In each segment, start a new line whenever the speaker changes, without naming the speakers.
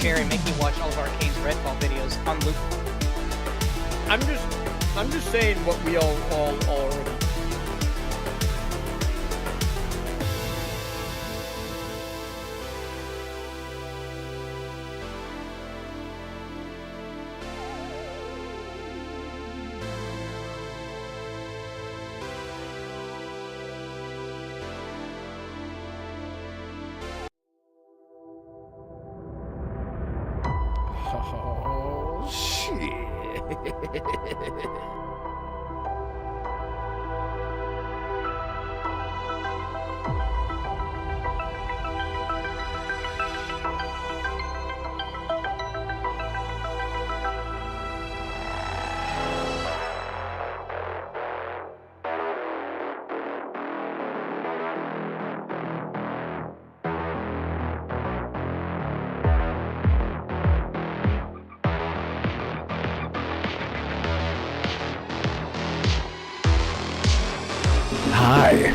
chair and make me watch all of Arcane's Redfall videos on loop.
I'm just saying what we all already. Oh, shit. Hi.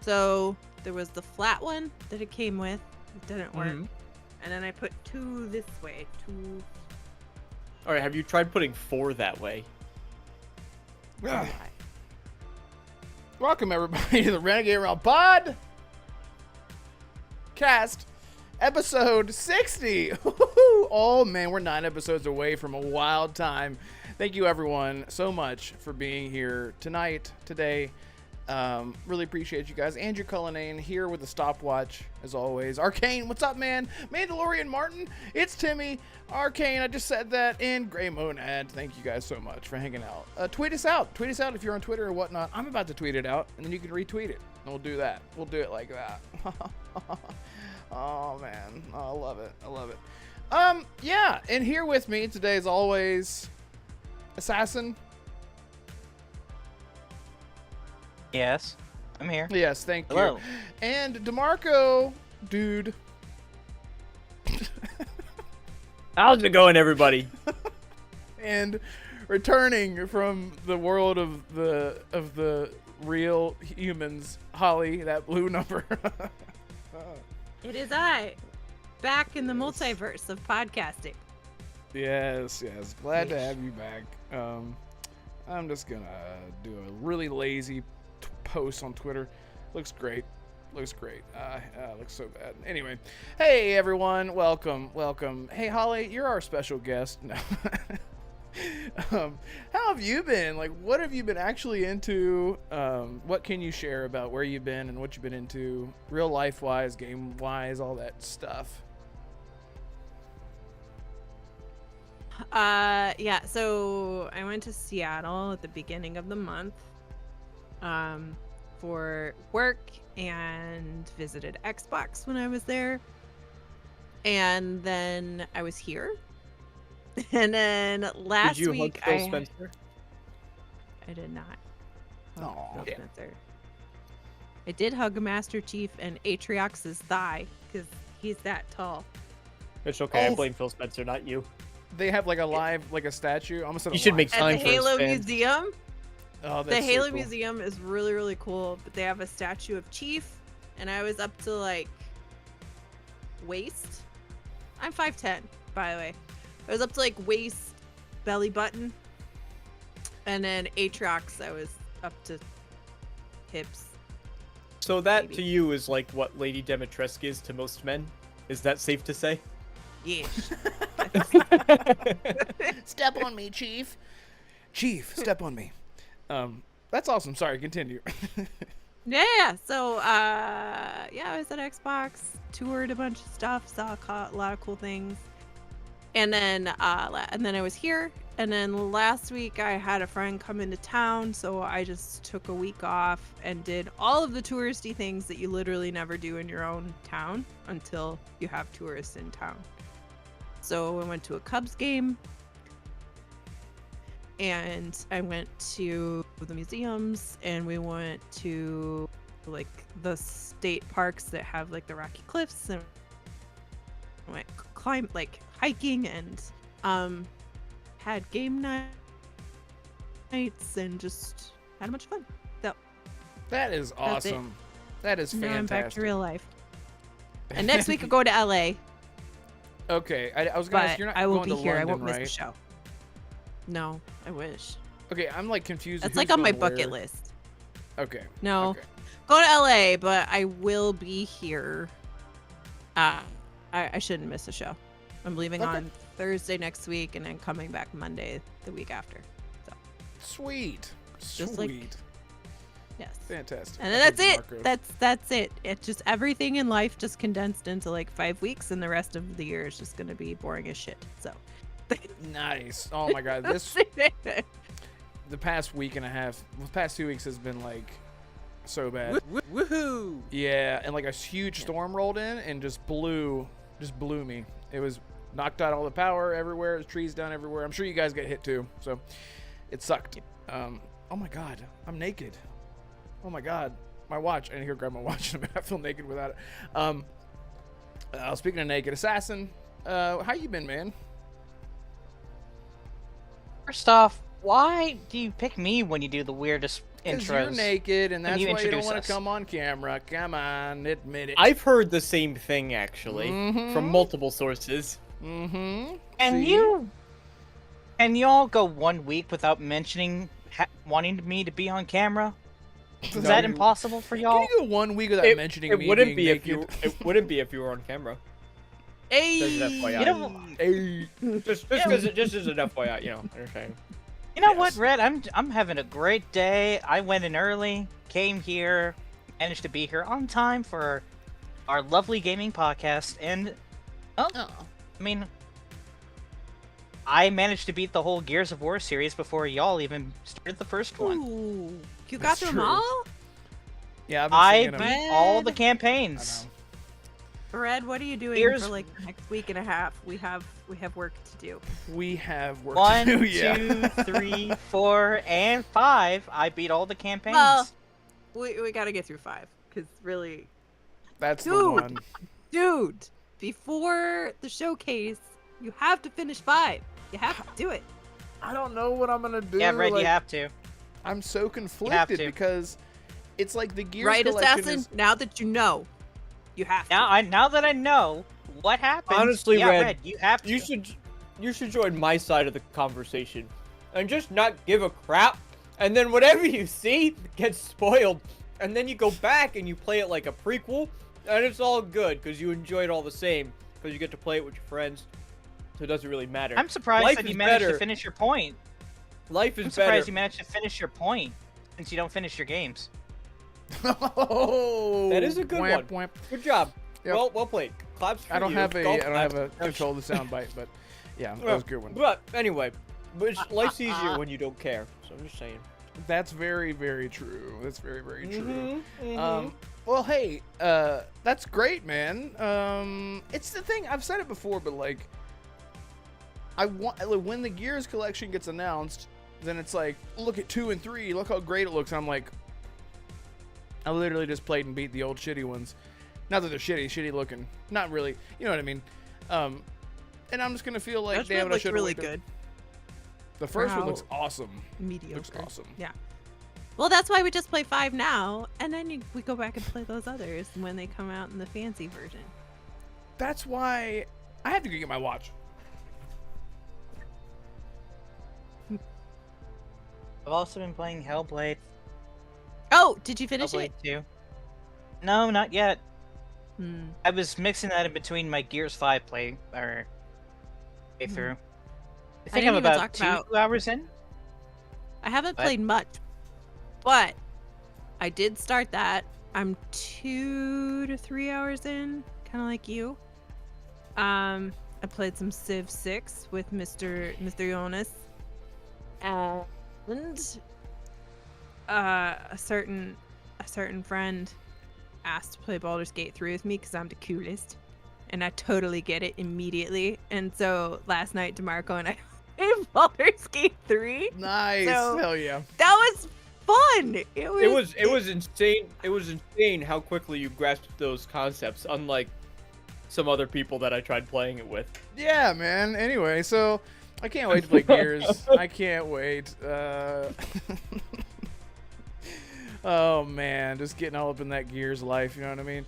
So there was the flat one that it came with. It didn't work.
Mhm.
And then I put 2 this way. 2.
All right, have you tried putting 4 that way?
Why?
Welcome everybody to the Renegade Realm Pod Cast, episode 60. Oh man, we're 9 episodes away from a wild time. Thank you everyone so much for being here tonight, today. Really appreciate you guys. Andrew Cullinane here with the stopwatch, as always. Arcane, what's up, man? Mandalorian Martin, it's Timmy. Arcane, I just said that. And Grey Monad, thank you guys so much for hanging out. Tweet us out if you're on Twitter or whatnot. I'm about to tweet it out, and then you can retweet it, and we'll do that. We'll do it like that. Oh man, oh, I love it. Yeah, and here with me today, as always, Assassin.
Yes, I'm here.
Yes, thank you.
Hello.
And DeMarco, dude.
How's it going, everybody?
And returning from the world of the real humans, Holly, that blue number.
It is I, back in the multiverse of podcasting.
Yes. Glad to have you back. I'm just gonna do a really lazy post on Twitter. Looks great. Looks so bad. Anyway, hey everyone, welcome. Hey Holly, you're our special guest. No. How have you been? Like, what have you been actually into? What can you share about where you've been and what you've been into, real life wise, game wise, all that stuff?
Yeah, so I went to Seattle at the beginning of the month for work and visited Xbox when I was there. And then I was here. And then last
Did you
week
hug Phil Spencer?
I did not.
Oh,
Phil Spencer. I did hug Master Chief and Atriox's thigh because he's that tall.
It's okay.
Oh.
I blame Phil Spencer, not you.
They have like a live, like a statue. I almost said
You
a
should
live
make
At
time
the
for his
Halo
fans.
Museum.
Oh,
The
that's so
Halo
cool.
Museum is really, really cool, but they have a statue of Chief, and I was up to like waist. I'm 5'10", by the way. I was up to like waist, belly button, and then Atriox, I was up to hips.
So that
Maybe.
to you is like what Lady Dimitrescu is to most men? Is that safe to say?
Yeah.
Step on me, Chief. Chief, step on me. That's awesome. Sorry, continue.
Yeah. So, yeah, I was at Xbox, toured a bunch of stuff, saw a lot of cool things, and then I was here. And then last week I had a friend come into town, so I just took a week off and did all of the touristy things that you literally never do in your own town until you have tourists in town. So I went to a Cubs game, and I went to the museums, and we went to like the state parks that have like the rocky cliffs, and went hiking, and had game nights, and just had a bunch of fun. So
That is
That's it.
awesome. That is
now I'm back to
fantastic.
real life. And next week I go to LA,
Okay, I was gonna ask,
but
you're not
I will
going
be
to
here.
London,
I won't
right?
miss the show. No, I wish.
Okay, I'm like confused.
That's
who's
like on my
going
bucket
where.
list.
Okay.
No,
Okay.
go to LA, but I will be here. I shouldn't miss a show. I'm leaving
Okay.
on Thursday next week, and then coming back Monday the week after. So
Sweet.
Just like-
Sweet.
yes.
Fantastic.
And then
I
that's
think
it.
Marcos.
That's it. It's just everything in life just condensed into like 5 weeks, and the rest of the year is just gonna be boring as shit. So
Nice. Oh my god, this
that's
the past week and a half, the past 2 weeks has been like so bad.
Woohoo!
Yeah, and like a huge storm rolled in and just blew me. It was knocked out all the power everywhere. There's trees down everywhere. I'm sure you guys get hit too, so it sucked. Oh my god, I'm naked. Oh my god, my watch. I need to go grab my watch. I feel naked without it. Speaking of naked, Assassin, how you been, man?
First off, why do you pick me when you do the weirdest
Because
intros?
you're naked, and that's
you
why you don't
introduce
want
us.
to come on camera. Come on, admit it.
I've heard the same thing actually
Mhm.
from multiple sources.
Mm-hmm.
And you all go 1 week without mentioning wanting me to be on camera? Is
No,
that
you-
impossible for
Can
y'all?
you go 1 week without mentioning
it
me
wouldn't
being
be if you.
naked?
It wouldn't be if you were on camera.
Hey,
Just an FYI.
You know,
Hey.
Just as an FYI, you know. Understand?
you know
Yes.
what, Red? I'm having a great day. I went in early, came here, managed to be here on time for our lovely gaming podcast, and I mean, I managed to beat the whole Gears of War series before y'all even started the first one.
Ooh, you got
That's
through them
true.
all?
Yeah, I've been
I
seeing
beat
them.
all the
Red.
campaigns.
Red, what are you doing
Here's-
for like the next week and a half? We have work to do.
We have work
One,
to do. Yeah.
2, 3, 4, and 5. I beat all the campaigns.
Well, we got to get through 5 because really,
That's the
Dude.
one.
dude, before the showcase, you have to finish 5. You have to do it.
I don't know what I'm gonna do.
yeah, Red,
like,
you have to.
I'm so conflicted
to.
because it's like the Gears
Right,
collection
Assassin?
is.
Now that you know, you have to.
Now that I know what happened,
Honestly,
yeah,
Red,
you have to.
You should join my side of the conversation, and just not give a crap. And then whatever you see gets spoiled, and then you go back and you play it like a prequel, and it's all good because you enjoy it all the same because you get to play it with your friends. So it doesn't really matter.
I'm surprised
Life
that you
is
managed to
better.
finish your point.
Life
I'm
is
surprised
better.
you managed to finish your point since you don't finish your games.
Oh,
That is a good
whamp,
one.
whamp.
Good job.
Yep.
Well played. Claps for
I don't
you.
have a
Golf
I don't have a
claps.
control the soundbite, but yeah, that was a good one.
But anyway, life's easier when you don't care. So I'm just saying.
That's very, very true. That's very, very true.
Mhm.
Well, hey, that's great, man. It's the thing, I've said it before, but like, I want when the Gears collection gets announced, then it's like, look at 2 and 3, look how great it looks. And I'm like, I literally just played and beat the old shitty ones. Not that they're shitty looking. Not really. You know what I mean? And I'm just gonna feel like,
Judgment
damn it, I
looks
should
really good.
The first one
Wow.
looks awesome.
Mediocre.
Looks awesome.
Yeah. Well, that's why we just play 5 now, and then we go back and play those others when they come out in the fancy version.
That's why I have to go get my watch.
I've also been playing Hellblade.
Oh, did you finish
Hellblade
it?
2. No, not yet.
Hmm.
I was mixing that in between my Gears 5 playthrough. I think
didn't
I'm
even
about
talk
2
about-
hours in.
I haven't
What?
played much, but I did start that. I'm 2 to 3 hours in, kind of like you. I played some Civ 6 with Mr. Jonas, and a certain friend asked to play Baldur's Gate 3 with me because I'm the coolest. and I totally get it immediately. And so last night, DeMarco and I played Baldur's Gate 3.
Nice.
So
Hell yeah.
that was fun. It
was insane. It was insane how quickly you grasped those concepts, unlike some other people that I tried playing it with.
Yeah, man. Anyway, so I can't wait to play Gears. I can't wait. Oh man, just getting all up in that Gears life. You know what I mean?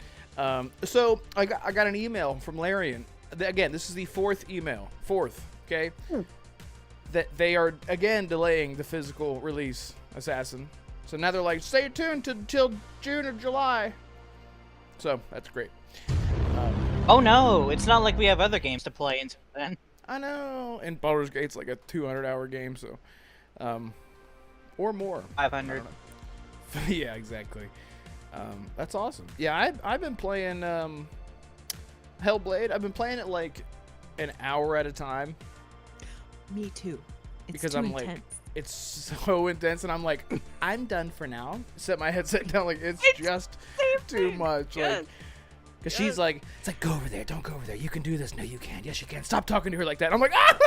So I got an email from Larian. Again, this is the fourth email. Okay. That they are again delaying the physical release, Assassin. So now they're like, stay tuned till June or July. So that's great.
Oh no, it's not like we have other games to play until then.
I know, and Baldur's Gate's like a 200-hour game, so, or more.
500.
Yeah, exactly. That's awesome. Yeah, I've been playing Hellblade. I've been playing it like an hour at a time.
Me too. It's
because
too
I'm
intense.
like, it's so intense, and I'm like, I'm done for now. Set my headset down, like it's just too much.
Yes.
Like, because she's like, it's like, go over there, don't go over there. You can do this. No, you can't. Yes, you can. Stop talking to her like that. I'm like, ah,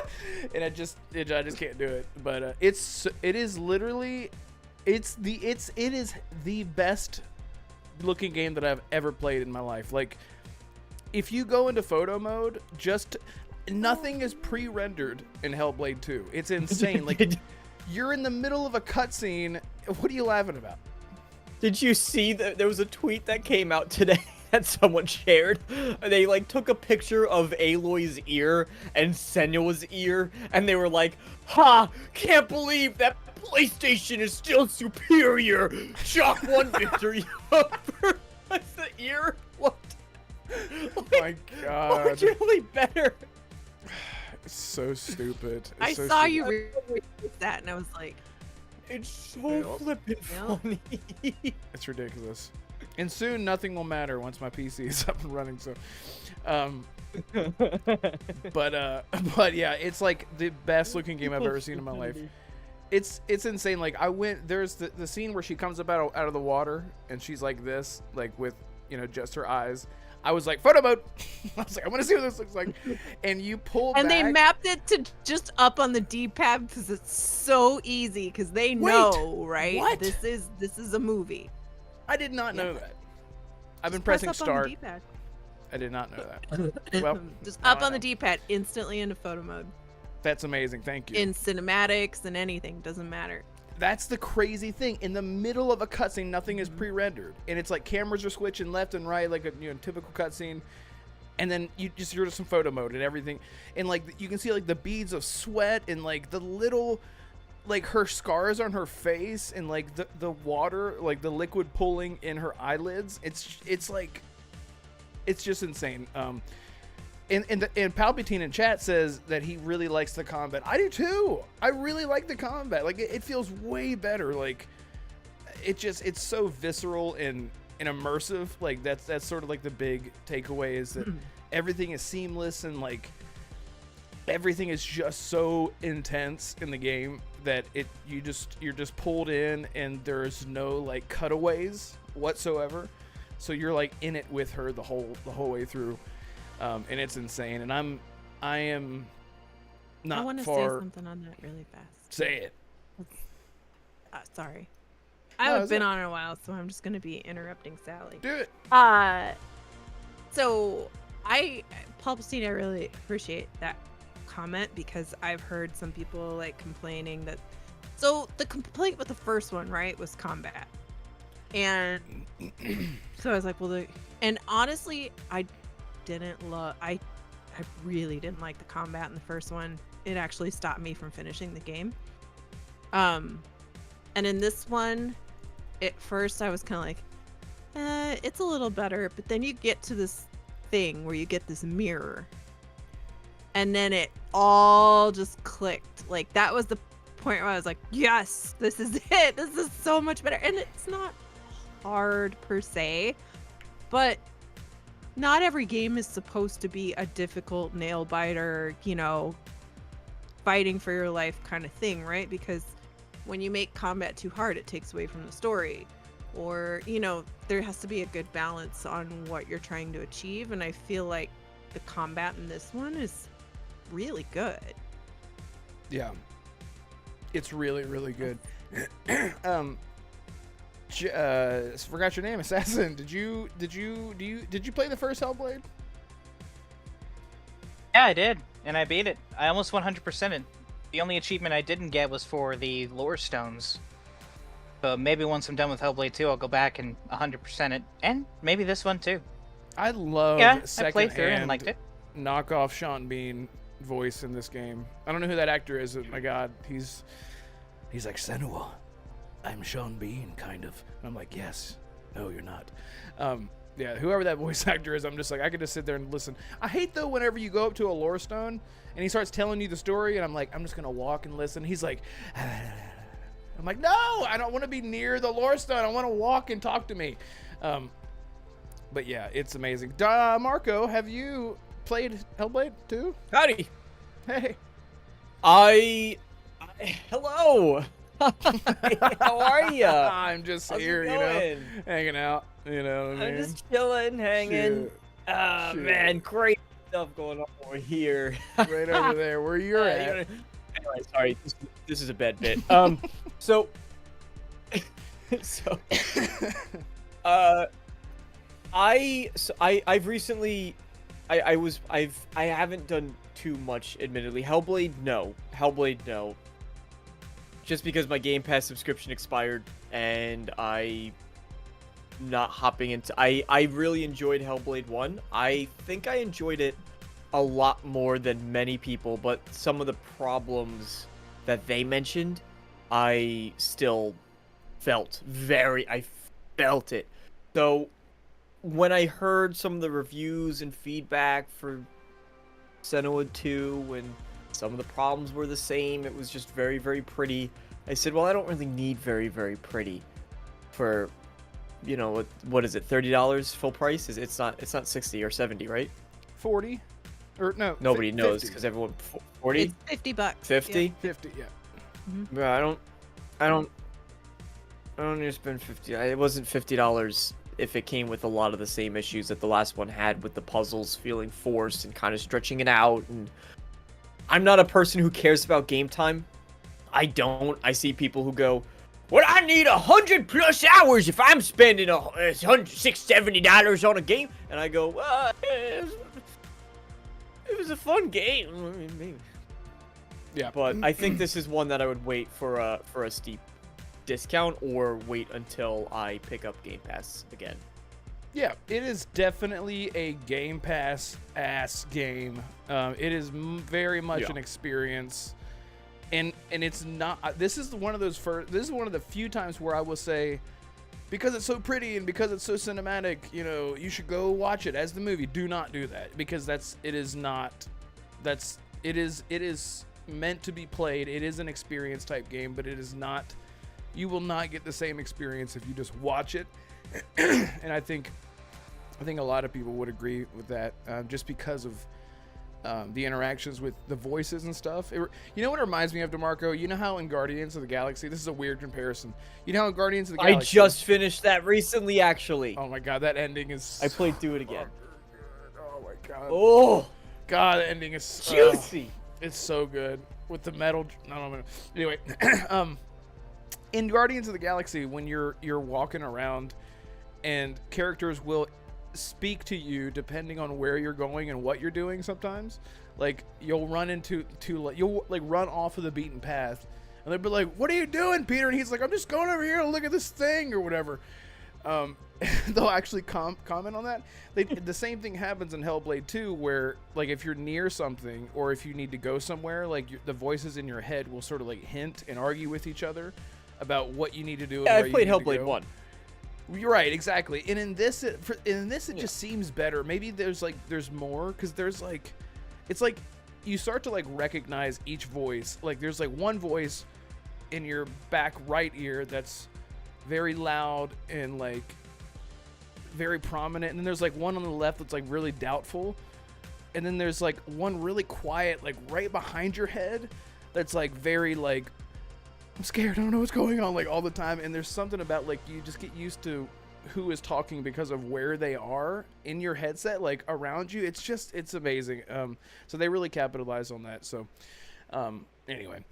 and I just can't do it. But it is literally, it is the best looking game that I've ever played in my life. Like, if you go into photo mode, just nothing is pre-rendered in Hellblade 2. It's insane. Like, you're in the middle of a cutscene. What are you laughing about?
Did you see that there was a tweet that came out today that someone shared? They like took a picture of Aloy's ear and Senua's ear, and they were like, "Ha! Can't believe that PlayStation is still superior. Shock 1 victory over the ear. What?
Oh my god!
Marginally better."
It's so stupid.
I
so
saw
stupid.
you read that, and I was like,
It's so flippin' funny.
It's ridiculous. And soon nothing will matter once my PC is up and running. So, but yeah, it's like the best looking game I've ever seen in my life. It's insane. Like there's the scene where she comes up out of the water and she's like this, like with just her eyes. I was like, photo mode. I was like, I want to see what this looks like. And you pull
and
back.
they mapped it to just up on the D-pad because it's so easy because they know, right?
What?
This is a movie.
I did not know that. I've been
Press
pressing
up
start.
On the D-pad.
I did not know that. Well,
just
now
up
I
on the
know.
D-pad, instantly into photo mode.
That's amazing. Thank you.
In cinematics and anything, doesn't matter.
That's the crazy thing. In the middle of a cutscene, nothing is pre-rendered, and it's like cameras are switching left and right, like a typical cutscene. And then you're just some photo mode and everything, and like you can see like the beads of sweat and like the little, like her scars on her face and like the water, like the liquid pooling in her eyelids. It's like, it's just insane. And Palpatine in chat says that he really likes the combat. I do too. I really like the combat. Like it feels way better. Like it's so visceral and immersive. Like that's sort of like the big takeaway is that everything is seamless and like everything is just so intense in the game that you're just pulled in and there's no like cutaways whatsoever. So you're like in it with her the whole way through. And it's insane, and I am not
I want to say
far.
something on that really fast.
Say it.
Sorry. I haven't been on in a while, so I'm just going to be interrupting Sally.
Do it.
So Palpatine, I really appreciate that comment because I've heard some people like complaining that. So the complaint with the first one, right, was combat, and so I was like, well, and honestly, I really didn't like the combat in the first one. It actually stopped me from finishing the game. And in this one, at first I was kind of like, it's a little better, but then you get to this thing where you get this mirror, and then it all just clicked. Like that was the point where I was like, yes, this is it. This is so much better. And it's not hard per se, but not every game is supposed to be a difficult nail biter, fighting for your life kind of thing, right? Because when you make combat too hard, it takes away from the story. Or, there has to be a good balance on what you're trying to achieve. And I feel like the combat in this one is really good.
Yeah, it's really, really good. Forgot your name, Assassin. Did you play the first Hellblade?
Yeah, I did, and I beat it. I almost 100%ed. The only achievement I didn't get was for the lore stones. But maybe once I'm done with Hellblade 2, I'll go back and 100% it, and maybe this one too.
I love
I played through and liked it.
Knockoff Sean Bean voice in this game. I don't know who that actor is, but my God, he's like, Senua, I'm Sean Bean, kind of. And I'm like, yes, no, you're not. Yeah, whoever that voice actor is, I'm just like, I could just sit there and listen. I hate though whenever you go up to a lore stone and he starts telling you the story, and I'm like, I'm just gonna walk and listen. He's like, I'm like, no, I don't want to be near the lore stone. I want to walk and talk to me. But yeah, it's amazing. Marco, have you played Hellblade 2?
Howdy.
Hey.
Hello. How are ya?
I'm just
How's
here,
it
you know,
going?
hanging out. You know what I
I'm
mean?
just chilling, hanging.
Shit. Shit.
Man, great stuff going on over here.
Right over there, where you're at.
Anyway, sorry, this is a bad bit. So, I've recently, I haven't done too much, admittedly. Hellblade, no. Just because my Gamepass subscription expired, and I'm not hopping into. I really enjoyed Hellblade 1. I think I enjoyed it a lot more than many people, but some of the problems that they mentioned, I still felt I felt it. So when I heard some of the reviews and feedback for Senua 2, and some of the problems were the same, it was just very, very pretty, I said, well, I don't really need very, very pretty for, you know, what is it, $30 full price? It's not 60 or 70, right?
40? Or no,
Nobody knows because everyone 40?
It's $50.
50?
Yeah.
50, yeah.
Mm-hmm.
Yeah, I don't need to spend 50. It wasn't $50 if it came with a lot of the same issues that the last one had, with the puzzles feeling forced and kind of stretching it out. And I'm not a person who cares about game time. I see people who go, well, I need 100+ hours if I'm spending $170 on a game. And I go, well, it was a fun game. I mean, maybe.
Yeah.
But I think this is one that I would wait for a steep discount, or wait until I pick up Game Pass again.
Yeah, it is definitely a Game Pass ass game. It is very much an experience, and it's not. This is one of those This is one of the few times where I will say, because it's so pretty and because it's so cinematic, you know, you should go watch it as the movie. Do not do that, because it is meant to be played. It is an experience type game, but it is not. You will not get the same experience if you just watch it. And I think a lot of people would agree with that, just because of the interactions with the voices and stuff. You know what it reminds me of, DeMarco? You know how in Guardians of the Galaxy, this is a weird comparison. You know how in Guardians of the Galaxy...
I just finished that recently, actually.
Oh my God, that ending is...
I played through it again.
Oh my God.
Oh!
God, the ending is...
Juicy!
It's so good. With the metal... No. Anyway, in Guardians of the Galaxy, when you're walking around and characters will speak to you depending on where you're going and what you're doing, sometimes like you'll run you'll run off of the beaten path and they'll be like, what are you doing, Peter? And he's like, I'm just going over here to look at this thing or whatever. They'll actually comment on that. The same thing happens in Hellblade 2, where like if you're near something or if you need to go somewhere, like the voices in your head will sort of like hint and argue with each other about what you need to do.
Yeah, I played Hellblade 1.
You're right, exactly. And in this, it just seems better. Maybe there's more, because there's like, it's like you start to like recognize each voice. Like there's like one voice in your back right ear that's very loud and like very prominent, and then there's like one on the left that's like really doubtful, and then there's like one really quiet like right behind your head that's like very like, I'm scared, I don't know what's going on, like all the time. And there's something about like you just get used to who is talking because of where they are in your headset, like around you. It's amazing. So they really capitalize on that. So anyway,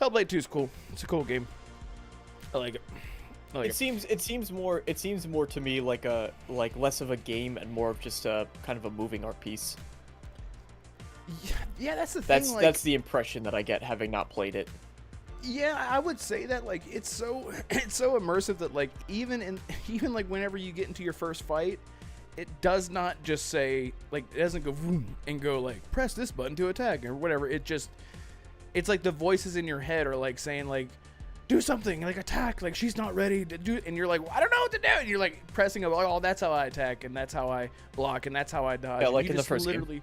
Hellblade 2 is cool. It's a cool game. I like it.
It seems more to me like less of a game and more of just a kind of a moving art piece.
Yeah, that's the thing.
That's the impression that I get having not played it.
Yeah, I would say that, like, it's so immersive that, like, even like whenever you get into your first fight, it does not just say, like, it doesn't go vroom and go like press this button to attack or whatever. It's like the voices in your head are like saying like do something, like attack, like she's not ready to do it, and you're like, well, I don't know what to do, and you're like pressing a, oh, that's how I attack, and that's how I block, and that's how I dodge.
Yeah, like
you
in the first
literally
game.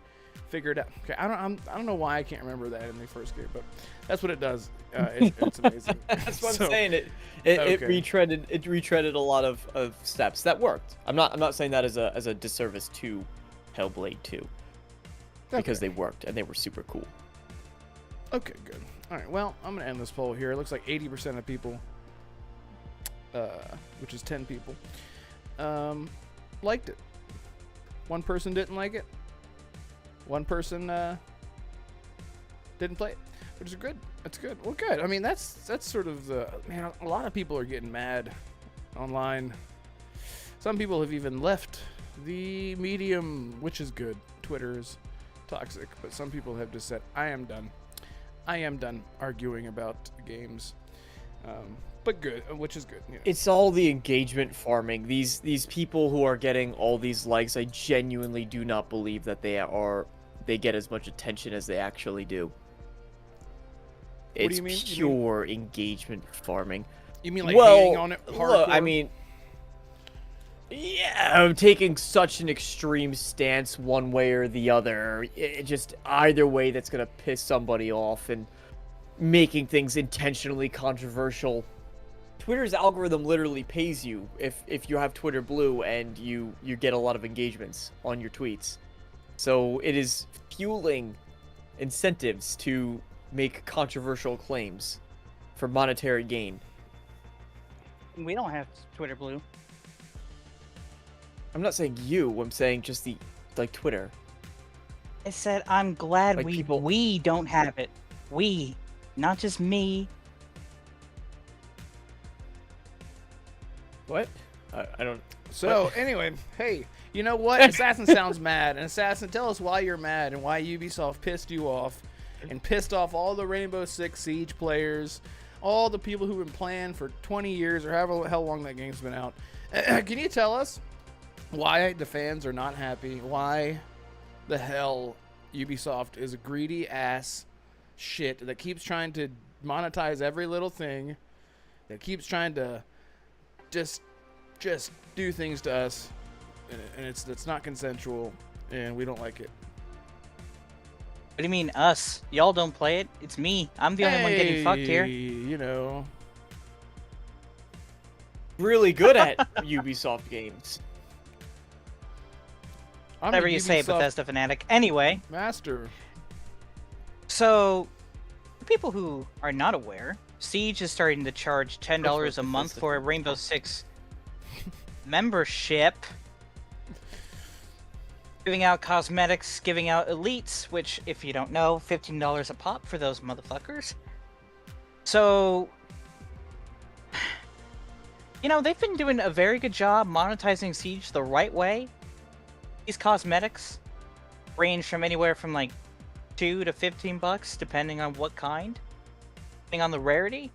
Figure it out. Okay, I don't know why I can't remember that in the first game, but that's what it does. It's amazing.
That's what I'm saying. It retreaded a lot of steps that worked. I'm not saying that as a disservice to Hellblade 2, because they worked and they were super cool.
Okay, good. All right, well, I'm gonna end this poll here. It looks like 80% of people, which is 10 people, liked it. One person didn't like it. One person didn't play it, which is good. That's good. Well, good. I mean, that's sort of the, man, a lot of people are getting mad online. Some people have even left the medium, which is good. Twitter is toxic, but some people have just said, I am done. I am done arguing about games. But good, which is good. You know.
It's all the engagement farming. These people who are getting all these likes, I genuinely do not believe that they get as much attention as they actually do. It's pure engagement farming.
You mean like hating on it hardcore?
Look, I mean, yeah, I'm taking such an extreme stance one way or the other. Just either way that's gonna piss somebody off and making things intentionally controversial. Twitter's algorithm literally pays you if you have Twitter Blue and you get a lot of engagements on your tweets. So it is fueling incentives to make controversial claims for monetary gain.
We don't have Twitter Blue.
I'm not saying you, I'm saying just Twitter.
I said I'm glad
like
we don't have it. We, not just me.
What? I don't...
So, anyway, hey, you know what? Assassin sounds mad. And Assassin, tell us why you're mad and why Ubisoft pissed you off and pissed off all the Rainbow Six Siege players, all the people who've been playing for 20 years or however the hell long that game's been out. Can you tell us why the fans are not happy? Why the hell Ubisoft is a greedy ass shit that keeps trying to monetize every little thing, that keeps trying to just do things to us, and it's not consensual, and we don't like it.
What do you mean, us? Y'all don't play it? It's me. I'm the only one getting fucked here.
You know.
Really good at Ubisoft games.
Whatever you say, Bethesda fanatic. Anyway.
Master.
So, for people who are not aware, Siege is starting to charge $10 a month for a Rainbow Six membership. Giving out cosmetics, giving out elites, which, if you don't know, $15 a pop for those motherfuckers. So, you know, they've been doing a very good job monetizing Siege the right way. These cosmetics range from anywhere from like $2 to $15, depending on what kind, depending on the rarity.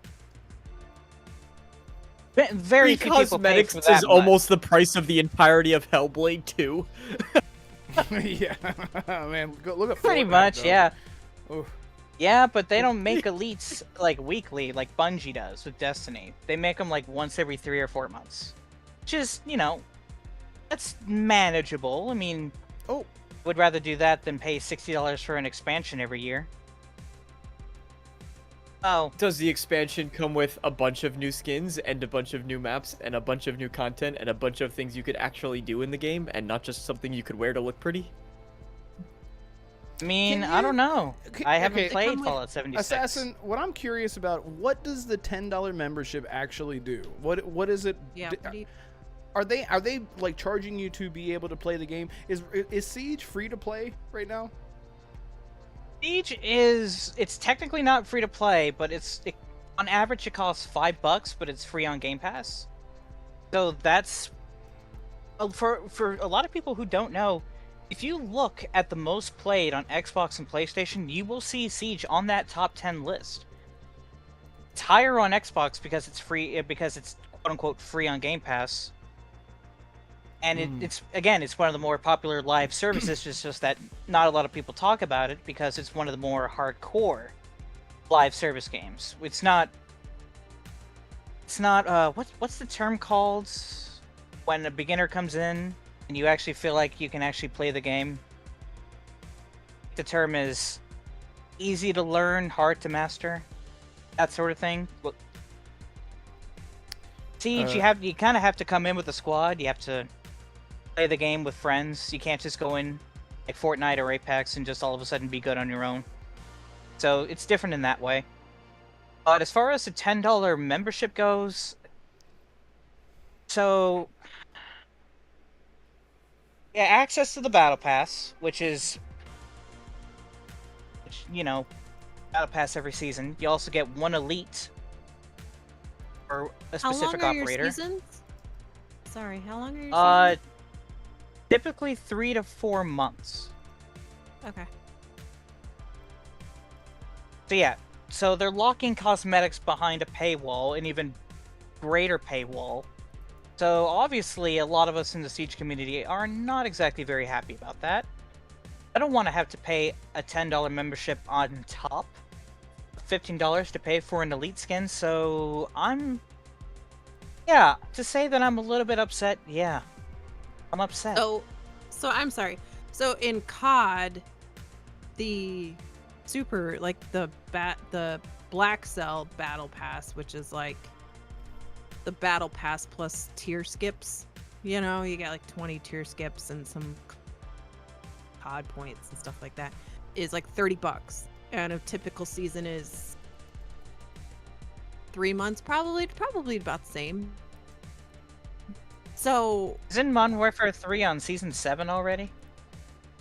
Very few people pay for that
is almost the price of the entirety of Hellblade 2.
Yeah, man, look at
pretty
Fortnite,
much,
though.
yeah.
Oof.
Yeah, but they don't make elites like weekly, like Bungie does with Destiny. They make them like once every 3 or 4 months, which is, you know, that's manageable. I mean, would rather do that than pay $60 for an expansion every year. Oh.
Does the expansion come with a bunch of new skins and a bunch of new maps and a bunch of new content and a bunch of things you could actually do in the game and not just something you could wear to look pretty?
I mean, I don't know. I haven't played Fallout 76.
Assassin, what I'm curious about, what does the $10 membership actually do? What is it?
Yeah.
Are they like charging you to be able to play the game? Is Siege free to play right now?
Siege it's technically not free to play, but on average it costs $5, but it's free on Gamepass. So that's for a lot of people who don't know. If you look at the most played on Xbox and PlayStation, you will see Siege on that top 10 list. It's higher on Xbox because it's free, because it's quote-unquote free on Game Pass. And it's one of the more popular live services, it's just that not a lot of people talk about it because it's one of the more hardcore live service games. It's not what's the term called when a beginner comes in and you actually feel like you can actually play the game? The term is easy to learn, hard to master. That sort of thing. Siege, you kind of have to come in with a squad. You have to play the game with friends. You can't just go in like Fortnite or Apex and just all of a sudden be good on your own. So it's different in that way. But as far as the $10 membership goes, so yeah, access to the Battle Pass, which Battle Pass every season. You also get one elite or a specific
how long are
operator.
Your seasons? Sorry, how long are your seasons?
Typically 3 to 4 months.
Okay.
So yeah, so they're locking cosmetics behind a paywall, an even greater paywall. So obviously a lot of us in the Siege community are not exactly very happy about that. I don't want to have to pay a $10 membership on top of $15 to pay for an elite skin, so to say that I'm a little bit upset, yeah. I'm upset.
So I'm sorry. So in COD, the super, like the Black Cell Battle Pass, which is like the Battle Pass plus tier skips. You know, you get like 20 tier skips and some COD points and stuff like that, is like $30. And a typical season is 3 months, probably about the same. So
isn't Modern Warfare 3 on season 7 already?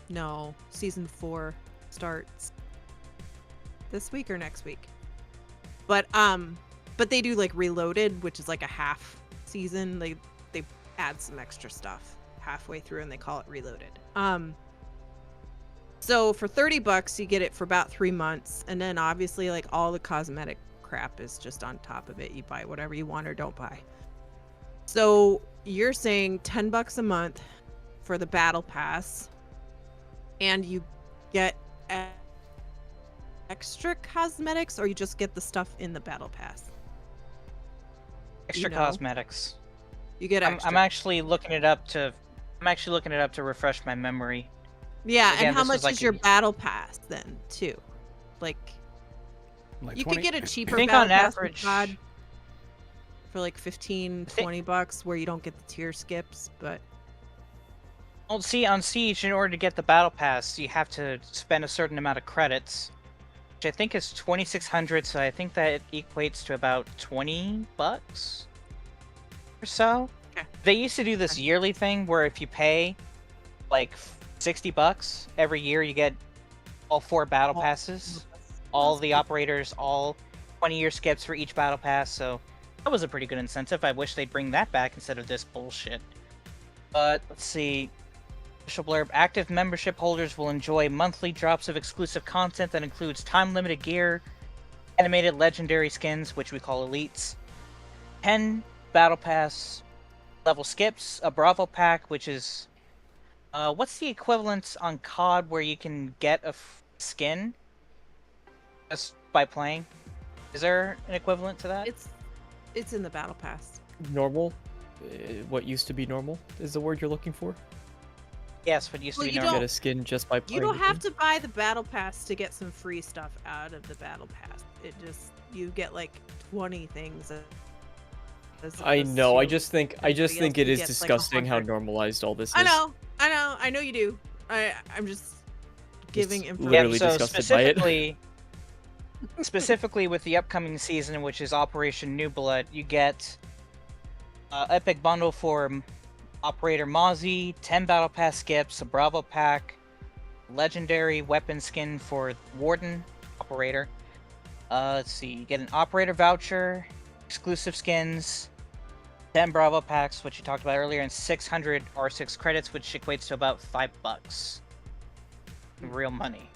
No, season 4 starts this week or next week. But they do like Reloaded, which is like a half season. They add some extra stuff halfway through and they call it Reloaded. So for $30 you get it for about 3 months, and then obviously like all the cosmetic crap is just on top of it. You buy whatever you want or don't buy. So you're saying $10 a month for the Battle Pass, and you get extra cosmetics, or you just get the stuff in the Battle Pass?
Extra cosmetics.
You get extra.
I'm actually looking it up to refresh my memory.
Yeah,
Again,
and how much
like
is your Battle Pass then, too? Like you
20?
could get a cheaper
I think
Battle
on
Pass
average
for like $15-$20 where you don't get the tier skips, but
well, see, on Siege, in order to get the Battle Pass, you have to spend a certain amount of credits, which I think is 2,600, so I think that equates to about $20 or so.
Okay.
They used to do this yearly thing where if you pay like $60 every year, you get all 4 Battle Passes, all the operators, all 20-year skips for each Battle Pass, so that was a pretty good incentive. I wish they'd bring that back instead of this bullshit. But, let's see. Official blurb. Active membership holders will enjoy monthly drops of exclusive content that includes time-limited gear, animated legendary skins, which we call elites, 10 Battle Pass level skips, a Bravo pack, which is... what's the equivalent on COD where you can get a skin just by playing? Is there an equivalent to that?
It's in the Battle Pass.
Normal? What used to be normal is the word you're looking for?
Yes, what used to be
you
normal.
Get a skin just by playing.
You don't
the
have
game.
to buy the Battle Pass to get some free stuff out of the Battle Pass. You get like 20 things.
I know. I just think it is
gets, like,
disgusting how
100.
normalized all this is.
I know you do. I'm just giving information.
literally
so
disgusted by it.
Specifically with the upcoming season, which is Operation New Blood, you get Epic bundle for Operator Mozzie, 10 Battle Pass skips, a Bravo pack, legendary weapon skin for Warden Operator. Let's see, you get an Operator voucher, exclusive skins, 10 Bravo packs, which you talked about earlier, and 600 R6 credits, which equates to about $5 in real money.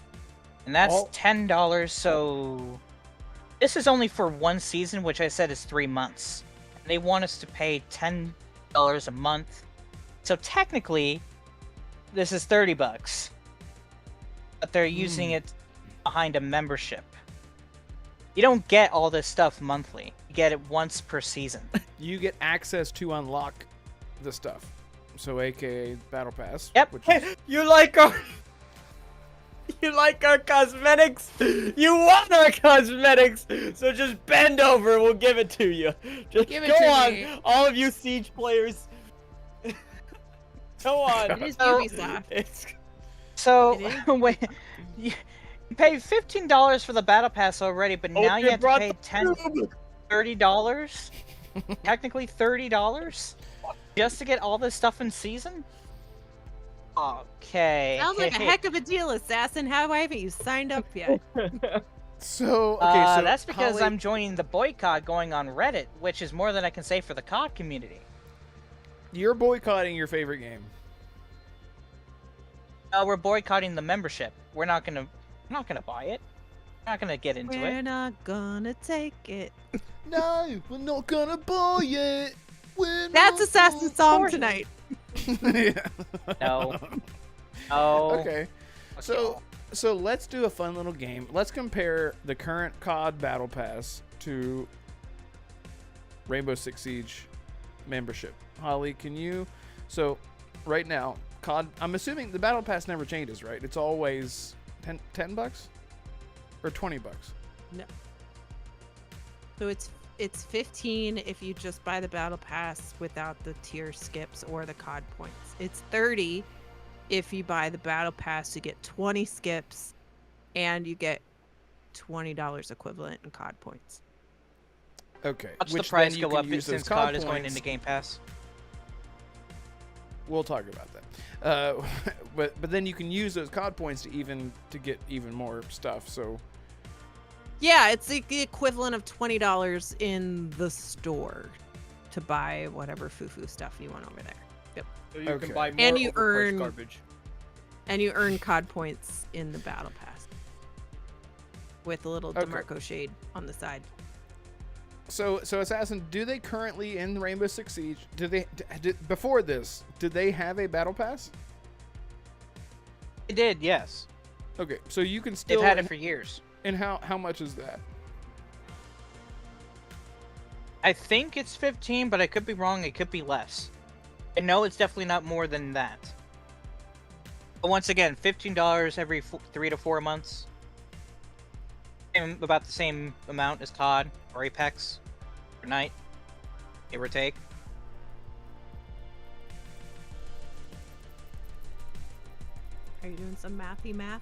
And that's $10, so this is only for one season, which I said is 3 months. And they want us to pay $10 a month. So technically, this is $30. But they're using it behind a membership. You don't get all this stuff monthly. You get it once per season.
You get access to unlock the stuff. So aka Battle Pass.
Yep.
Which is...
You like our cosmetics? You want our cosmetics? So just bend over and we'll give it to you. Just
Give it
go
to
on,
me.
all of you Siege players. Go on.
It is Ubisoft.
So,
It is?
wait, you paid $15 for the Battle Pass already, but now you have to pay $30? Technically $30? Just to get all this stuff in season? Okay.
Sounds like a heck of a deal, Assassin. How haven't you signed up yet?
So okay, so
that's because
Holly,
I'm joining the boycott going on Reddit, which is more than I can say for the COD community.
you're boycotting your favorite game.
We're boycotting the membership. We're not gonna buy it. We're not gonna get into
We're
it.
not gonna take it.
No, we're not gonna buy it.
That's Assassin's song tonight.
Yeah.
No. Oh.
Okay. So let's do a fun little game. Let's compare the current COD Battle Pass to Rainbow Six Siege membership. Holly, can you? So right now, COD. I'm assuming the Battle Pass never changes, right? It's always $10 or $20.
No. So it's 15 if you just buy the battle pass without the tier skips or the COD points. It's 30 if you buy the battle pass, you get 20 skips and you get $20 equivalent in COD points.
Okay.
Watch the
Which
price
then you
go
can
up
use those
since COD is
points.
going into Game Pass.
We'll talk about that. But then you can use those COD points to get even more stuff. So
Yeah, it's the equivalent of $20 in the store to buy whatever foo-foo stuff you want over there. Yep.
So you
Okay.
can buy more
And you
overpriced
earn-
garbage.
And you earn COD points in the battle pass with a little
Okay.
DeMarco shade on the side.
So Assassin, do they currently in Rainbow Six Siege? Before this? Did they have a battle pass?
It did, yes.
Okay, so you can still.
They've had it for years.
And how much is that?
I think it's 15, but I could be wrong. It could be less. I know it's definitely not more than that. But once again, $15 every 3 to 4 months. About the same amount as COD or Apex per night, give or take.
Are you doing some mathy math?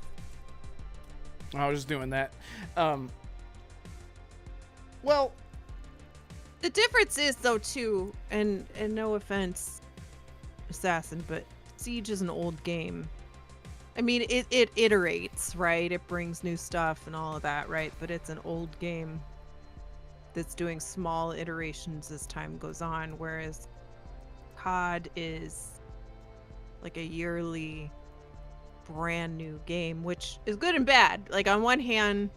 I was just doing that. Well,
The difference is though too, and no offense, Assassin, but Siege is an old game. I mean, it iterates, right? It brings new stuff and all of that, right? But it's an old game that's doing small iterations as time goes on, whereas COD is like a yearly brand new game, which is good and bad. Like on one hand,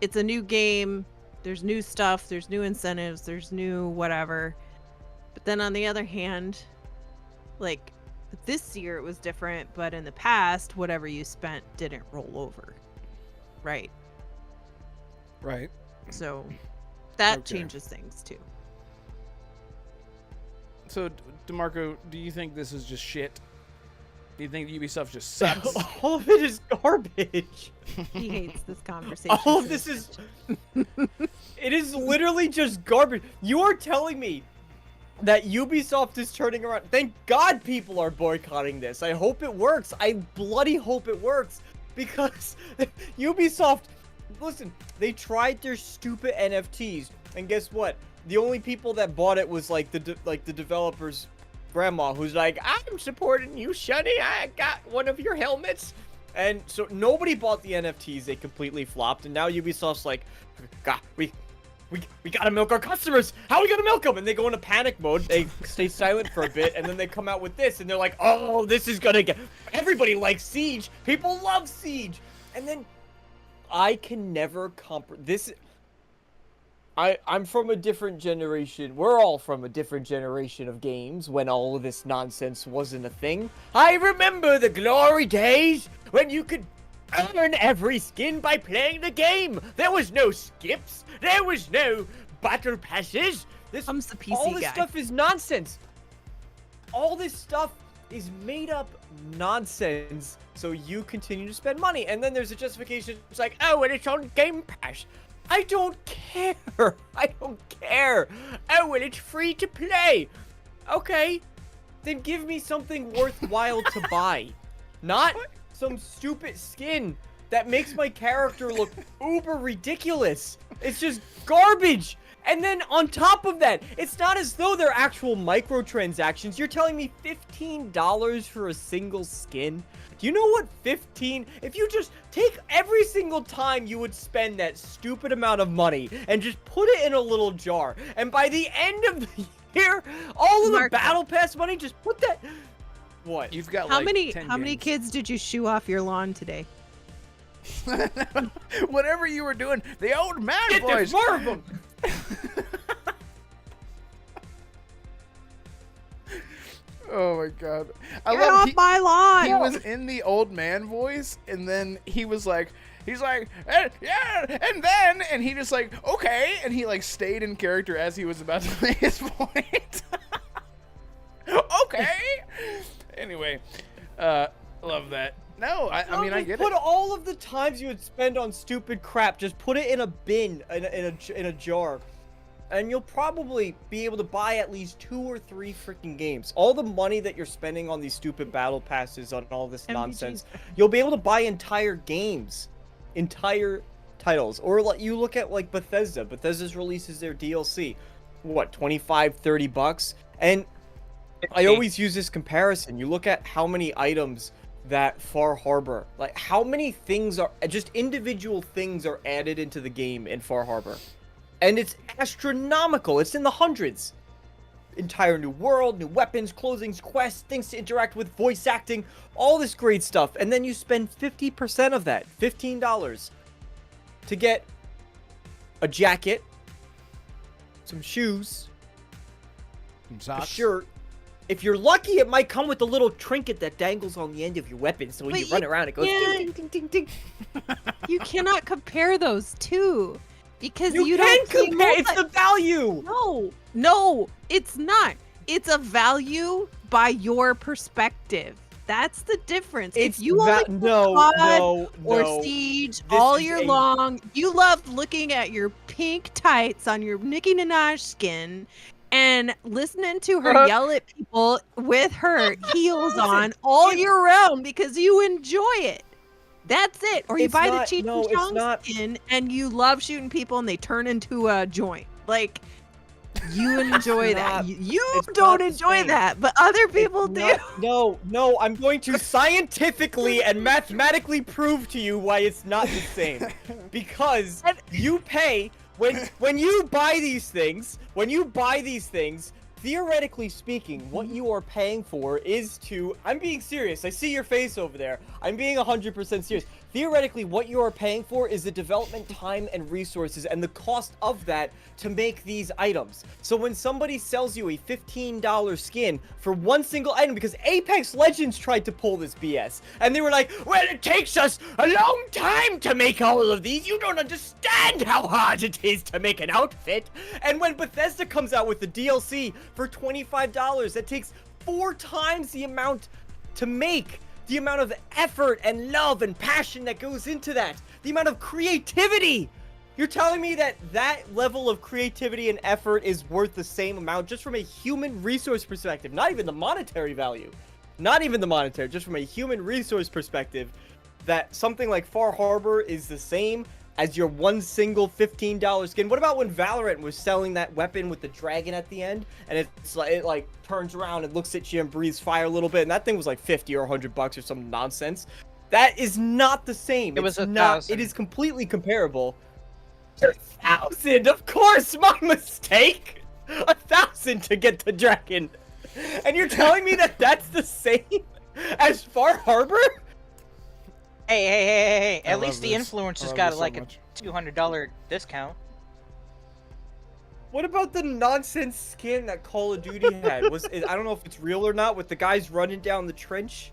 it's a new game, there's new stuff, there's new incentives, there's new whatever. But then on the other hand, like this year it was different, but in the past, whatever you spent didn't roll over. Right.
right.
So that
Okay.
changes things too.
So DeMarco, do you think this is just shit? Do you think Ubisoft just sucks?
All of it is garbage.
He hates this conversation.
All of this is... It is literally just garbage. You are telling me that Ubisoft is turning around. Thank God people are boycotting this. I hope it works. I bloody hope it works. Because Ubisoft, listen, they tried their stupid NFTs. And guess what? the only people that bought it was like the developer's grandma, who's like, I'm supporting you, Shunny. I got one of your helmets. And so nobody bought the NFTs. They completely flopped. And now Ubisoft's like, God, we gotta milk our customers. How are we gonna milk them? And they go into panic mode. They stay silent for a bit, and then they come out with this, and they're like, oh, this is gonna get... Everybody likes Siege. People love Siege. And then I can never this... I'm from a different generation. We're all from a different generation of games when all of this nonsense wasn't a thing. I remember the glory days when you could earn every skin by playing the game. There was no skips. There was no battle passes.
This comes the PC
all this
guy.
stuff is nonsense. All this stuff is made up nonsense so you continue to spend money. And then there's a justification. It's like, oh, and it's on Game Pass. I don't care. I don't care. Oh, and it's free to play. Okay, then give me something worthwhile to buy. Not some stupid skin that makes my character look uber ridiculous. It's just garbage. And then on top of that, it's not as though they're actual microtransactions. You're telling me $15 for a single skin? Do you know what 15... If you just take every single time you would spend that stupid amount of money and just put it in a little jar, and by the end of the year, all of the battle pass money, just put that... What?
You've got
how
like
many
10
how many
games.
kids did you shoo off your lawn today?
Whatever you were doing, the old man
Get
voice.
there's more of them!
Oh my god!
Get off my lawn!
He was in the old man voice, and then he was like, yeah, and then, and he just like, okay, and he like stayed in character as he was about to make his point. Okay. Anyway, love that. No, I mean I get
put
it.
all of the times you would spend on stupid crap, just put it in a bin, in a jar, and you'll probably be able to buy at least 2 or 3 freaking games. All the money that you're spending on these stupid battle passes, on all this nonsense, you'll be able to buy entire games, entire titles. Or like you look at like Bethesda. Bethesda's releases their DLC, what, 25, 30 bucks? And I always use this comparison. You look at how many items that Far Harbor, like how many things are, just individual things are added into the game in Far Harbor. And it's astronomical. It's in the hundreds. Entire new world, new weapons, clothings, quests, things to interact with, voice acting, all this great stuff. And then you spend 50% of that, $15, to get a jacket, some shoes,
Some
a
socks.
shirt. If you're lucky, it might come with a little trinket that dangles on the end of your weapon. So when
But
you run around, it goes ding, ding, ding, ding, ding.
You cannot compare those two because
You
you
can
don't see
compare. It's the value.
No, it's not. It's a value by your perspective. That's the difference. If you only play COD or Siege all year long, you love looking at your pink tights on your Nicki Minaj skin and listening to her yell at people with her heels on all year round because you enjoy it. That's it. Or you buy the Cheech and Chong skin and you love shooting people and they turn into a joint. Like, you enjoy that. You don't enjoy that, but other people do.
No, I'm going to scientifically and mathematically prove to you why it's not the same. Because you pay, when you buy these things, theoretically speaking, what you are paying for is to... I'm being serious. I see your face over there. I'm being 100% serious. Theoretically, what you are paying for is the development time and resources and the cost of that to make these items. So when somebody sells you a $15 skin for one single item, because Apex Legends tried to pull this BS, and they were like, well, it takes us a long time to make all of these. You don't understand how hard it is to make an outfit. And when Bethesda comes out with the DLC for $25, that takes 4 times the amount to make. The amount of effort and love and passion that goes into that. The amount of creativity. You're telling me that that level of creativity and effort is worth the same amount just from a human resource perspective. Not even the monetary value. Not even the monetary. Just from a human resource perspective. That something like Far Harbor is the same. as your one single $15 skin. What about when Valorant was selling that weapon with the dragon at the end, and it like turns around and looks at you and breathes fire a little bit, and that thing was like 50 or $100 or some nonsense? That is not the same.
It was
not.
1,000.
It is completely comparable. 1,000, of course, my mistake. 1,000 to get the dragon, and you're telling me that that's the same as Far Harbor?
Hey! At least the
this.
influencer's
I
got
love
like
this so
a $200 discount.
What about the nonsense skin that Call of Duty had? I don't know if it's real or not, with the guys running down the trench.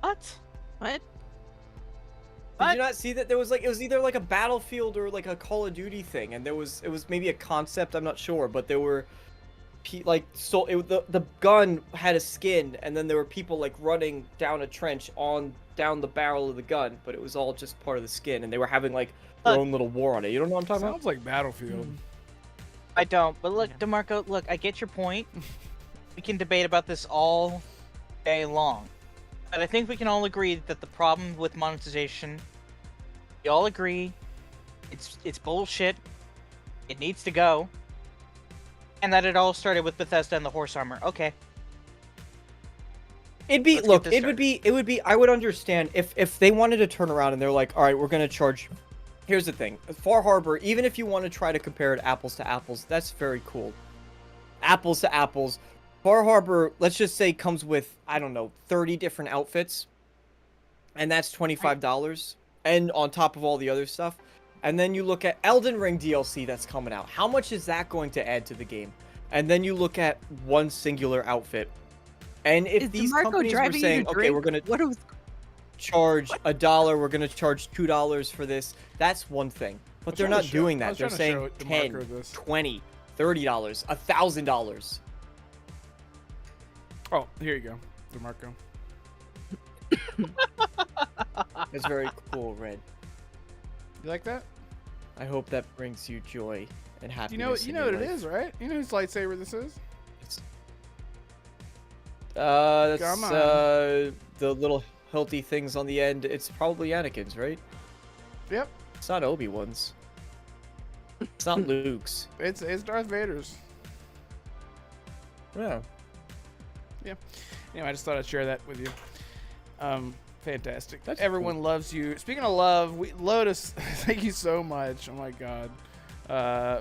What?
What?
Did you not see that there was like, it was either like a Battlefield or like a Call of Duty thing, and it was maybe a concept, I'm not sure, but there were the gun had a skin, and then there were people like running down a trench down the barrel of the gun, but it was all just part of the skin, and they were having like their own little war on it. You don't know what I'm talking
Sounds like Battlefield.
I don't, but look, DeMarco, look, I get your point. We can debate about this all day long. But I think we can all agree that the problem with monetization, we all agree, it's bullshit, it needs to go, and that it all started with Bethesda and the horse armor. Okay.
It would be, I would understand if they wanted to turn around and they're like, all right, we're going to charge. Here's the thing. Far Harbor, even if you want to try to compare it apples to apples, that's very cool. Apples to apples. Far Harbor, let's just say, comes with, I don't know, 30 different outfits. And that's $25. And on top of all the other stuff. And then you look at Elden Ring DLC that's coming out. How much is that going to add to the game? And then you look at one singular outfit. And if these companies were saying, okay, we're going to charge $1, we're going to charge $2 for this, that's one thing. But they're not doing that. They're saying $10, $20, $30, $1,000.
Oh, here you go, DeMarco.
It's very cool, Red.
You like that?
I hope that brings you joy and happiness.
You know what it is, right? You know whose lightsaber this is?
That's the little hilty things on the end. It's probably Anakin's, right?
Yep.
It's not Obi-Wan's. It's not Luke's.
It's Darth Vader's.
Yeah.
Yeah. Anyway, I just thought I'd share that with you. Fantastic.
That's
Everyone
cool.
loves you. Speaking of love, Lotus, thank you so much. Oh my God.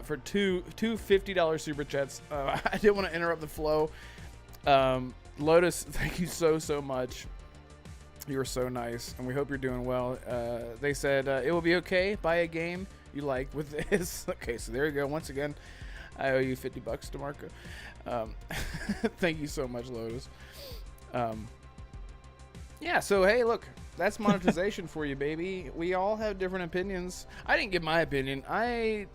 For two $50 super chats. I didn't want to interrupt the flow. Lotus, thank you so much. You're so nice, and we hope you're doing well. They said it will be okay. Buy a game you like with this. Okay, so there you go. Once again, I owe you $50, DeMarco. Thank you so much, Lotus. Yeah, so hey, look, that's monetization for you, baby. We all have different opinions. I didn't give my opinion. I'm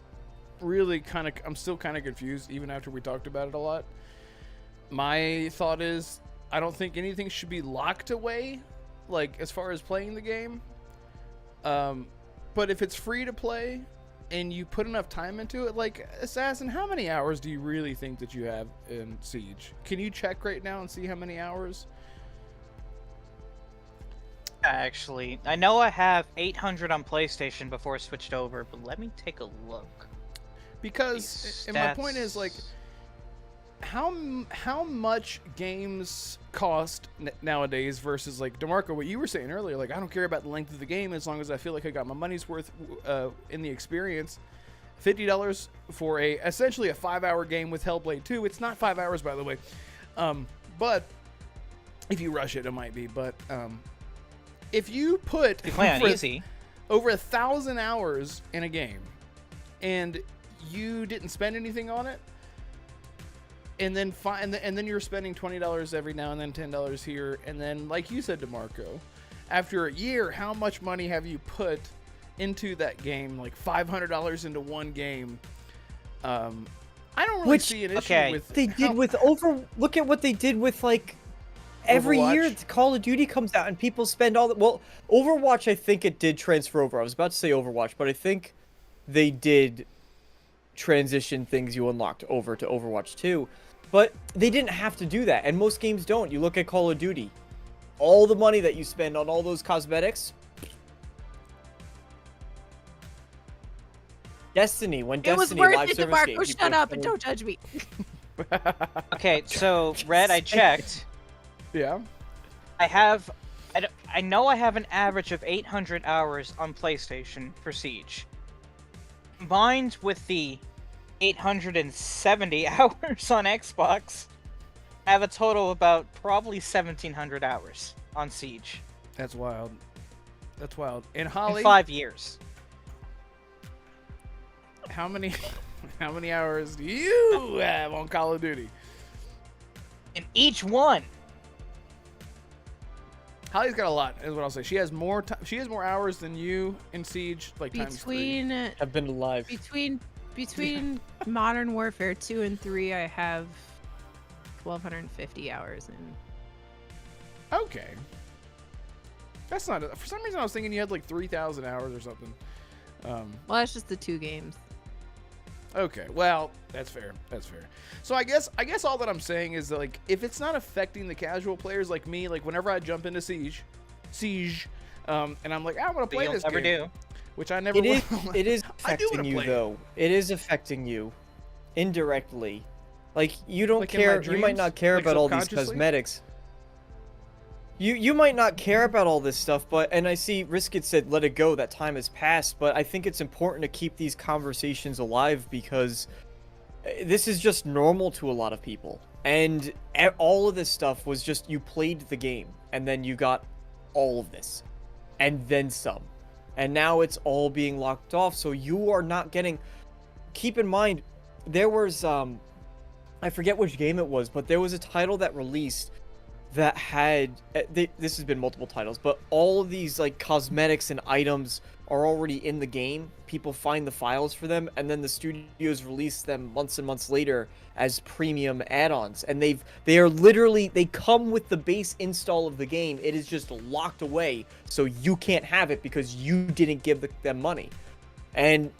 still kind of confused, even after we talked about it a lot. My thought is, I don't think anything should be locked away, like, as far as playing the game. But if it's free to play, and you put enough time into it, like, Assassin, how many hours do you really think that you have in Siege? Can you check right now and see how many hours?
Actually, I know I have 800 on PlayStation before I switched over, but let me take a look.
Because, and my point is, like, how much games cost nowadays versus, like, DeMarco, what you were saying earlier, like, I don't care about the length of the game as long as I feel like I got my money's worth in the experience. $50 for essentially a 5-hour game with Hellblade 2. It's not 5 hours, by the way. But if you rush it, it might be. But if you put over 1,000 hours in a game and you didn't spend anything on it, and then you're spending $20 every now and then, $10 here, and then, like you said, DeMarco, after a year, how much money have you put into that game? Like $500 into one game. I don't really see an issue with.
Look at what they did with, like, every
Overwatch.
year Call of Duty comes out and people spend all the... Well, Overwatch, I think it did transfer over. I was about to say Overwatch, but I think they did transition things you unlocked over to Overwatch 2. But they didn't have to do that, and most games don't. You look at Call of Duty. All the money that you spend on all those cosmetics, Destiny, when
It was
Destiny
worth
live
it,
service
DeMarco.
game, people
Shut
are
up and
spending-
don't judge me.
Okay, so Red, I checked.
Yeah.
I know I have an average of 800 hours on PlayStation for Siege. Combined with the 870 hours on Xbox, I have a total of about probably 1,700 hours on Siege.
That's wild. That's wild. And
In
Holly,
5 years.
how many hours do you have on Call of Duty?
In each one.
Holly's got a lot, is what I'll say. She has more time. She has more hours than you in Siege, like times 3.
I've been alive.
Between Modern Warfare 2 and 3, I have 1,250 hours in.
Okay. That's not. For some reason, I was thinking you had like 3,000 hours or something.
Well, that's just the 2 games.
Okay, well, that's fair. That's fair. So I guess all that I'm saying is that, like, if it's not affecting the casual players like me, like whenever I jump into Siege, and I'm like, I want to play this
Never
game,
do.
which I never.
It is.
will.
It is
I do wanna
affecting you
play it.
though. It is affecting you, indirectly. Like you don't
Like in my
care. You might
dreams?
not care
Like
about all these
subconsciously?
cosmetics. You might not care about all this stuff, but and I see Riskit said let it go. That time has passed. But I think it's important to keep these conversations alive because this is just normal to a lot of people. And all of this stuff was just you played the game and then you got all of this and then some. And now it's all being locked off, so you are not getting. Keep in mind, there was I forget which game it was, but there was a title that released that had this has been multiple titles, but all of these like cosmetics and items are already in the game. People find the files for them, and then the studios release them months and months later as premium add-ons. And they are literally, they come with the base install of the game. It is just locked away, so you can't have it because you didn't give them money. And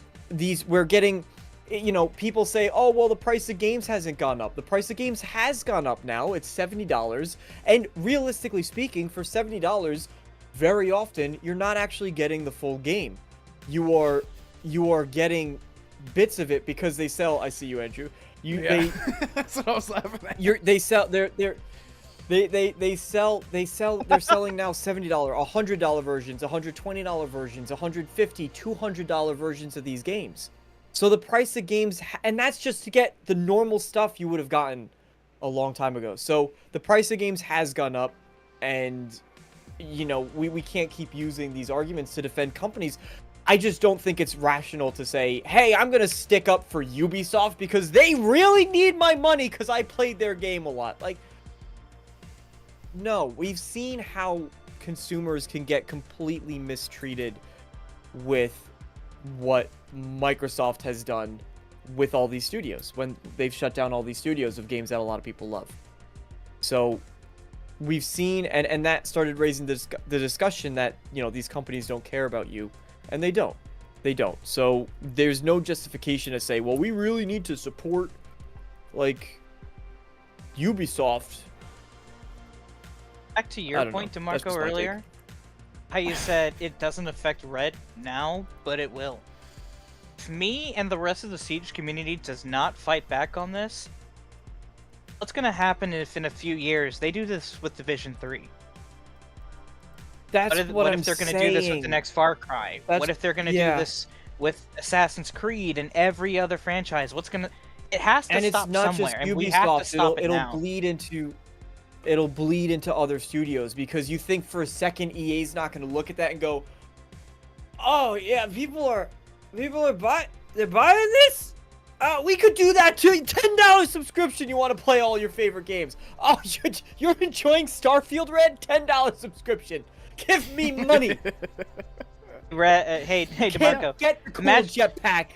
we're getting, you know, people say, oh, well, the price of games hasn't gone up. The price of games has gone up now. It's $70. And realistically speaking, for $70, very often, you're not actually getting the full game. You are getting bits of it because they sell. I see you, Andrew.
That's what I was laughing at.
They're selling now $70, $100 versions, $120 versions, $150, $200 versions of these games. So the price of games, and that's just to get the normal stuff you would have gotten a long time ago. So the price of games has gone up, and you know, we can't keep using these arguments to defend companies. I just don't think it's rational to say, hey, I'm going to stick up for Ubisoft because they really need my money because I played their game a lot. Like, no, we've seen how consumers can get completely mistreated with what Microsoft has done with all these studios when they've shut down all these studios of games that a lot of people love. So we've seen, and that started raising the discussion that, you know, these companies don't care about you, and they don't. So there's no justification to say, well, we really need to support, like, Ubisoft.
Back to your point,
That's
DeMarco,
just my take.
earlier, how you said it doesn't affect Red now, but it will. If me and the rest of the Siege community does not fight back on this, what's going to happen if in a few years they do this with Division 3?
That's
what
I'm
if they're going to
saying.
do this with the next Far Cry? What if they're going to do this with Assassin's Creed and every other franchise? What's going to... It has to
And
stop
it's not
somewhere,
just
and we have to
Ubisoft.
stop
It'll
now.
bleed into other studios, because you think for a second EA's not going to look at that and go, oh yeah, people are buying this. We could do that too. $10 subscription. You want to play all your favorite games? Oh, you're enjoying Starfield Red? $10 subscription. Give me money.
Hey, DeMarco.
Get the cool
Imagine-
jetpack.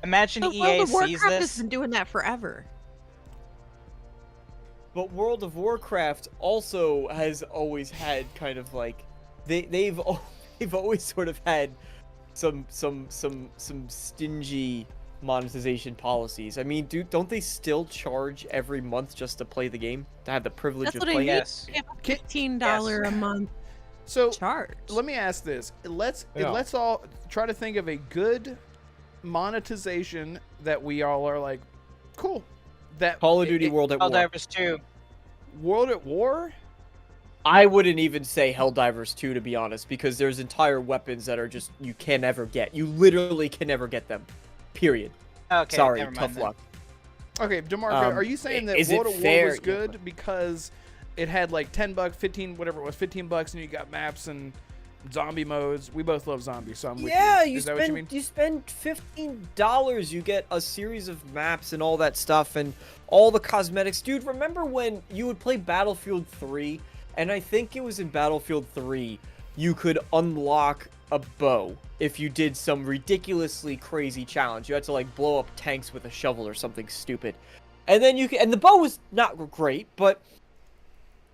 Imagine
But
EA
World of
sees
Warcraft has
this.
been doing that forever.
But World of Warcraft also has always had kind of like they've always sort of had some stingy monetization policies. I mean, don't they still charge every month just to play the game, to have the privilege
That's
of
what I
playing?
mean.
Yes.
You have a $15 a month
So
charge.
let me ask this. Let's
Yeah.
all try to think of a good monetization that we all are like, cool. That
Call of Duty World at War.
Helldivers 2.
World at War?
I wouldn't even say Helldivers 2, to be honest, because there's entire weapons that are just, you can never get. You literally can never get them. Period.
Okay,
Sorry,
never mind
tough
then.
luck.
Okay, DeMarco, are you saying that World at War was good because it had like $10, 15, whatever it was, $15, and you got maps and zombie modes? We both love zombies, so I'm with you. Is that what you mean?
You spend $15, you get a series of maps and all that stuff and all the cosmetics. Dude, remember when you would play Battlefield 3, and I think it was in Battlefield 3, you could unlock a bow if you did some ridiculously crazy challenge. You had to like blow up tanks with a shovel or something stupid. And then and the bow was not great, but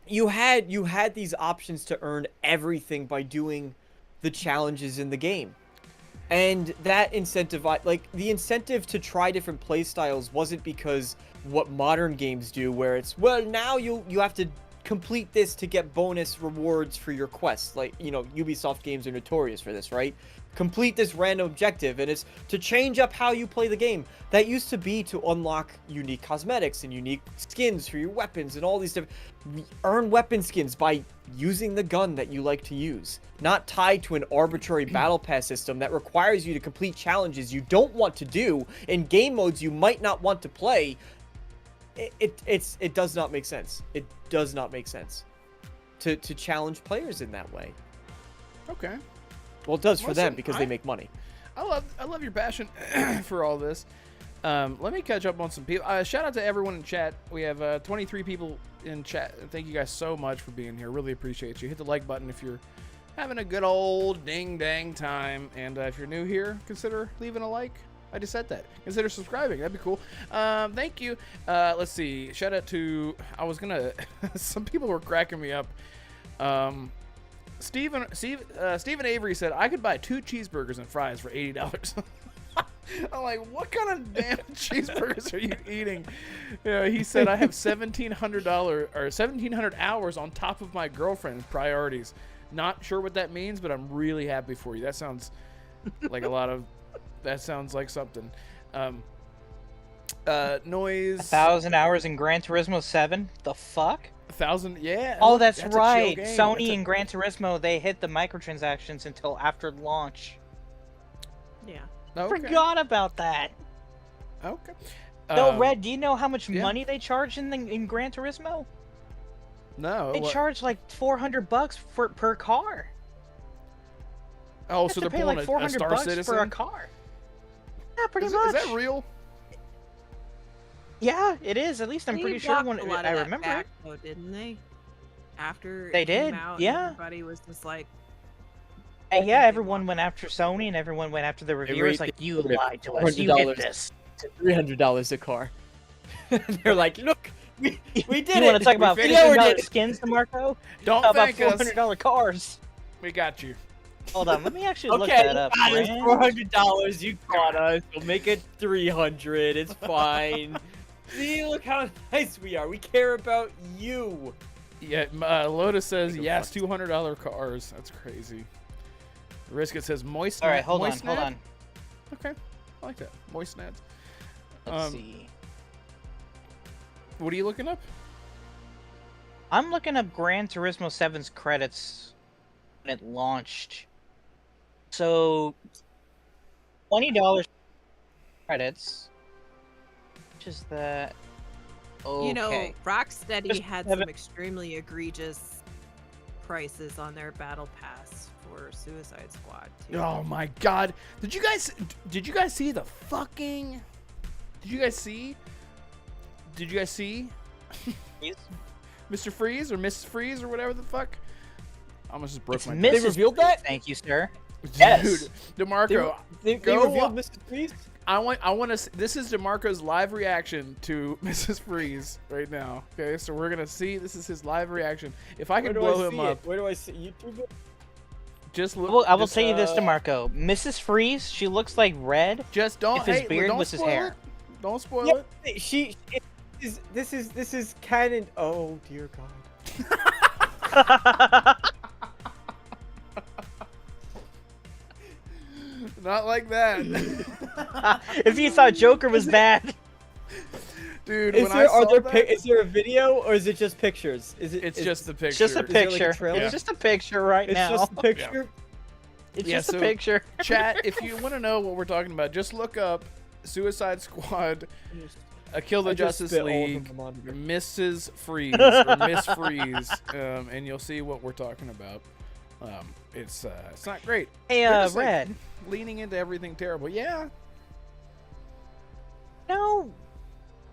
you had these options to earn everything by doing the challenges in the game. And that incentivized, like, the incentive to try different play styles wasn't because what modern games do, where it's, well, now you have to complete this to get bonus rewards for your quests. Like, you know, Ubisoft games are notorious for this, right? Complete this random objective, and it's to change up how you play the game. That used to be to unlock unique cosmetics and unique skins for your weapons and all these different... Earn weapon skins by using the gun that you like to use. Not tied to an arbitrary battle pass system that requires you to complete challenges you don't want to do in game modes you might not want to play. It does not make sense. It does not make sense to challenge players in that way.
Okay.
Well, it does for them because they make money.
I love your passion for all this. Let me catch up on some people. Shout out to everyone in chat. We have 23 people in chat. Thank you guys so much for being here. Really appreciate you. Hit the like button if you're having a good old ding dang time. And if you're new here, consider leaving a like. I just said that. Consider subscribing. That'd be cool. Thank you. Let's see. Shout out to... some people were cracking me up. Stephen Avery said, I could buy 2 cheeseburgers and fries for $80. I'm like, what kind of damn cheeseburgers are you eating? He said, I have $1,700 hours on top of my girlfriend's priorities. Not sure what that means, but I'm really happy for you. That sounds like that sounds like something. Noise.
1,000 hours in Gran Turismo 7? The fuck?
1,000, yeah.
Oh, that's right. Sony and Gran Turismo, they hit the microtransactions until after launch.
Yeah.
Okay.
Forgot about that.
Okay.
No, Red, do you know how much money they charge in Gran Turismo?
No.
They charge like $400 per car.
Oh, so they're
pay
pulling
like
a Star
$400
Citizen
for a car. Yeah, pretty much.
Is that real?
Yeah, it is. At least I'm pretty sure when I remember
back, though, didn't they? After
they
it came
did,
out,
yeah.
Everybody was just like,
yeah, everyone went after Sony and everyone went after the reviewers. Like, you lied to us. You did this.
$300 a car. They're like, look, we did it.
You want to talk about $400 skins, DeMarco?
Don't
How about
thank us.
$400 cars?
We got you.
Hold on, let me actually look that up.
Okay, $400. You caught us. We'll make it $300. It's fine. See, look how nice we are. We care about you.
Yeah, Lotus says yes, $200 cars. That's crazy. Risket says moist.
All right, hold
moist
on.
Okay, I like that. Moist nads.
Let's see.
What are you looking up?
I'm looking up Gran Turismo 7's credits when it launched. So, $20 credits. Which is that? Okay.
you know, Rocksteady had some extremely egregious prices on their battle pass for Suicide Squad too.
Oh my God! Did you guys see the fucking? Did you guys see? Mr. Freeze or Mrs. Freeze or whatever the fuck? I almost just broke
It's
my.
Mrs.
They revealed that?
Thank you, sir.
Yes.
Yes.
Dude, DeMarco,
They
go
revealed Mr. Freeze?
I want to. This is DeMarco's live reaction to Mrs. Freeze right now. Okay, so we're gonna see. This is his live reaction. If I can blow him up,
Where do I see YouTube?
just look.
I will tell you this, DeMarco. Mrs. Freeze, she looks like Red.
Just don't.
if his
hey,
beard
don't
was his
spoil
hair.
it. Don't spoil it.
This is canon. Oh dear God.
Not like that.
If you thought Joker was bad.
Dude,
Is
when
there,
I saw
is there a video or is it just pictures?
it's just the picture.
It's just a
Is there, like, a
picture.
trailer?
It's just a picture right
It's
now.
just a picture.
It's
Yeah,
just a
so-
picture.
Chat, if you want to know what we're talking about, just look up Suicide Squad, Kill the
I just
Justice
spit all over
League,
my monitor.
Mrs. Freeze, or Miss Freeze, and you'll see what we're talking about. It's not great.
Hey,
They're just, like,
Red.
leaning into everything terrible. Yeah.
No,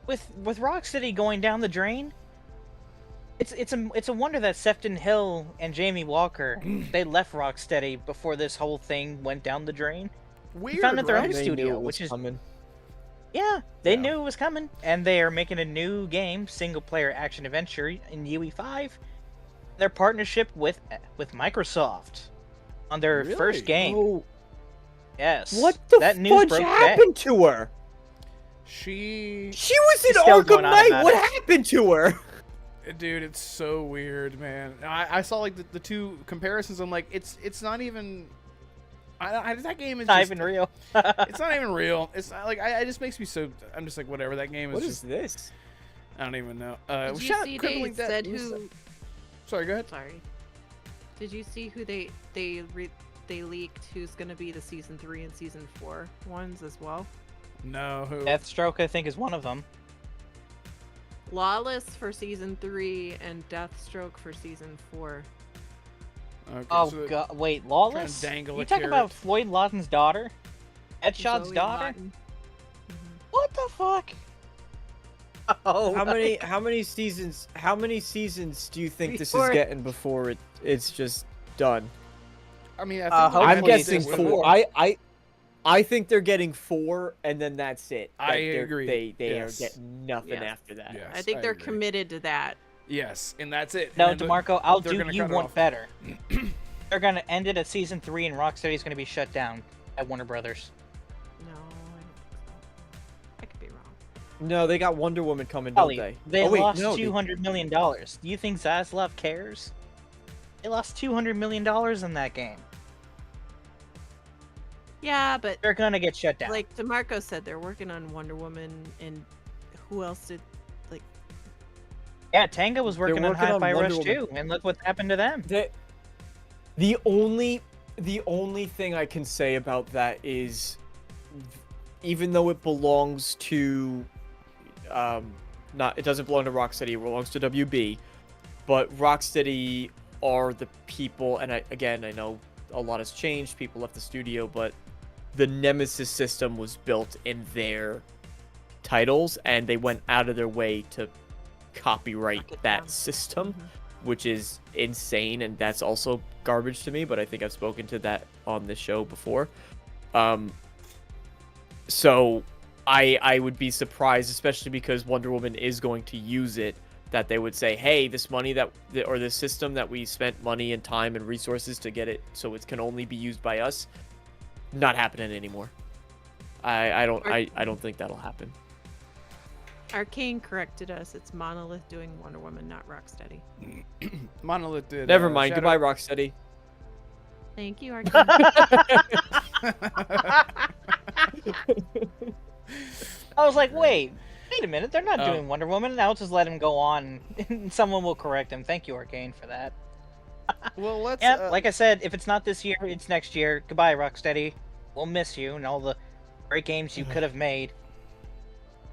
with Rocksteady going down the drain, it's a wonder that Sefton Hill and Jamie Walker they left Rocksteady before this whole thing went down the drain.
Weird,
founded their
right?
own
They
studio,
knew it was
which is-
coming.
Yeah, they
Yeah.
knew it was coming, and they are making a new game, single-player action adventure in UE5. Their partnership with Microsoft on their
Really?
first game.
Oh,
Yes.
what the
that news
fudge
broke
happened to her?
She,
She was in
still
Arkham
going on
Knight.
about
What
it.
happened to her?
dude, it's so weird, man. I saw like the two comparisons. I'm like, it's not even. That game is
Not
just,
even real.
It's not even real. It's not like it just makes me so. I'm just like whatever. That game is
What
just.
is this?
I don't even know.
Did you
shout
see
Crippling
they
Death-
said who?
Sorry, go ahead.
Sorry. Did you see who they leaked? Who's gonna be the season 3 and season 4 ones as well?
No, who?
Deathstroke, I think, is one of them.
Lawless for season 3 and Deathstroke for season 4.
Okay,
Oh
so
god, wait, Lawless?
dangle
You
a
talking about
carrot.
Floyd Lawton's daughter? Headshot's
Zoe
daughter?
Lawton.
What the fuck? Oh,
How many seasons? How many seasons do you think this is
Before-
getting before it's just done?
I mean, I think
hopefully
I'm
Hopefully
guessing
it's
4. I think they're getting 4, and then that's it.
I
Like, they're-
agree.
They
Yes.
are getting nothing
Yes.
after that.
Yes,
I think they're
agree.
committed to that.
Yes, and that's it.
no,
And then
DeMarco, I'll
they're
do
gonna
you
cut it
one
off.
better. They're gonna end it at season 3, and Rocksteady's gonna be shut down at Warner Brothers.
No, I don't think so. I could be wrong.
No, they got Wonder Woman coming, don't
Ollie,
they?
they
Oh, wait,
lost
no,
$200 million. Do you think Zaslav cares? They lost $200 million in that game.
Yeah, but
They're gonna get shut down.
like DeMarco said, they're working on Wonder Woman, and who else did? Like,
Yeah, Tango was working on
working on
Hi-Fi
Wonder
Rush
Woman.
too, and look what happened to them.
The only thing I can say about that is, even though it belongs to, it doesn't belong to Rocksteady, it belongs to WB, but Rocksteady are the people, and I know a lot has changed, people left the studio, but the Nemesis system was built in their titles, and they went out of their way to copyright
Knock it
that
down.
system,
Mhm.
which is insane, and that's also garbage to me, but I think I've spoken to that on this show before. So I would be surprised, especially because Wonder Woman is going to use it, that they would say, hey, this money or this system that we spent money and time and resources to get it so it can only be used by us, not happening anymore. I don't think that'll happen.
Arcane corrected us. It's Monolith doing Wonder Woman, not Rocksteady.
Monolith did.
Never mind.
Shadow-
Goodbye, Rocksteady.
Thank you, Arcane.
I was like, wait a minute, they're not
Oh.
doing Wonder Woman. I'll just let him go on, and someone will correct him. Thank you, Arcane, for that.
Well, let's.
Yeah, like I said, if it's not this year, it's next year. Goodbye, Rocksteady. We'll miss you and all the great games you could have made.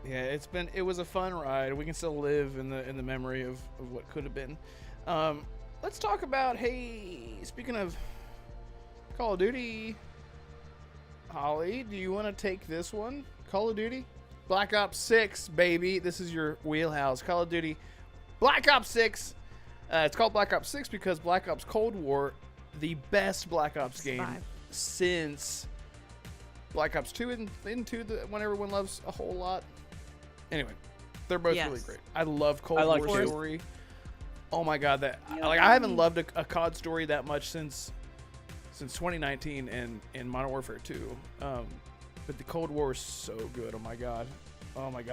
Yeah, it was a fun ride. We can still live in the memory of what could have been. Let's talk about, hey, speaking of Call of Duty, Holly, do you want to take this one? Call of Duty? Black Ops 6, baby. This is your wheelhouse. Call of Duty Black Ops 6. It's called Black Ops 6 because Black Ops Cold War, the best Black Ops game
Survive.
since Black Ops 2 into the one everyone loves a whole lot. Anyway, they're both really
Yes.
great. I love Cold
I like
War
two.
story. Oh my god, I haven't loved a COD story that much since 2019 and Modern Warfare 2. But the Cold War is so good. Oh my god,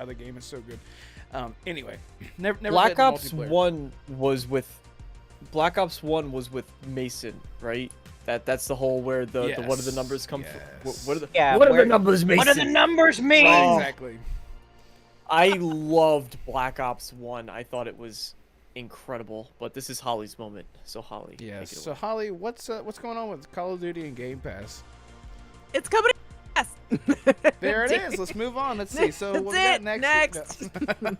the game is so good. Anyway, never
Black
played the
Ops
multiplayer.
1 was with Mason, right? That's the whole where the what do the numbers come from? What are the what are the numbers, Mason?
What do the numbers mean?
Exactly.
I loved Black Ops 1. I thought it was incredible, but this is Holly's moment. So Holly,
Yes. So Holly, what's going on with Call of Duty and Game Pass?
It's coming. Yes.
There it is. Let's move on. Let's see. So what we got next? No.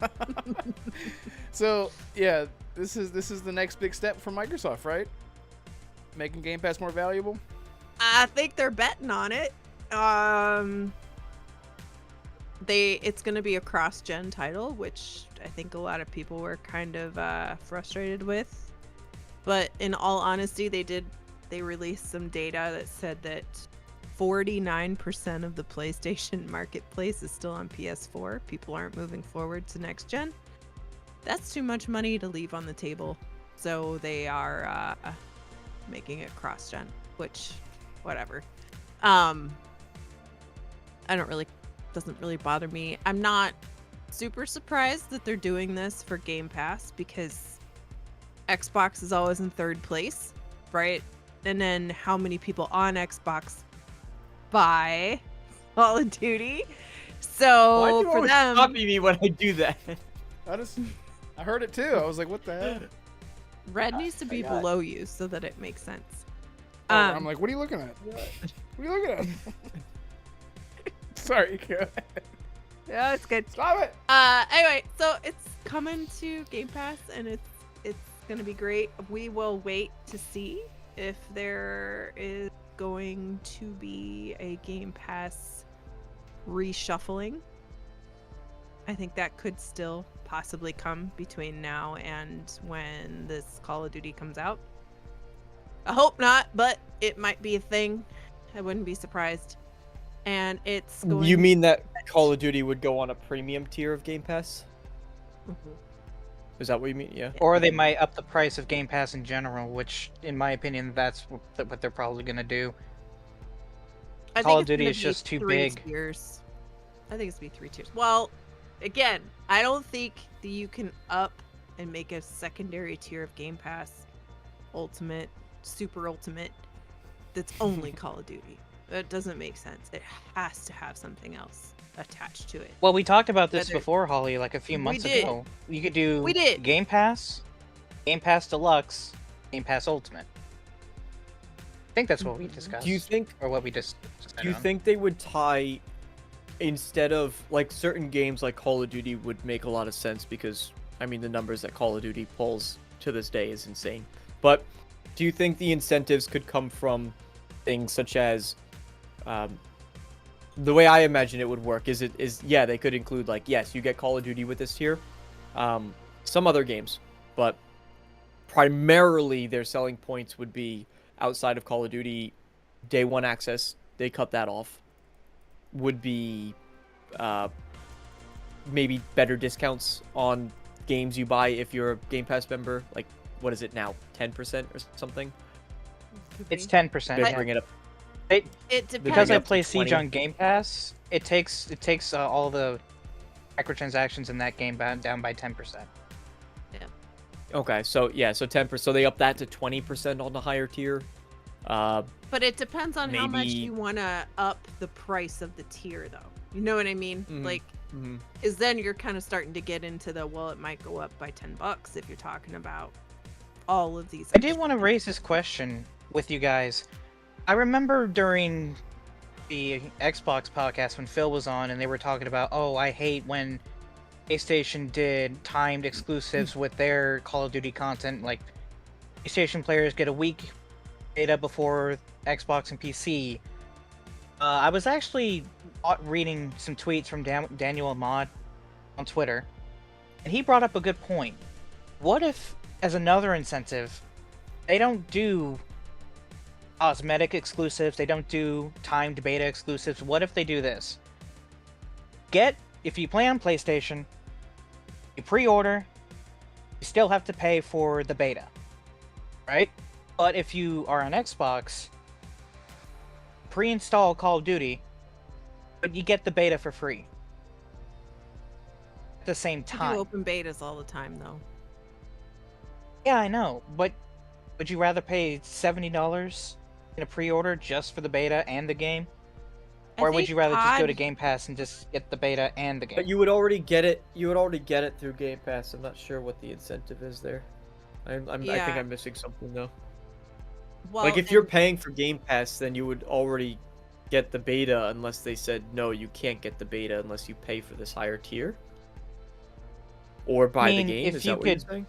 So yeah, this is the next big step for Microsoft, right? Making Game Pass more valuable.
I think they're betting on it. It's going to be a cross-gen title, which I think a lot of people were kind of frustrated with. But in all honesty, they released some data that said that 49% of the PlayStation marketplace is still on PS4. People aren't moving forward to next gen. That's too much money to leave on the table. So they are making it cross-gen, which, whatever. Doesn't really bother me. I'm not super surprised that they're doing this for Game Pass because Xbox is always in third place, right? And then how many people on Xbox buy Call of Duty? So
why do you
for
always
them,
copy me when I do that?
I heard it too. I was like, what the hell?
red needs to be below you so that it makes sense.
I'm like, what are you looking at? What are you looking at? Sorry, go ahead.
Yeah, it's good.
Stop it.
Anyway, so it's coming to Game Pass, and it's gonna be great. We will wait to see if there is going to be a Game Pass reshuffling. I think that could still possibly come between now and when this Call of Duty comes out. I hope not, but it might be a thing. I wouldn't be surprised. And it's going.
You mean that Call of Duty would go on a premium tier of Game Pass?
Mm-hmm.
Is that what you mean? Yeah.
Or they might up the price of Game Pass in general, which, in my opinion, that's what they're probably going to do. Call of Duty is just too big.
Tiers. I think it's going to be 3 tiers. Well, again, I don't think that you can up and make a secondary tier of Game Pass, Ultimate, Super Ultimate, that's only Call of Duty. That doesn't make sense. It has to have something else attached to it.
Well, we talked about this before, Holly, like a few months ago. You could do Game Pass, Game Pass Deluxe, Game Pass Ultimate. I think that's what we discussed.
Do you think,
or what we just?
Do you think they would tie, instead of like certain games like Call of Duty would make a lot of sense because I mean the numbers that Call of Duty pulls to this day is insane. But do you think the incentives could come from things such as the way I imagine it would work is they could include like, yes, you get Call of Duty with this tier, some other games, but primarily their selling points would be outside of Call of Duty, day one access, they cut that off, would be maybe better discounts on games you buy if you're a Game Pass member, like what is it now, 10% or something?
It's 10%.
They bring it up.
It depends.
Because I play Siege on Game Pass, it takes all the microtransactions in that game down by 10%.
Yeah.
Okay, so 10%. So they up that to 20% on the higher tier.
But it depends on how much you want to up the price of the tier, though. You know what I mean?
Mm-hmm.
Like, because then you're kind of starting to get into the, well, it might go up by $10 if you're talking about all of these.
I did want to raise this question with you guys. I remember during the Xbox podcast when Phil was on and they were talking about, oh, I hate when PlayStation did timed exclusives with their Call of Duty content. Like, PlayStation players get a week beta before Xbox and PC. I was actually reading some tweets from Daniel Ahmad on Twitter, and he brought up a good point. What if, as another incentive, they don't do cosmetic exclusives, they don't do timed beta exclusives? What if they do this? If you play on PlayStation, you pre-order, you still have to pay for the beta, right? But if you are on Xbox, pre-install Call of Duty, but you get the beta for free at the same time.
You do open betas all the time, though.
Yeah, I know, but would you rather pay $70 in a pre-order just for the beta and the game?
I
Or would
think
you rather just go to
COD
Game Pass and just get the beta and the game?
But you would already get it. You would already get it through Game Pass. I'm not sure what the incentive is there. I think
Yeah.
I'm missing something though.
Well,
Like if you're
and
paying for Game Pass, then you would already get the beta unless they said no, you can't get the beta unless you pay for this higher tier. Or buy
mean,
the game.
if
Is
you
that what you're
could-
saying?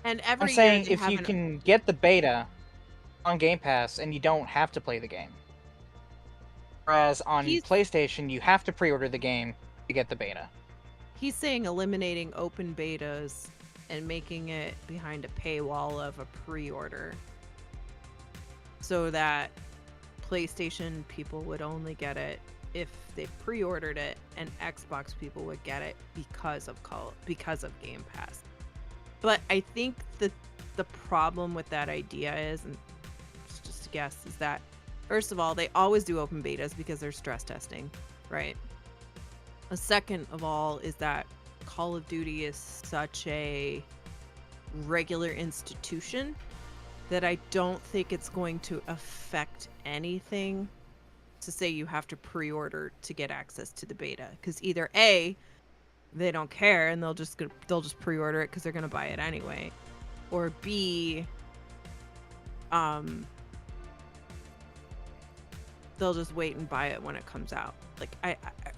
and
I'm
every year
saying
they
if
have
you
an-
can get the beta on Game Pass and you don't have to play the game. Whereas on
He's-
PlayStation, you have to pre-order the game to get the beta.
he's saying eliminating open betas and making it behind a paywall of a pre-order so that PlayStation people would only get it if they pre-ordered it, and Xbox people would get it because of Game Pass. But I think the problem with that idea is, and it's just a guess, is that first of all, they always do open betas because they're stress testing, right? A second of all is that Call of Duty is such a regular institution that I don't think it's going to affect anything to say you have to pre-order to get access to the beta, because either A, they don't care and they'll just pre-order it because they're gonna buy it anyway, or B, they'll just wait and buy it when it comes out. Like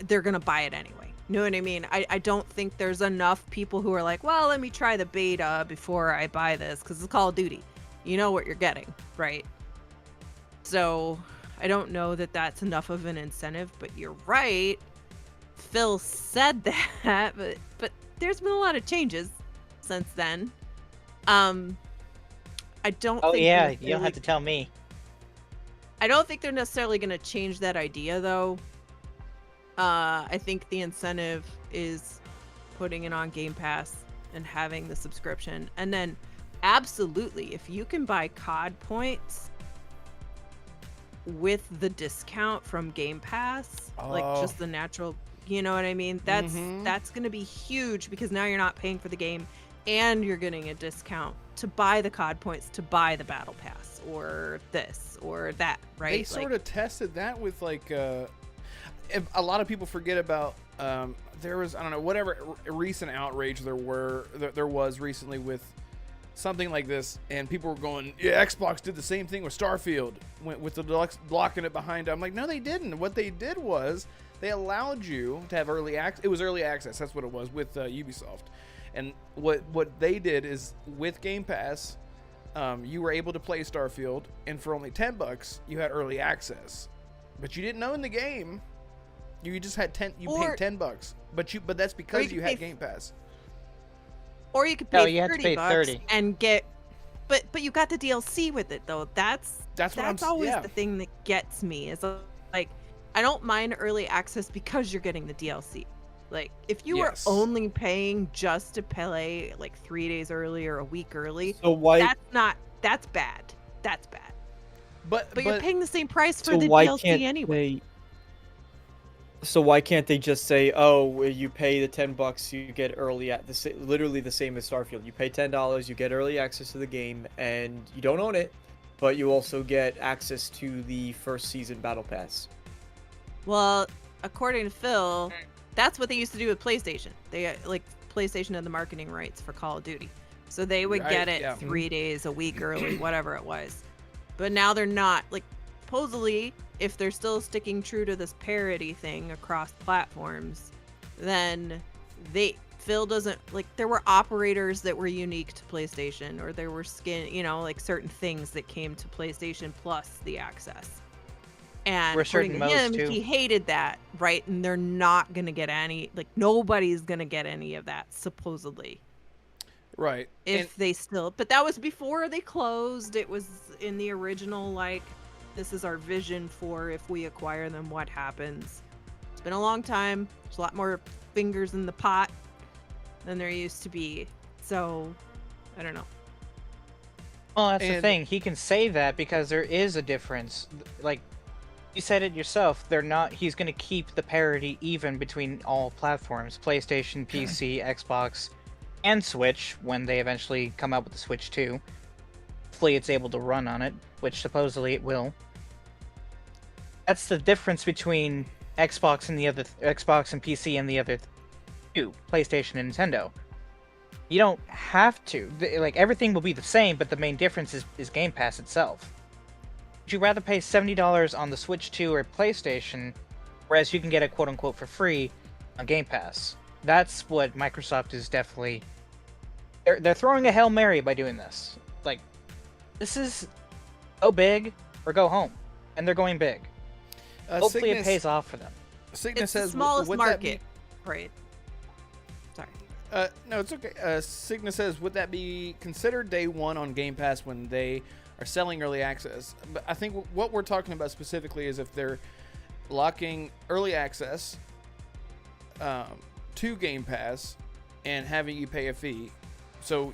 they're gonna buy it anyway. You know what I mean? I don't think there's enough people who are like, well, let me try the beta before I buy this because it's Call of Duty. You know what you're getting, right? So I don't know that that's enough of an incentive, but you're right. Phil said that, but there's been a lot of changes since then. I don't
Oh
think
yeah,
they're
you don't have to tell me.
I don't think they're necessarily going to change that idea, though. I think the incentive is putting it on Game Pass and having the subscription. And then, absolutely, if you can buy COD points with the discount from Game Pass, like just the natural, you know what I mean? That's going to be huge because now you're not paying for the game and you're getting a discount to buy the COD points to buy the Battle Pass or this or that, right?
They sort of tested that with like a lot of people forget about there was, I don't know, whatever recent outrage there was recently with something like this, and people were going, yeah, Xbox did the same thing with Starfield, went with the deluxe blocking it behind. I'm like, no, they didn't. What they did was they allowed you to have early access. It was early access. That's what it was with Ubisoft. And what they did is with Game Pass, you were able to play Starfield, and for only $10, you had early access. But you didn't own the game. You just had paid $10. But that's because you had Game Pass.
Or you could pay
you had to pay
$30 and get, but you got the DLC with it though. That's always the thing that gets me is like, I don't mind early access because you're getting the DLC. Like if you were only paying just to play like 3 days early or a week early,
so why?
That's bad. That's bad.
But
you're paying the same price for
so
the
why
DLC
can't
anyway.
So why can't they just say, oh, you pay the $10, you get early at literally the same as Starfield. You pay $10, you get early access to the game, and you don't own it, but you also get access to the first season Battle Pass.
Well, according to Phil, that's what they used to do with PlayStation. They like PlayStation had the marketing rights for Call of Duty, so they would get it 3 days, a week early, whatever it was. But now they're not. Like, supposedly, if they're still sticking true to this parity thing across platforms, then Phil doesn't like. There were operators that were unique to PlayStation, or there were like certain things that came to PlayStation Plus the access. And according to him, he hated that, right? And they're not gonna get any, like nobody's gonna get any of that, supposedly.
Right.
But that was before they closed. It was in the original, like, this is our vision for if we acquire them, what happens. It's been a long time. There's a lot more fingers in the pot than there used to be. So, I don't know.
Well, that's the thing. He can say that because there is a difference. Like, you said it yourself. He's going to keep the parity even between all platforms. PlayStation, PC, Xbox, and Switch, when they eventually come out with the Switch 2. hopefully it's able to run on it, which supposedly it will. That's the difference between Xbox and PC and the other two, PlayStation and Nintendo. You don't have to. Like, everything will be the same, but the main difference is Game Pass itself. Would you rather pay $70 on the Switch 2 or PlayStation, whereas you can get it quote-unquote for free on Game Pass? That's what Microsoft is definitely... They're throwing a Hail Mary by doing this. Like, this is go big or go home. And they're going big. Hopefully it pays off for them.
Cygnus
It's
says,
the smallest
would that
market. Right. Sorry.
No, it's okay. Cygnus says, would that be considered day one on Game Pass when they are selling early access? But I think what we're talking about specifically is if they're locking early access to Game Pass and having you pay a fee. So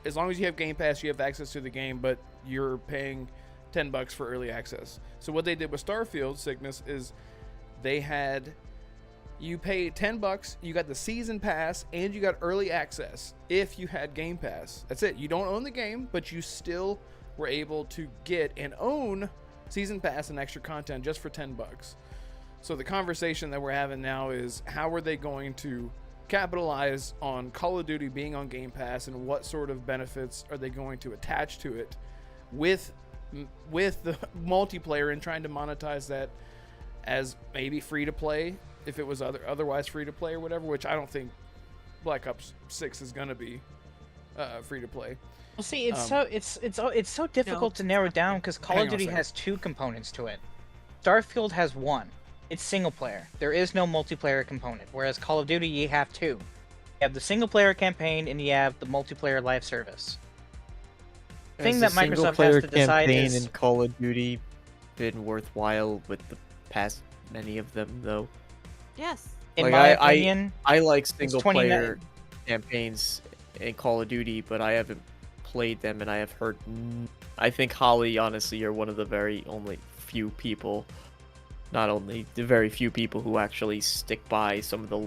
as long as you have Game Pass, you have access to the game, but you're paying $10 for early access. So what they did with Starfield, Cygnus, is they had you pay $10, you got the season pass, and you got early access if you had Game Pass. That's it. You don't own the game, but you still were able to get and own season pass and extra content just for $10. So the conversation that we're having now is, how are they going to capitalize on Call of Duty being on Game Pass, and what sort of benefits are they going to attach to it with the multiplayer, and trying to monetize that as maybe free to play if it was otherwise free to play or whatever, which I don't think Black Ops 6 is going to be free to play.
Well, see, it's so difficult to narrow down because Call of Duty has two components to it. Starfield has one. It's single player. There is no multiplayer component, whereas Call of Duty, you have two. You have the single player campaign and you have the multiplayer live service. The thing that Microsoft has to decide is...
in Call of Duty been worthwhile with the past many of them, though?
Yes.
In my opinion,
I like single player campaigns in Call of Duty, but I haven't played them, and I have heard... I think Holly, honestly, you're one of the very only few people, not only the very few people who actually stick by some of the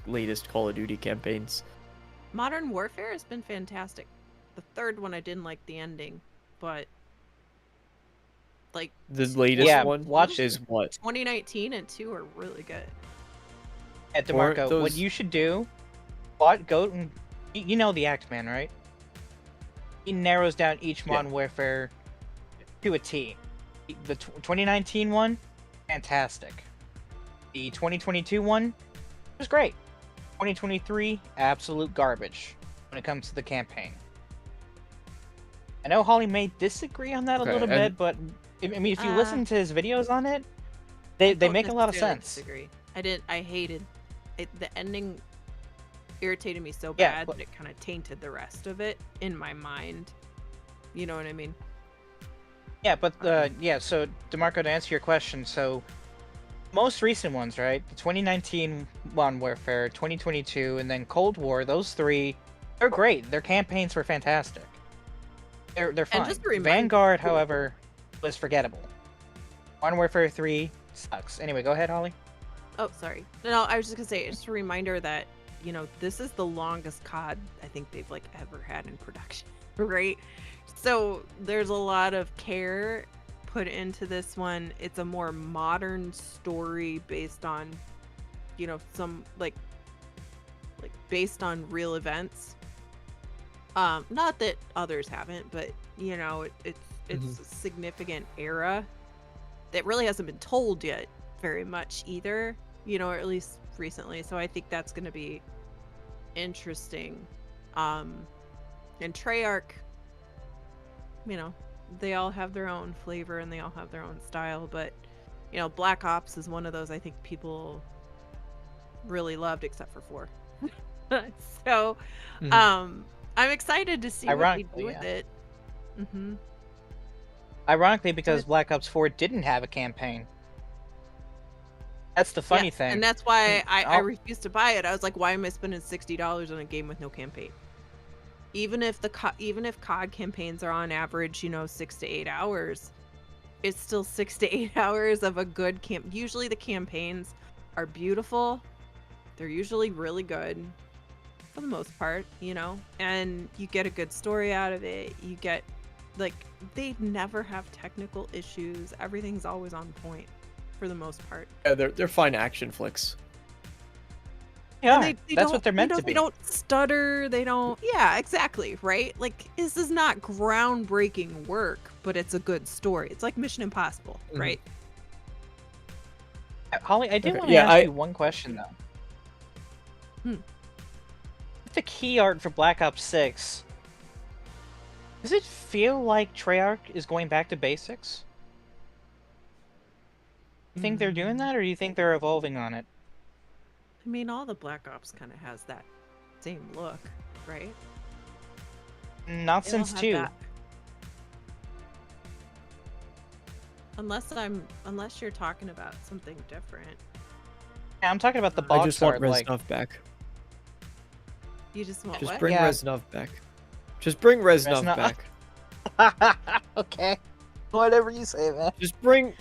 latest Call of Duty campaigns.
Modern Warfare has been fantastic. The third one I didn't like the ending, but like
the latest one is what?
2019 and 2 are really good.
At DeMarco, what you should do, go and you know the Act Man, right? He narrows down each Modern Warfare to a T. The 2019 one, fantastic. The 2022 one was great. 2023, absolute garbage when it comes to the campaign. I know Holly may disagree on that a little bit, but I mean, if you listen to his videos on it, they make a lot of sense.
Disagree. I hated it. The ending irritated me so bad that it kind of tainted the rest of it in my mind. You know what I mean?
Yeah, but so DeMarco, to answer your question, so most recent ones, right? The 2019 Modern Warfare, 2022, and then Cold War, those three, they're great. Their campaigns were fantastic. They're fine. Vanguard, however, was forgettable. Modern Warfare 3 sucks. Anyway, go ahead, Holly.
Oh, sorry. No, I was just gonna say, just a reminder that, you know, this is the longest COD I think they've like ever had in production, right? So there's a lot of care put into this one. It's a more modern story based on, you know, some like based on real events. Not that others haven't, but you know, it's a significant era that really hasn't been told yet very much either, you know, or at least recently. So I think that's going to be interesting. And Treyarch, you know, they all have their own flavor and they all have their own style, but you know, Black Ops is one of those I think people really loved, except for 4. So, I'm excited to see what they do with it.
Ironically, because Black Ops 4 didn't have a campaign. That's the funny thing.
And that's why I refused to buy it. I was like, why am I spending $60 on a game with no campaign? Even if COD campaigns are on average, you know, 6 to 8 hours, it's still 6 to 8 hours of a good camp. Usually the campaigns are beautiful. They're usually really good for the most part, you know, and you get a good story out of it. You get Like, they never have technical issues. Everything's always on point for the most part.
Yeah, they're fine action flicks.
Yeah,
They
that's what they're meant to
They
be.
don't stutter. They don't. Yeah, exactly. Right. Like, this is not groundbreaking work, but it's a good story. It's like Mission Impossible, right?
Holly, I do
Okay,
want to
yeah,
ask you one question though.
Hmm.
With the key art for Black Ops 6, does it feel like Treyarch is going back to basics? You think they're doing that, or do you think they're evolving on it?
I mean, all the Black Ops kind of has that same look, right?
Not
They all
since
have
2.
that. Unless you're talking about something different.
Yeah, I'm talking about the
I
box
just want
art, like...
Reznov back.
You just want
Just
what?
bring
Yeah.
Reznov back. Just bring Reznov
Reznov-
back.
Okay. Whatever you say, man.
Just bring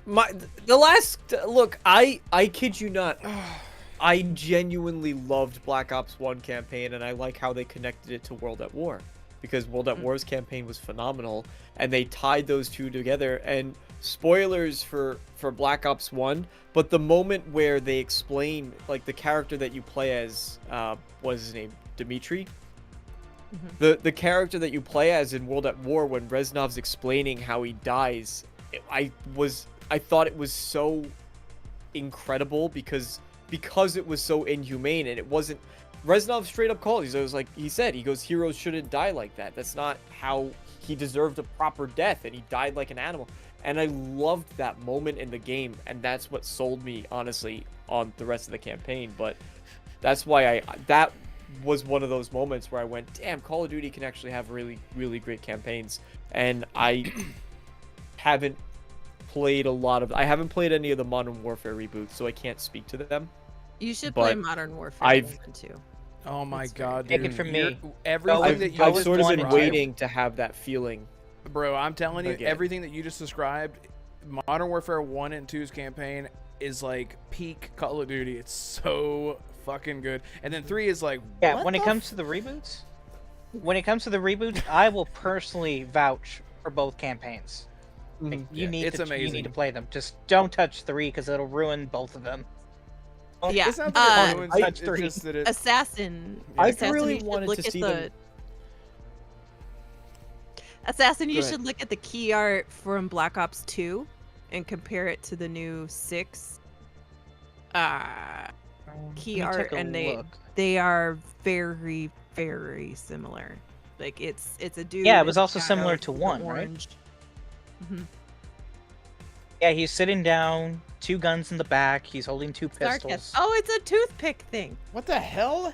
the last look. I kid you not. I genuinely loved Black Ops 1 campaign, and I like how they connected it to World at War, because World at War's campaign was phenomenal, and they tied those two together. And spoilers for Black Ops 1, but the moment where they explain, like, the character that you play as, what is his name, Dimitri? The character that you play as in World at War, when Reznov's explaining how he dies, I thought it was so incredible because it was so inhumane, and it wasn't. Reznov straight up called. He said, heroes shouldn't die like that. That's not how he deserved a proper death, and he died like an animal. And I loved that moment in the game, and that's what sold me, honestly, on the rest of the campaign. But that's why that was one of those moments where I went, damn, Call of Duty can actually have really, really great campaigns. And I haven't played I haven't played any of the Modern Warfare reboots, so I can't speak to them.
You should
But
play Modern Warfare
I've-
1 too.
Oh my
That's
god,
Take
dude.
it from
You're-
me.
Everything
I've-
that you
I've
just
sort of been
described-
waiting to have that feeling.
Bro, I'm telling you,
Again.
everything that you just described, Modern Warfare 1 and 2's campaign is like peak Call of Duty. It's so fucking good. And then 3 is like,
Yeah,
what
when it
the
comes to the reboots, I will personally vouch for both campaigns. Like, you
Yeah,
need
it's
to
amazing.
play them. Just don't touch 3 because it'll ruin both of them.
Yeah.
It's not that it ruins it,
Touch
it's
3.
just that it,
Assassin.
I
Assassin,
really
you should
wanted
look
to
at
see
the...
them-
Assassin, you
Go
should look at the key art from Black Ops 2 and compare it to the new 6 key
Let me
art,
take a
and
look.
they are very, very similar. Like, it's a dude.
Yeah, it
in
was also
shadow
similar to
with
1, right?
orange.
Yeah, he's sitting down, 2 guns in the back. He's holding 2 pistols.
Sarcasm. Oh, it's a toothpick thing.
what the hell?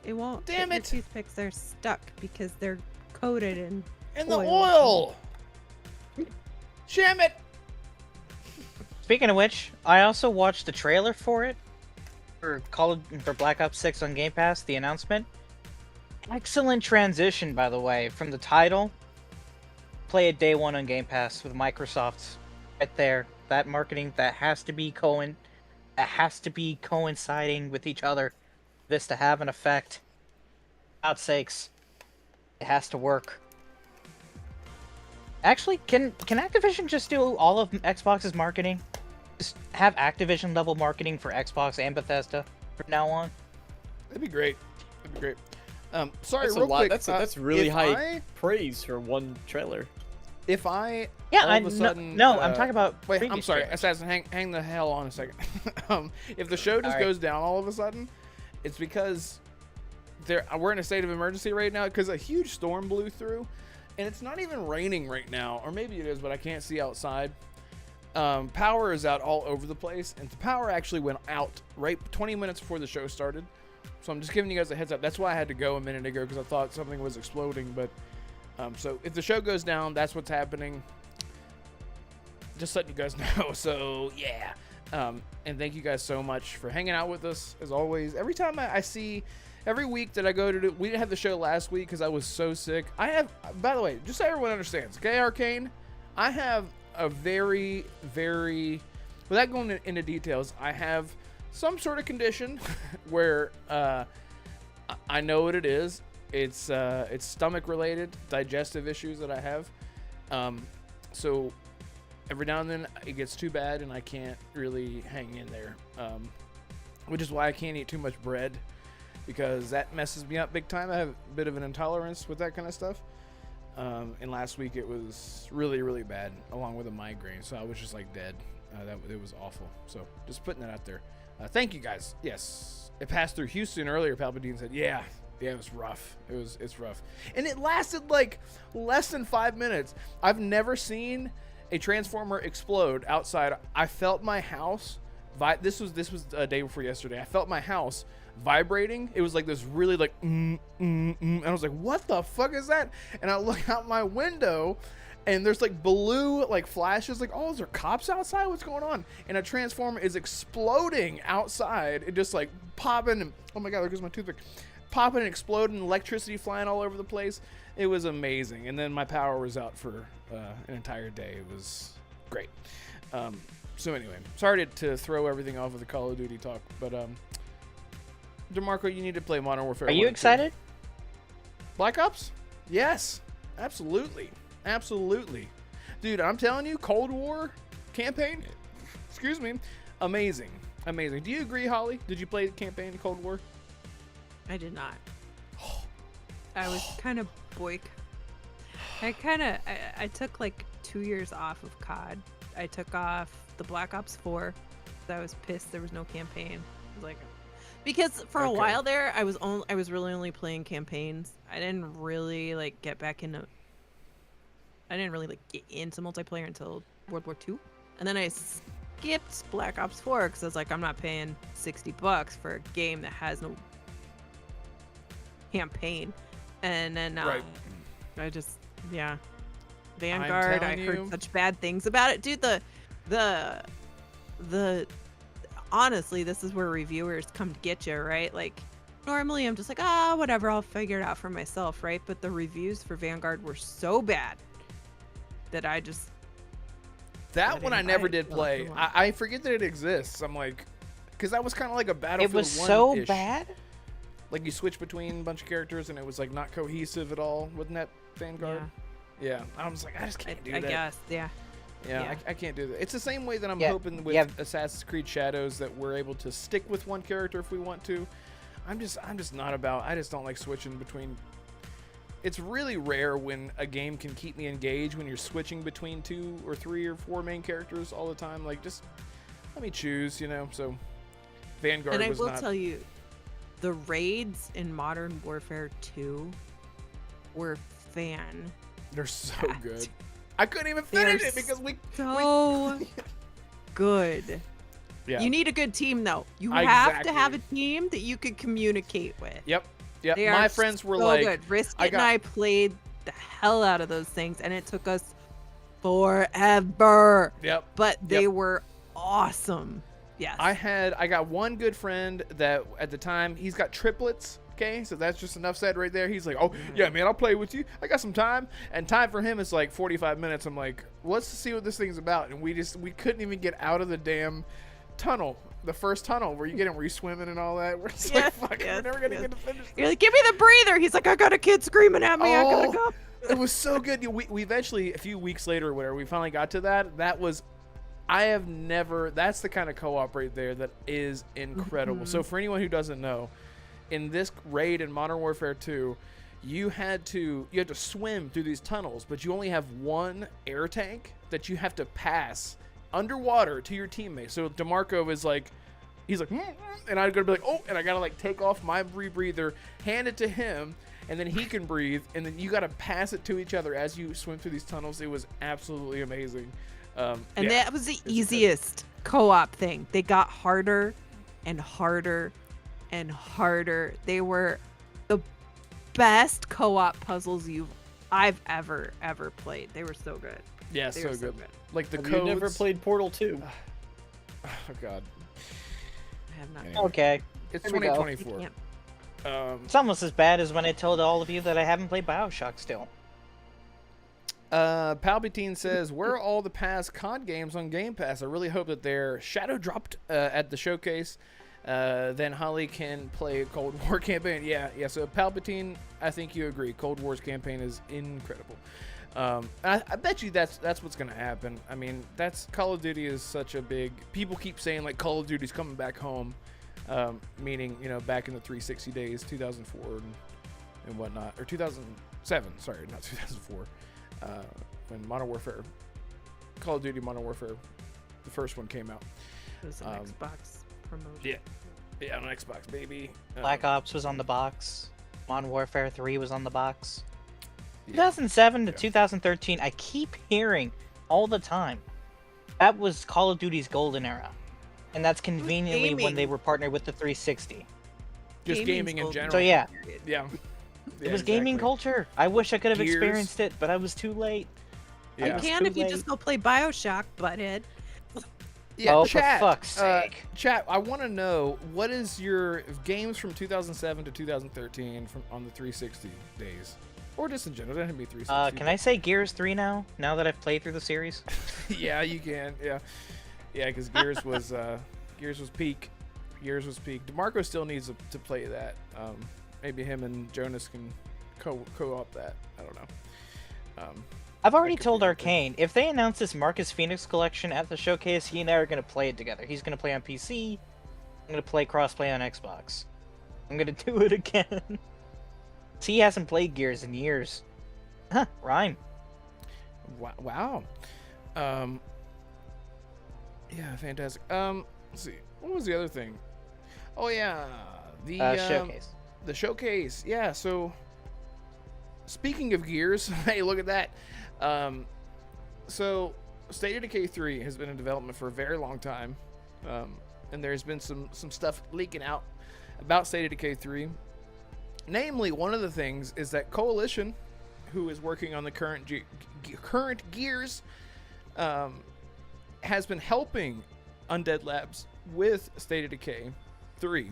It won't.
Damn
your
it.
Toothpicks are stuck because they're coated in.
And the
Oil.
oil! Sham it!
Speaking of which, I also watched the trailer for it for Black Ops 6 on Game Pass. The announcement. Excellent transition, by the way, from the title. Play it day 1 on Game Pass with Microsoft. Right there, that marketing that has to be coinciding with each other. This to have an effect. For God's sakes, it has to work. Actually, can Activision just do all of Xbox's marketing? Just have Activision level marketing for Xbox and Bethesda from now on?
That'd be great. That'd be great. Sorry,
That's a
real
lot.
quick.
That's really
if
high praise for one trailer.
If I
Yeah,
all
I
of a sudden,
no, I'm talking about.
Wait, I'm
previous
sorry,
trailers.
Assassin. Hang the hell on a second. If the show just
Alright.
goes down all of a sudden, it's because we're in a state of emergency right now because a huge storm blew through, and it's not even raining right now, or maybe it is, but I can't see outside. Power is out all over the place, and the power actually went out right 20 minutes before the show started. So I'm just giving you guys a heads up. That's why I had to go a minute ago, because I thought something was exploding. But so if the show goes down, that's what's happening. Just letting you guys know. So yeah. And thank you guys so much for hanging out with us as always. Every time I see, every week that I go to do, we didn't have the show last week because I was so sick. I have, by the way, just so everyone understands, okay, Arcane, I have a very, very, without going into details, I have some sort of condition where I know what it is, It's stomach related, digestive issues that I have. So every now and then it gets too bad and I can't really hang in there. Which is why I can't eat too much bread, because that messes me up big time. I have a bit of an intolerance with that kind of stuff. And last week it was really, really bad, along with a migraine. So I was just like dead. It was awful. So just putting that out there. Thank you guys. Yes, it passed through Houston earlier. Palpatine said, "Yeah, it was rough. It's rough," and it lasted like less than 5 minutes. I've never seen a transformer explode outside. I felt my house. This was a day before yesterday. I felt my house vibrating. It was like this really like and I was like, what the fuck is that? And I look out my window and there's like blue like flashes, like, oh, is there cops outside? What's going on? And a transformer is exploding outside. It just like popping and, oh my god, there goes my toothpick, popping and exploding, electricity flying all over the place. It was amazing. And then my power was out for an entire day. It was great. So anyway, sorry to throw everything off of the Call of Duty talk, but DeMarco, you need to play Modern Warfare.
Are you excited?
Black Ops? Yes, absolutely, dude. I'm telling you, Cold War campaign. Excuse me, amazing. Do you agree, Holly? Did you play the campaign in Cold War?
I did not. I was kind of I took like 2 years off of COD. I took off the Black Ops 4. I was pissed there was no campaign. I was like, because for a while there, I was really only playing campaigns. I didn't really like get into multiplayer until World War II, and then I skipped Black Ops 4 because I was like, I'm not paying $60 for a game that has no campaign. And then I just Vanguard. I heard such bad things about it, dude. The honestly, this is where reviewers come to get you, right? Like, normally I'm just like, whatever, I'll figure it out for myself, right? But the reviews for Vanguard were so bad that I just...
That one I never did play. I forget that it exists. I'm like... Because that was kind of like a Battlefield 1-ish.
It was so bad?
Like, you switch between a bunch of characters and it was, like, not cohesive at all. Wasn't that Vanguard? Yeah. I was like, I just can't do that.
I guess, yeah.
Yeah, I can't do that. It's the same way that I'm hoping with Assassin's Creed Shadows that we're able to stick with one character if we want to. I just don't like switching between. It's really rare when a game can keep me engaged when you're switching between 2 or 3 or 4 main characters all the time. Like, just let me choose, So Vanguard.
And I will tell you, the raids in Modern Warfare 2 were
They're so good. I couldn't even finish it because we
good. Yeah. You need a good team though. You have to have a team that you can communicate with.
Yep. My friends were so like,
good. Risket and I played the hell out of those things, and it took us forever.
Yep.
But they were awesome. Yes.
I got one good friend that at the time he's got triplets. Okay, so that's just enough said right there. He's like, oh, yeah, man, I'll play with you. I got some time. And time for him is like 45 minutes. I'm like, let's see what this thing's about. And we couldn't even get out of the damn tunnel. The first tunnel where you get in, where you swimming and all that. We're just like, fuck, we're never going to get to finish this.
You're like, give me the breather. He's like, I got a kid screaming at me. I got to go.
It was so good. We eventually, a few weeks later or whatever, we finally got to that. That's the kind of co-op right there that is incredible. Mm-hmm. So for anyone who doesn't know, in this raid in Modern Warfare 2, you had to swim through these tunnels, but you only have one air tank that you have to pass underwater to your teammates. So DeMarco is like, he's like, and I'm gonna be like, oh, and I gotta like take off my rebreather, hand it to him, and then he can breathe, and then you gotta pass it to each other as you swim through these tunnels. It was absolutely amazing.
And that was the easiest co-op thing. They got harder and harder and harder. They were the best co-op puzzles I've ever played. They were so good.
Yeah, so good. Like the codes.
You never played Portal 2?
Oh god.
I have not.
Anyway.
Okay.
It's 2024.
It's almost as bad as when I told all of you that I haven't played BioShock still.
Palpatine says, where are all the past COD games on Gamepass? I really hope that they're shadow dropped at the showcase. then Holly can play a Cold War campaign. Yeah. So Palpatine, I think you agree. Cold War's campaign is incredible. I bet you that's what's gonna happen. I mean, that's Call of Duty is such a big. People keep saying like Call of Duty's coming back home, meaning back in the 360 days, 2004 and whatnot, or 2007. Sorry, not 2004. When Modern Warfare, Call of Duty Modern Warfare, the first one came out.
It was an Xbox promotion.
Yeah, on Xbox, baby.
Black Ops was on the box. Modern Warfare 3 was on the box.
Yeah.
2007 to 2013, I keep hearing all the time. That was Call of Duty's golden era. And that's conveniently when they were partnered with the 360.
Just gaming in general.
So yeah.
Yeah.
It was gaming culture. I wish I could have
Gears.
experienced it, but I was too late.
Yeah.
You can if you just go play BioShock, butthead.
Yeah,
oh,
chat,
for fuck's sake.
Chat, I want to know, what is your games from 2007 to 2013 on the 360 days? Or just in general, it doesn't have to be 360.
Can I say Gears 3 now that I've played through the series?
Yeah, you can. Yeah, because Gears was peak. Gears was peak. DeMarco still needs to play that. Maybe him and Jonas can co-op that. I don't know.
I've already told Arcane, if they announce this Marcus Phoenix collection at the showcase, he and I are going to play it together. He's going to play on PC. I'm going to play crossplay on Xbox. I'm going to do it again. He hasn't played Gears in years. Huh, rhyme.
Wow. Yeah, fantastic. Let's see. What was the other thing? Oh yeah, the
showcase.
The showcase. Yeah. So, speaking of Gears, hey, look at that. So State of Decay 3 has been in development for a very long time, and there's been some stuff leaking out about State of Decay 3. Namely, one of the things is that Coalition, who is working on the current Gears, has been helping Undead Labs with State of Decay 3.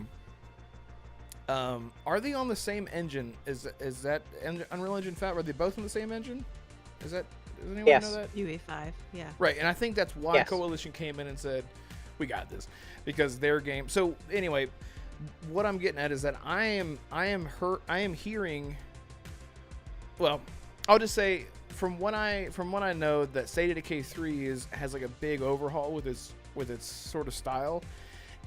Are they on the same engine? Is that Unreal Engine 5? Are they both on the same engine? Does anyone know that?
UE5, yeah.
Right, and I think that's why
Yes.
Coalition came in and said, "We got this," because their game. So anyway, what I'm getting at is that I am hearing. Well, I'll just say from what I know, that State of Decay 3 has like a big overhaul with its sort of style,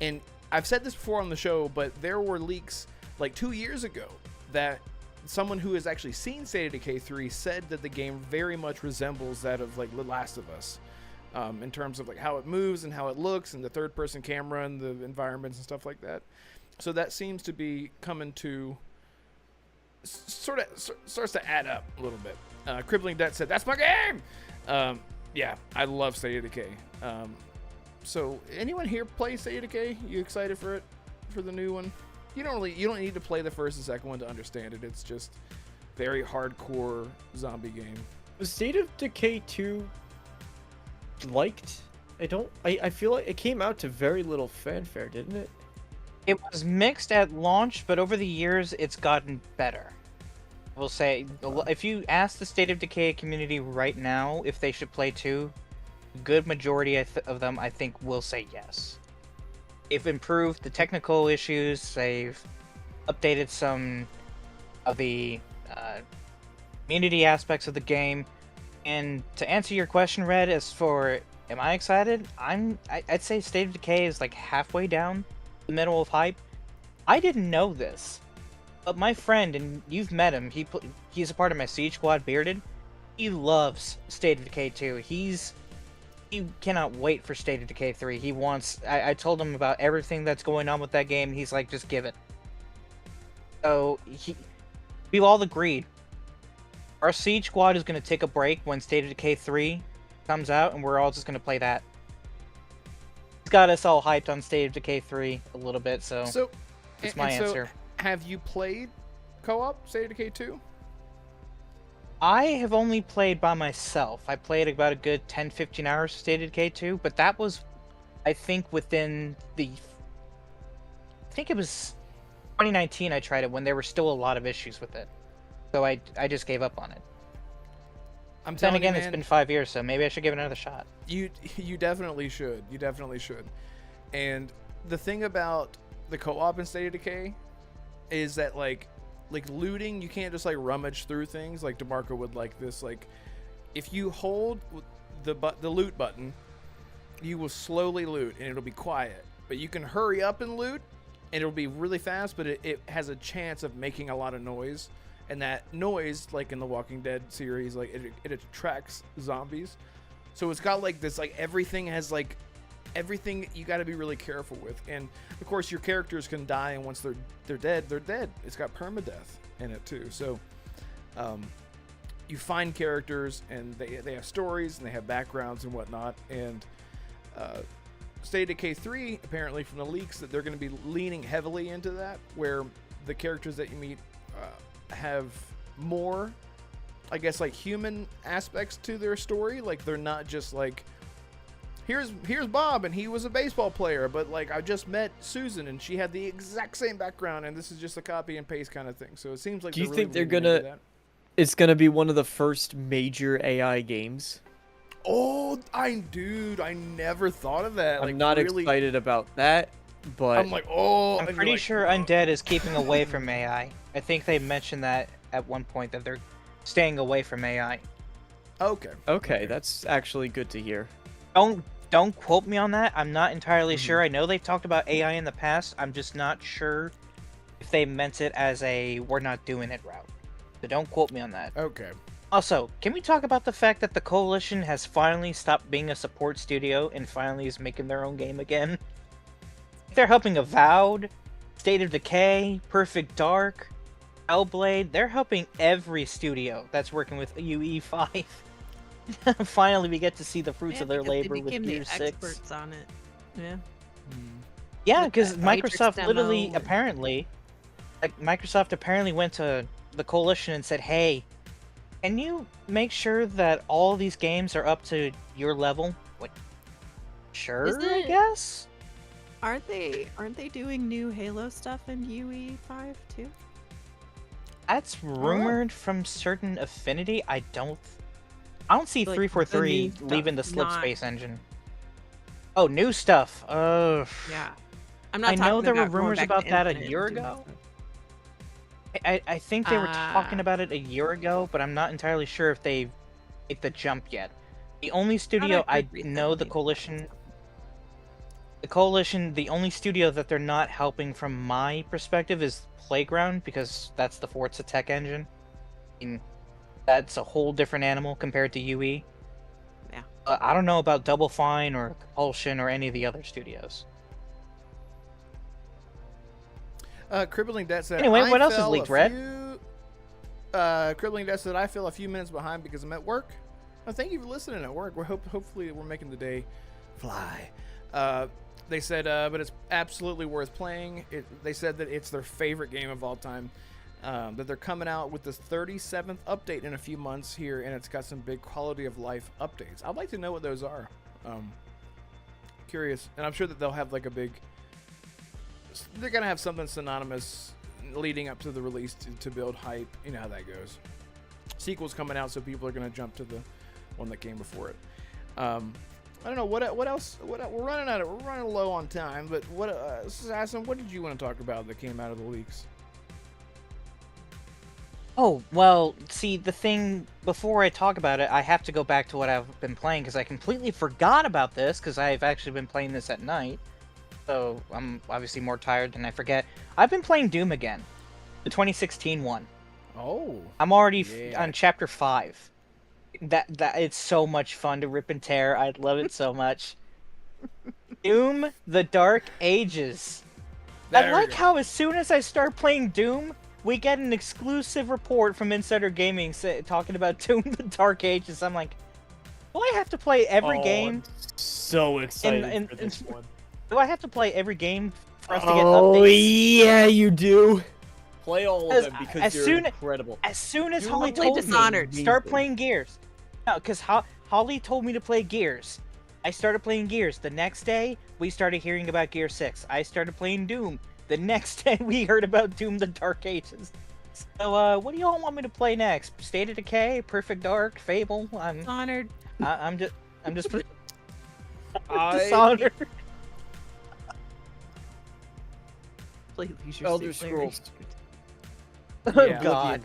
and I've said this before on the show, but there were leaks like 2 years ago that someone who has actually seen State of Decay 3 said that the game very much resembles that of like The Last of Us, in terms of like how it moves and how it looks and the third-person camera and the environments and stuff like that. So that seems to be coming to starts to add up a little bit. Crippling Debt said, "That's my game." Yeah, I love State of Decay. So anyone here play State of Decay? You excited for it, for the new one? You don't need to play the first and second one to understand it. It's just very hardcore zombie game.
Was State of Decay 2 liked? I feel like it came out to very little fanfare, didn't it?
It was mixed at launch, but over the years, it's gotten better. We'll say, if you ask the State of Decay community right now if they should play 2, a good majority of them, I think, will say yes. They've improved the technical issues, they've updated some of the community aspects of the game, and to answer your question, Red, as for, am I excited? I'd say State of Decay is like halfway down the middle of hype. I didn't know this, but my friend, and you've met him, he's a part of my Siege Squad, Bearded. He loves State of Decay 2. He cannot wait for State of Decay 3. He wants. I told him about everything that's going on with that game. He's like, just give it. So we've all agreed. Our Siege Squad is going to take a break when State of Decay 3 comes out, and we're all just going to play that. He's got us all hyped on State of Decay 3 a little bit, so that's my answer.
Have you played co-op State of Decay 2?
I have only played by myself. I played about a good 10-15 hours of State of Decay 2, but that was, I think, within the... I think it was 2019 I tried it, when there were still a lot of issues with it. So I just gave up on it. Then again, it's been 5 years, so maybe I should give it another shot.
You definitely should. You definitely should. And the thing about the co-op in State of Decay is that like looting, you can't just like rummage through things like DeMarco would like this. Like if you hold the loot button, you will slowly loot and it'll be quiet. But you can hurry up and loot and it'll be really fast, but it has a chance of making a lot of noise. And that noise, like in the Walking Dead series, like it attracts zombies. So it's got like this, like everything has like everything you got to be really careful with. And of course your characters can die, and once they're dead, they're dead. It's got permadeath in it too. So you find characters and they have stories and they have backgrounds and whatnot. And State of Decay 3, apparently from the leaks, that they're going to be leaning heavily into that, where the characters that you meet have more, I guess, like human aspects to their story. Like they're not just like, here's Bob and he was a baseball player, but like I just met Susan and she had the exact same background and this is just a copy and paste kind of thing. So it seems like
Do you
really
think they're
leaning into
gonna?
that.
It's gonna be one of the first major AI games.
Oh, I never thought of that.
I'm
like,
not
really,
excited about that, but
I'm like, oh,
I'm
and
pretty
you're
sure
like,
Undead is keeping away from AI. I think they mentioned that at one point, that they're staying away from AI.
okay,
that's actually good to hear.
Don't quote me on that. I'm not entirely sure. I know they've talked about AI in the past. I'm just not sure if they meant it as a we're not doing it route. So don't quote me on that.
Okay.
Also, can we talk about the fact that the Coalition has finally stopped being a support studio and finally is making their own game again? They're helping Avowed, State of Decay, Perfect Dark, Hellblade. They're helping every studio that's working with UE5. Finally, we get to see the fruits of their labor with Gear 6.
Experts on it. Yeah.
Yeah,
With
because
the Matrix
Microsoft
demo
literally,
and-
apparently, Microsoft apparently went to the Coalition and said, "Hey, can you make sure that all these games are up to your level?" Like, sure, I guess.
Aren't they doing new Halo stuff in UE5 too?
That's rumored from certain Affinity. I don't see
Like,
343
the new
leaving the
stuff, not-
Slipspace engine. Oh, new stuff.
Yeah. I'm not
I know
talking
there were
about going
rumors
back to
about that a
Infinite
year
and doing
ago.
stuff.
I think they were talking
Ah.
about it a year ago, but I'm not entirely sure if they've made the jump yet. The only studio I
heard
know the
recently.
Coalition, the only studio that they're not helping from my perspective is Playground, because that's the Forza Tech engine. I mean, that's a whole different animal compared to UE.
Yeah.
I don't know about Double Fine or Compulsion or any of the other studios.
Crippling Debt said,
Anyway, what else is
fell
leaked,
a
Red?
few- Crippling Debt said, I fell a few minutes behind because I'm at work. Oh, thank you for listening at work. Hopefully we're making the day fly. They said, but it's absolutely worth playing. They said that it's their favorite game of all time. That they're coming out with this 37th update in a few months here, and it's got some big quality of life updates. I'd like to know what those are. Curious. And I'm sure that they'll have like a big... They're going to have something synonymous leading up to the release to build hype. You know how that goes. Sequel's coming out, so people are going to jump to the one that came before it. I don't know what else. We're running low on time. But Assassin, what did you want to talk about that came out of the leaks?
Oh, well, see, the thing, before I talk about it, I have to go back to what I've been playing, because I completely forgot about this, because I've actually been playing this at night. So I'm obviously more tired than I forget. I've been playing Doom again, the 2016 one.
Oh,
I'm already
yeah.
on chapter 5. That it's so much fun to rip and tear. I love it so much. Doom: The Dark Ages. I like how as soon as I start playing Doom, we get an exclusive report from Insider Gaming talking about Doom: The Dark Ages. I'm like, do I have to play every game?
I'm so excited for
in-
this one.
Do I have to play every game for us to get
Oh
updates?
yeah, you do. Play all of them
As
because they're incredible.
As soon as
You
Holly
play
told
Dishonored.
me, start playing Gears. No, because Holly told me to play Gears. I started playing Gears. The next day, we started hearing about Gear 6. I started playing Doom. The next day, we heard about Doom: The Dark Ages. So, what do y'all want me to play next? State of Decay, Perfect Dark, Fable?
Honored.
I'm just Dishonored.
Play Leisure
Elder
Suit
Scrolls.
Oh
Yeah.
God.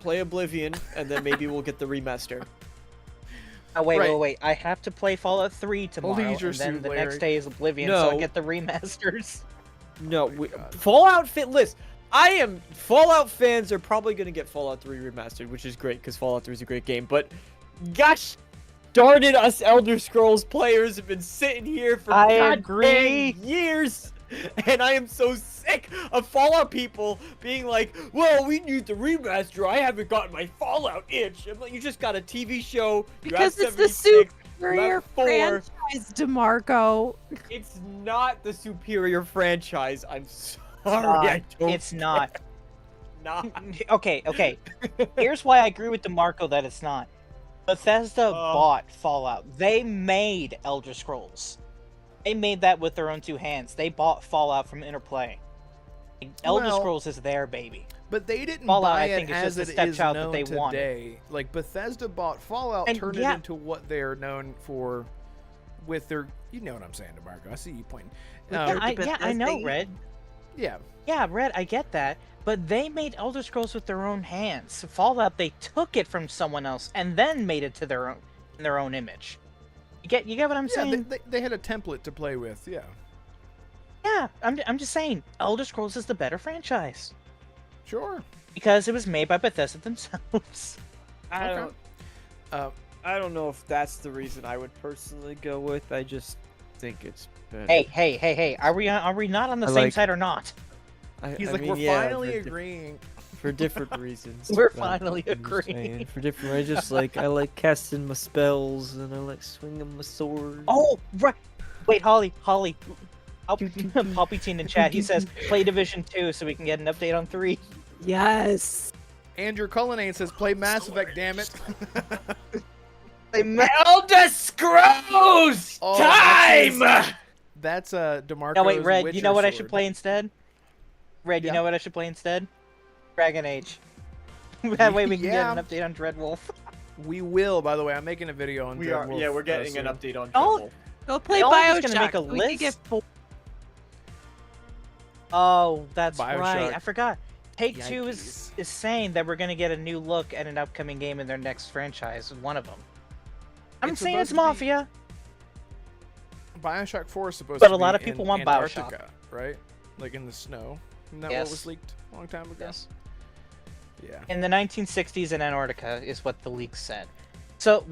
Play Oblivion, and then maybe we'll get the remaster.
Oh wait,
Right.
wait. I have to play Fallout 3 tomorrow,
Leisure
and then
Suit,
the
Larry.
next day is Oblivion, so I
No.
get the remasters.
No,
God.
Fallout fit list. Fallout fans are probably gonna get Fallout 3 remastered, which is great because Fallout 3 is a great game. But gosh darn it, us Elder Scrolls players have been sitting here for
I
goddamn
agree.
years, and I am so sick of Fallout people being like, "Well, we need the remaster. I haven't gotten my Fallout itch." I'm like, you just got a TV show.
Because
you
it's
have
the
76,
superior
you have 4.
franchise, DeMarco.
It's not the superior franchise. I'm sorry.
not.
I don't.
It's not.
not.
Okay. Here's why I agree with DeMarco that it's not. Bethesda bought Fallout. They made Elder Scrolls. They made that with their own 2 hands. They bought Fallout from Interplay. Elder
Well,
Scrolls is their baby.
But they didn't
Fallout,
buy
I think,
it
is
as
just
it
the
is
stepchild that
known
they
today.
wanted.
Like Bethesda bought Fallout,
And
turned
yeah.
it into what they're known for, with their. You know what I'm saying, DeMarco? I see you pointing.
Yeah,
I know,
Bethesda.
Red.
Yeah.
Yeah, Red, I get that. But they made Elder Scrolls with their own hands. Fallout, they took it from someone else and then made it to their own image. You get what I'm
Yeah,
saying?
they had a template to play with. Yeah.
Yeah, I'm just saying, Elder Scrolls is the better franchise
Sure.
because it was made by Bethesda themselves.
I
Okay.
don't. I don't know if that's the reason I would personally go with. I just think it's better.
Hey, are we not on the
I
same
like-
side or not?
He's
I
like,
mean,
we're
yeah,
finally agreeing.
for different reasons.
We're
but
finally
I'm just
agreeing.
saying, for different, I just like I like casting my spells and I like swinging my sword.
Oh, right. Wait, Holly. Poppy Teen in chat. He says play Division 2 so we can get an update on 3.
Yes.
Andrew Cullinane says, play Mass Effect, damn it.
Elder Scrolls
Oh,
time.
That's DeMarco's
No, wait, Red.
Witcher
You know what I
sword.
should play instead? Red, you
Yeah.
know what I should play instead? Dragon Age. That way we can
Yeah.
get an update on Dreadwolf.
We will, by the way. I'm making a video on Dreadwolf,
Yeah, we're getting an
soon.
update on
Oh,
Dreadwolf.
Go play
They all just
Bioshock.
gonna make a
We
list?
could get 4.
Oh, that's
Bioshock.
right. I forgot. Take-Two is
Yikes.
saying that we're gonna get a new look at an upcoming game in their next franchise. One of them. I'm
It's
saying it's
supposed to be-
Mafia.
Bioshock 4 is supposed
But
to
a
be
lot of
in
people want
Antarctica, right? Like in the snow. Isn't that what
Yes.
was leaked a long time ago?
Yes.
Yeah.
In the 1960s in Antarctica is what the leaks said. So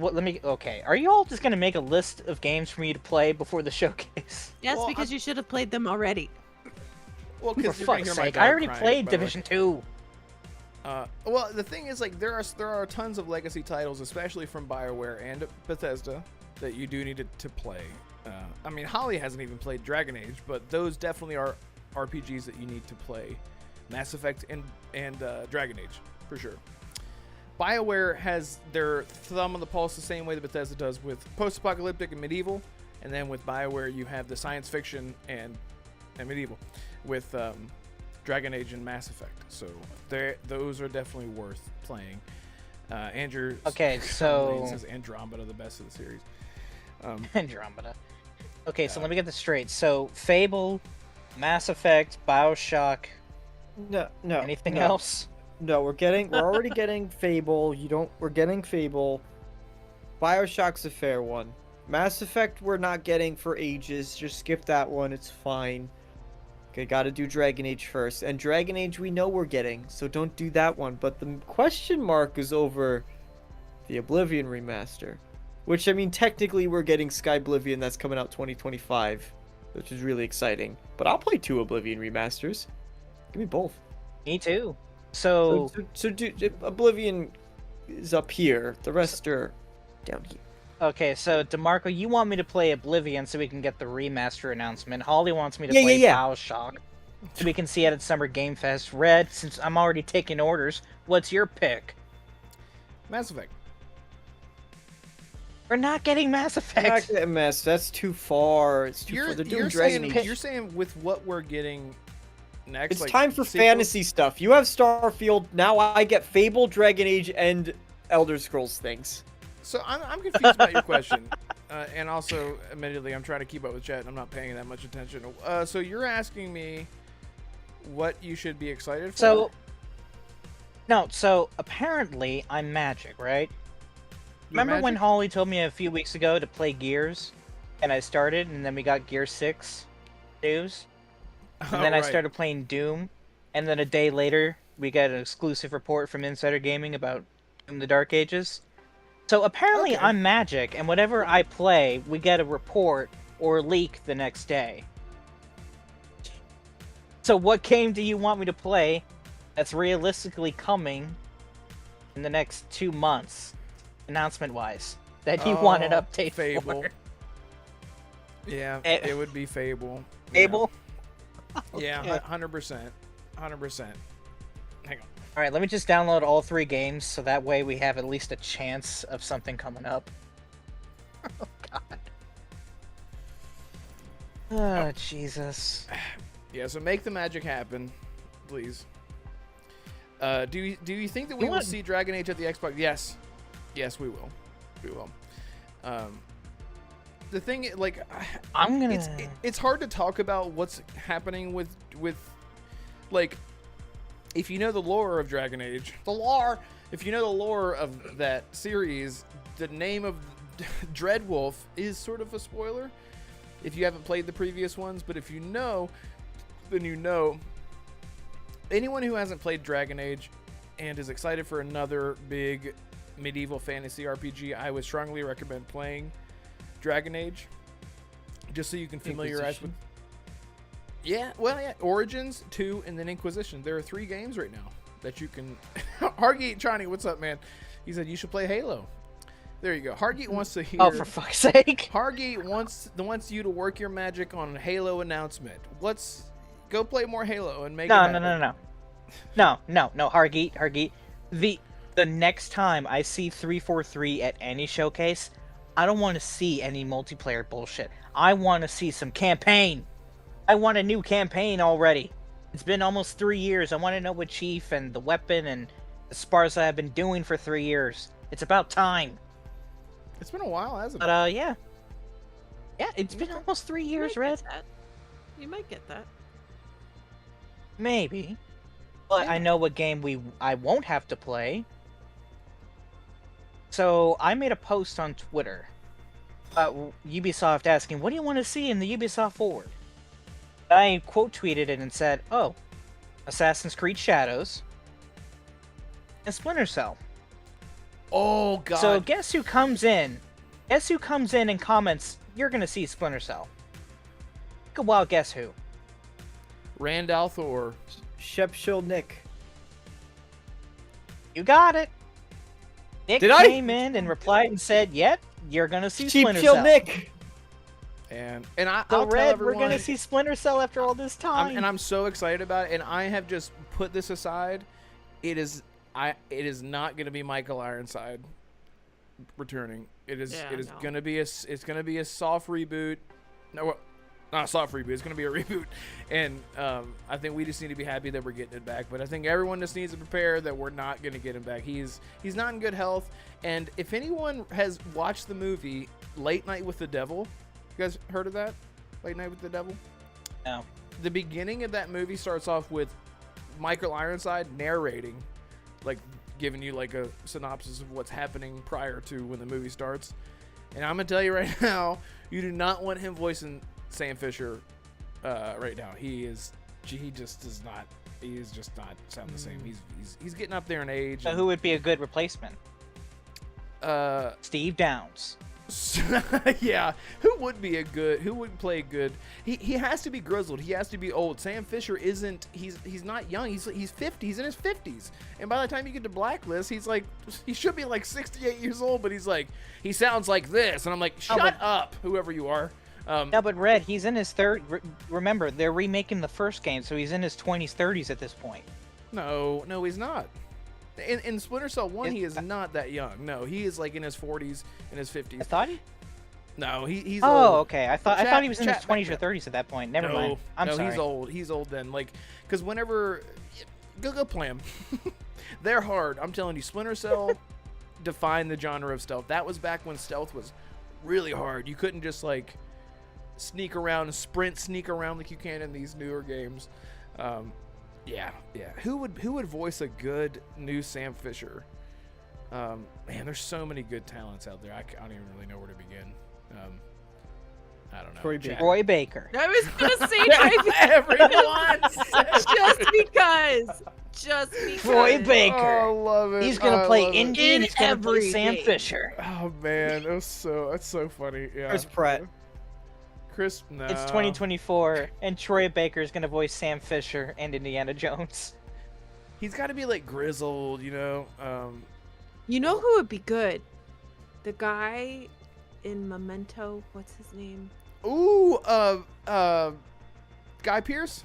okay, are you all just gonna make a list of games for me to play before the showcase?
Yes,
Well,
because you should have played them already.
Well,
For
because you're gonna
fuck's
hear my
sake,
dog
I already
crying,
played
by the way.
Division 2.
Well, the thing is, like, there are tons of legacy titles, especially from BioWare and Bethesda, that you do need to play. I mean, Holly hasn't even played Dragon Age, but those definitely are RPGs that you need to play. Mass Effect and Dragon Age, for sure. BioWare has their thumb on the pulse the same way that Bethesda does with post-apocalyptic and medieval, and then with BioWare you have the science fiction and medieval with Dragon Age and Mass Effect. So those are definitely worth playing. Andrew
Okay, so
says Andromeda the best of the series.
Andromeda. Okay, so let me get this straight. So Fable, Mass Effect, BioShock,
No.
anything
no.
else?
No, we're already getting Fable. We're getting Fable. BioShock's a fair one. Mass Effect we're not getting for ages. Just skip that one. It's fine. Okay, gotta do Dragon Age first. And Dragon Age we know we're getting, so don't do that one. But the question mark is over the Oblivion remaster. Which, I mean, technically we're getting Sky Oblivion that's coming out 2025. Which is really exciting. But I'll play 2 Oblivion remasters. Give me both.
Me too. So
Oblivion is up here. The rest are down here.
okay, so DeMarco, you want me to play Oblivion so we can get the remaster announcement. Holly wants me to
Yeah,
play
yeah.
BioShock so we can see it at Summer Game Fest. Red, since I'm already taking orders, what's your pick?
Mass Effect.
We're not getting Mass Effect.
That's too far. It's too far. They're doing Dragon Age.
You're saying with what we're getting next,
It's
like,
time for
sequels?
fantasy stuff. You have Starfield. Now I get Fable, Dragon Age, and Elder Scrolls things.
So I'm confused about your question, and also, admittedly, I'm trying to keep up with chat and I'm not paying that much attention. So you're asking me what you should be excited for?
So apparently I'm magic, right?
You're
Remember when
magic?
Holly told me a few weeks ago to play Gears, and I started, and then we got Gear 6 news, and then I
right.
started playing Doom, and then a day later we got an exclusive report from Insider Gaming about Doom: The Dark Ages. So apparently
Okay.
I'm magic, and whatever I play, we get a report or leak the next day. So what game do you want me to play that's realistically coming in the next 2 months, announcement-wise, that you want an update
Fable.
for?
Yeah,
Eh,
it would be Fable.
Fable?
Yeah,
Okay.
100%. 100%. Hang on.
Alright, let me just download all 3 games, so that way we have at least a chance of something coming up. Oh, God. Oh, Jesus.
Yeah, so make the magic happen, please. Do you think that we
You
will
want-
see Dragon Age at the Xbox? Yes. Yes, we will. We will. The thing, like,
I'm gonna...
it's hard to talk about what's happening with like, if you know the lore of Dragon Age, if you know the lore of that series, the name of Dreadwolf is sort of a spoiler if you haven't played the previous ones, but if you know, then you know. Anyone who hasn't played Dragon Age and is excited for another big medieval fantasy RPG, I would strongly recommend playing Dragon Age, just so you can familiarize with. Yeah, Origins 2 and then Inquisition. There are 3 games right now that you can. Hargeet Chani, what's up, man? He said you should play Halo. There you go. Hargeet wants to hear.
Oh, for fuck's sake.
Hargeet wants you to work your magic on a Halo announcement. Go play more Halo and make it happen.
No, Hargeet. The next time I see 343 at any showcase, I don't want to see any multiplayer bullshit. I want to see some campaign. I want a new campaign already. It's been almost 3 years. I want to know what Chief and the weapon and the Sparza have been doing for 3 years. It's about time.
It's been a while, hasn't it?
But yeah, it's been almost 3 years, Red.
You might get that.
Maybe, but I know what game I won't have to play. So I made a post on Twitter, Ubisoft asking, "What do you want to see in the Ubisoft Forward?" I quote tweeted it and said, "Oh, Assassin's Creed Shadows and Splinter Cell."
Oh God!
So guess who comes in? Guess who comes in and comments, "You're gonna see Splinter Cell." Take a wild guess who?
Randall Thor.
Shepshill Nick.
You got it. Nick
Did I?
came in and replied and said, "Yep, you're gonna see
Cheap
Splinter
Shill
Cell."
Nick.
And
So
I'll tell
Red,
everyone,
we're gonna see Splinter Cell after all this time.
I'm so excited about it, and I have just put this aside. It is not gonna be Michael Ironside returning. It is gonna be a soft reboot. No, not a soft reboot. It's gonna be a reboot, and I think we just need to be happy that we're getting it back. But I think everyone just needs to prepare that we're not gonna get him back. He's not in good health. And if anyone has watched the movie Late Night with the Devil, you guys heard of that? Late Night with the Devil?
No.
The beginning of that movie starts off with Michael Ironside narrating, like giving you like a synopsis of what's happening prior to when the movie starts. And I'm gonna tell you right now, you do not want him voicing Sam Fisher right now. He just does not sound the same. He's getting up there in age.
So who would be a good replacement? Steve Downs.
Yeah, who would play good? He has to be grizzled. He has to be old. Sam Fisher isn't. He's not young. He's 50. He's in his 50s. And by the time you get to Blacklist, he should be like 68 years old. But he sounds like this. And I'm like, shut up, whoever you are.
No, but Red, he's in his third. Remember, they're remaking the first game, so he's in his 20s, 30s at this point.
No, he's not. In Splinter Cell 1, he is not that young. No, he is like in his 40s, in his 50s.
I thought he.
No, he's
Oh,
old.
okay. I thought he was in his 20s or 30s at that point. Never mind. I'm sorry.
He's old. He's old then. Like, because whenever go play them, they're hard. I'm telling you, Splinter Cell defined the genre of stealth. That was back when stealth was really hard. You couldn't just like sneak around like you can in these newer games. Yeah. Who would voice a good new Sam Fisher? Man, there's so many good talents out there. I don't even really know where to begin. I don't know.
Troy Baker.
I was gonna say Troy
Everyone.
just because.
Troy Baker.
Oh, I love it.
He's gonna play Indy and
In
he's gonna play
every
Sam
game.
Fisher.
Oh man, that's so funny. Yeah.
Chris Pratt.
No.
It's 2024, and Troy Baker is gonna voice Sam Fisher and Indiana Jones.
He's got to be like grizzled, you know.
You know who would be good? The guy in Memento. What's his name?
Ooh, Guy Pearce.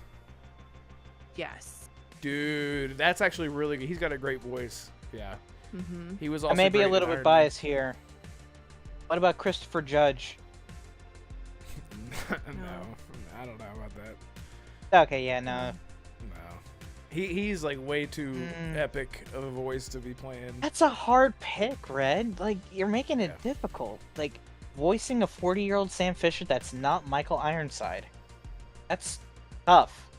Yes.
Dude, that's actually really good. He's got a great voice. Yeah.
Mm-hmm.
He was also.
I may be
great
a
in
little
Iron
bit
Man.
biased here. What about Christopher Judge?
No, I don't know about that.
Okay, yeah, no.
No, he's like way too epic of a voice to be playing.
That's a hard pick, Red. Like, you're making it
Yeah.
difficult. Like, voicing a 40-year-old Sam Fisher that's not Michael Ironside. That's tough.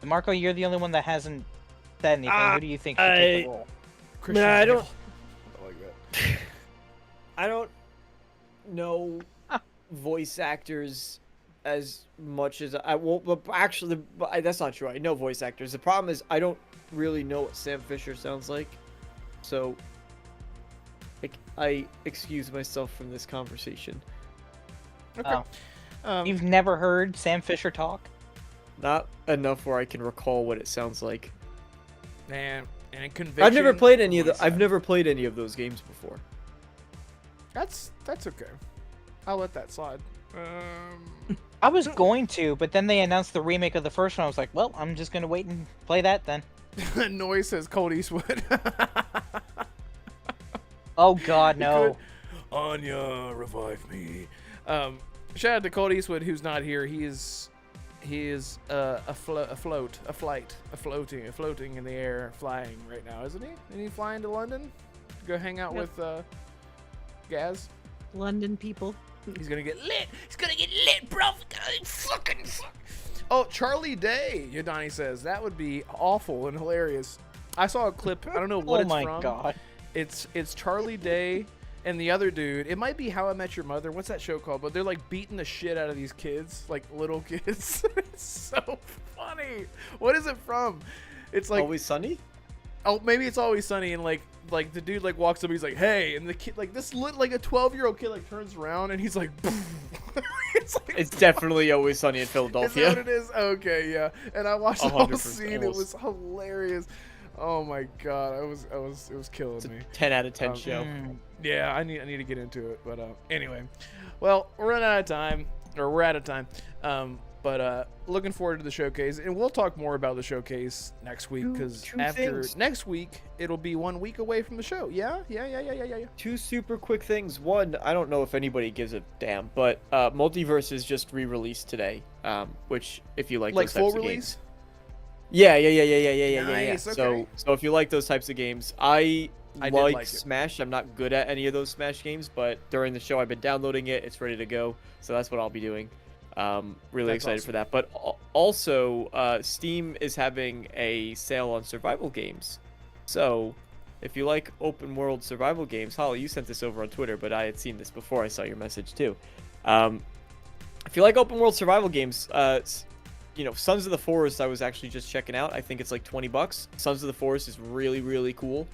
And Marco, you're the only one that hasn't said anything. Who do you think should take the role?
Christian
I don't-
Bale. I like that.
I don't know voice actors as much as I won't. But actually, that's not true. I know voice actors. The problem is I don't really know what Sam Fisher sounds like, so I excuse myself from this conversation.
Okay.
Oh. You've never heard Sam Fisher talk?
Not enough where I can recall what it sounds like.
And Conviction.
I've never played any of
voice
I've
actor.
never played any of those games before.
That's okay. I'll let that slide.
I was going to, but then they announced the remake of the first one. I was like, well, I'm just going to wait and play that then.
Noise says Colt Eastwood.
Oh, God, no.
Anya, revive me. Shout out to Colt Eastwood, who's not here. He is floating in the air, flying right now, isn't he? Isn't he flying to London to go hang out with Gaz?
London people.
He's gonna get lit. He's gonna get lit, bro. Fucking. Oh, Charlie Day. Yadani says that would be awful and hilarious. I saw a clip. I don't know what
Oh
it's
my
from.
God.
It's Charlie Day and the other dude. It might be How I Met Your Mother. What's that show called? But they're like beating the shit out of these kids, like little kids. It's so funny. What is it from? It's like
Always Sunny?
Oh, maybe It's Always Sunny, and like the dude like walks up, he's like, "Hey," and the kid like this like a 12-year-old kid like turns around and he's like,
It's definitely Always Sunny in
Is
Philadelphia.
that what it is? Okay, yeah. And I watched the whole
100%
scene. It
almost.
was hilarious. Oh my god, it was killing
It's a
me.
10 out of 10 show.
Yeah, I need to get into it, but anyway, well, we're running out of time, or we're out of time. But looking forward to the showcase, and we'll talk more about the showcase next week because
Two
after
things.
next week it'll be 1 week away from the show. Yeah.
Two super quick things. One, I don't know if anybody gives a damn, but Multiverse is just re-released today. Which, if you like
Like
those
full
types of
release.
games, yeah.
Nice, okay.
So if you like those types of games, I
did
like
like it.
Smash. I'm not good at any of those Smash games, but during the show I've been downloading it. It's ready to go, so that's what I'll be doing. Really
That's
excited
awesome.
for that. But also, Steam is having a sale on survival games. So, if you like open world survival games, Holly, you sent this over on Twitter, but I had seen this before I saw your message too. If you like open world survival games, Sons of the Forest I was actually just checking out. I think it's like $20. Sons of the Forest is really, really cool.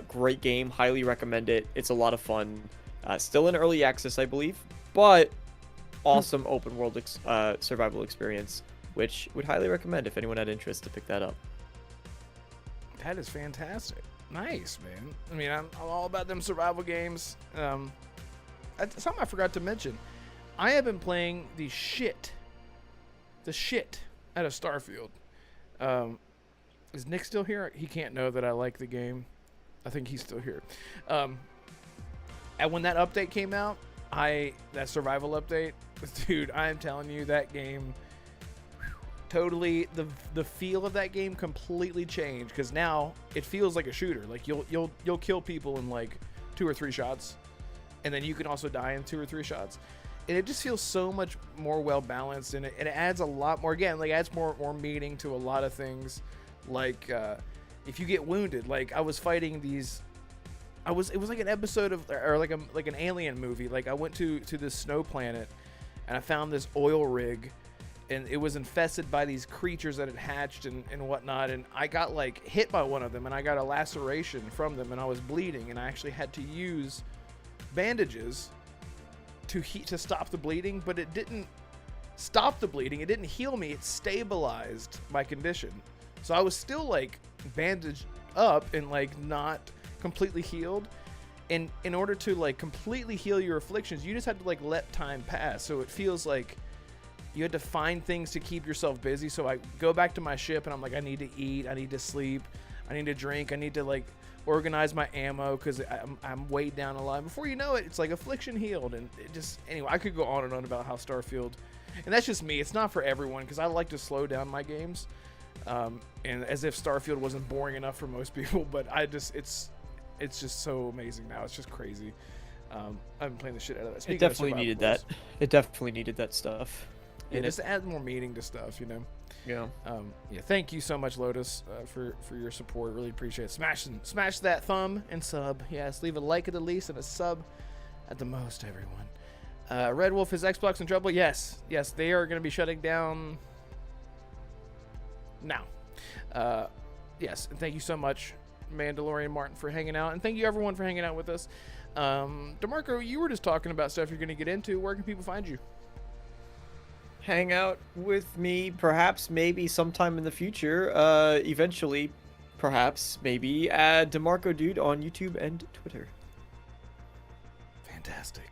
Great game, highly recommend it. It's a lot of fun. Still in early access, I believe, but awesome open world survival experience, which would highly recommend if anyone had interest to pick that up.
That is fantastic. Nice, man. I mean, I'm all about them survival games. That's something I forgot to mention. I have been playing the shit out of Starfield. Is Nick still here? He can't know that I like the game. I think he's still here. And when that update came out, that survival update, dude, I am telling you, that game totally, the feel of that game completely changed, because now it feels like a shooter. Like you'll kill people in like 2 or 3 shots, and then you can also die in 2 or 3 shots, and it just feels so much more well balanced, and it adds a lot more, again, like adds more meaning to a lot of things Like, if you get wounded, like I was fighting these. It was like an episode of, or like an alien movie. Like I went to this snow planet, and I found this oil rig, and it was infested by these creatures that had hatched and whatnot. And I got like hit by one of them, and I got a laceration from them, and I was bleeding, and I actually had to use bandages to stop the bleeding, but it didn't stop the bleeding. It didn't heal me. It stabilized my condition. So I was still like bandaged up and like not completely healed. And in order to like completely heal your afflictions, you just had to like let time pass. So it feels like you had to find things to keep yourself busy. So I go back to my ship and I'm like, I need to eat, I need to sleep, I need to drink, I need to like organize my ammo because I'm weighed down a lot. Before you know it, it's like affliction healed. And it just, anyway, I could go on and on about how Starfield, and that's just me. It's not for everyone because I like to slow down my games. And as if Starfield wasn't boring enough for most people, but it's just so amazing now. It's just crazy. I've been playing the shit out of that.
It definitely needed that. It definitely needed that stuff.
Yeah, just add more meaning to stuff, you know.
Yeah.
Yeah. Thank you so much, Lotus, for your support. Really appreciate it. Smash that thumb and sub. Yes, leave a like at the least and a sub at the most, everyone. Red Wolf, is Xbox in trouble? Yes, they are going to be shutting down now. Yes, and thank you so much, Mandalorian Martin, for hanging out, and thank you everyone for hanging out with us. DeMarco, you were just talking about stuff you're going to get into. Where can people find you?
Hang out with me, perhaps, maybe sometime in the future. Eventually, perhaps, maybe, DeMarco Dude on YouTube and Twitter.
Fantastic.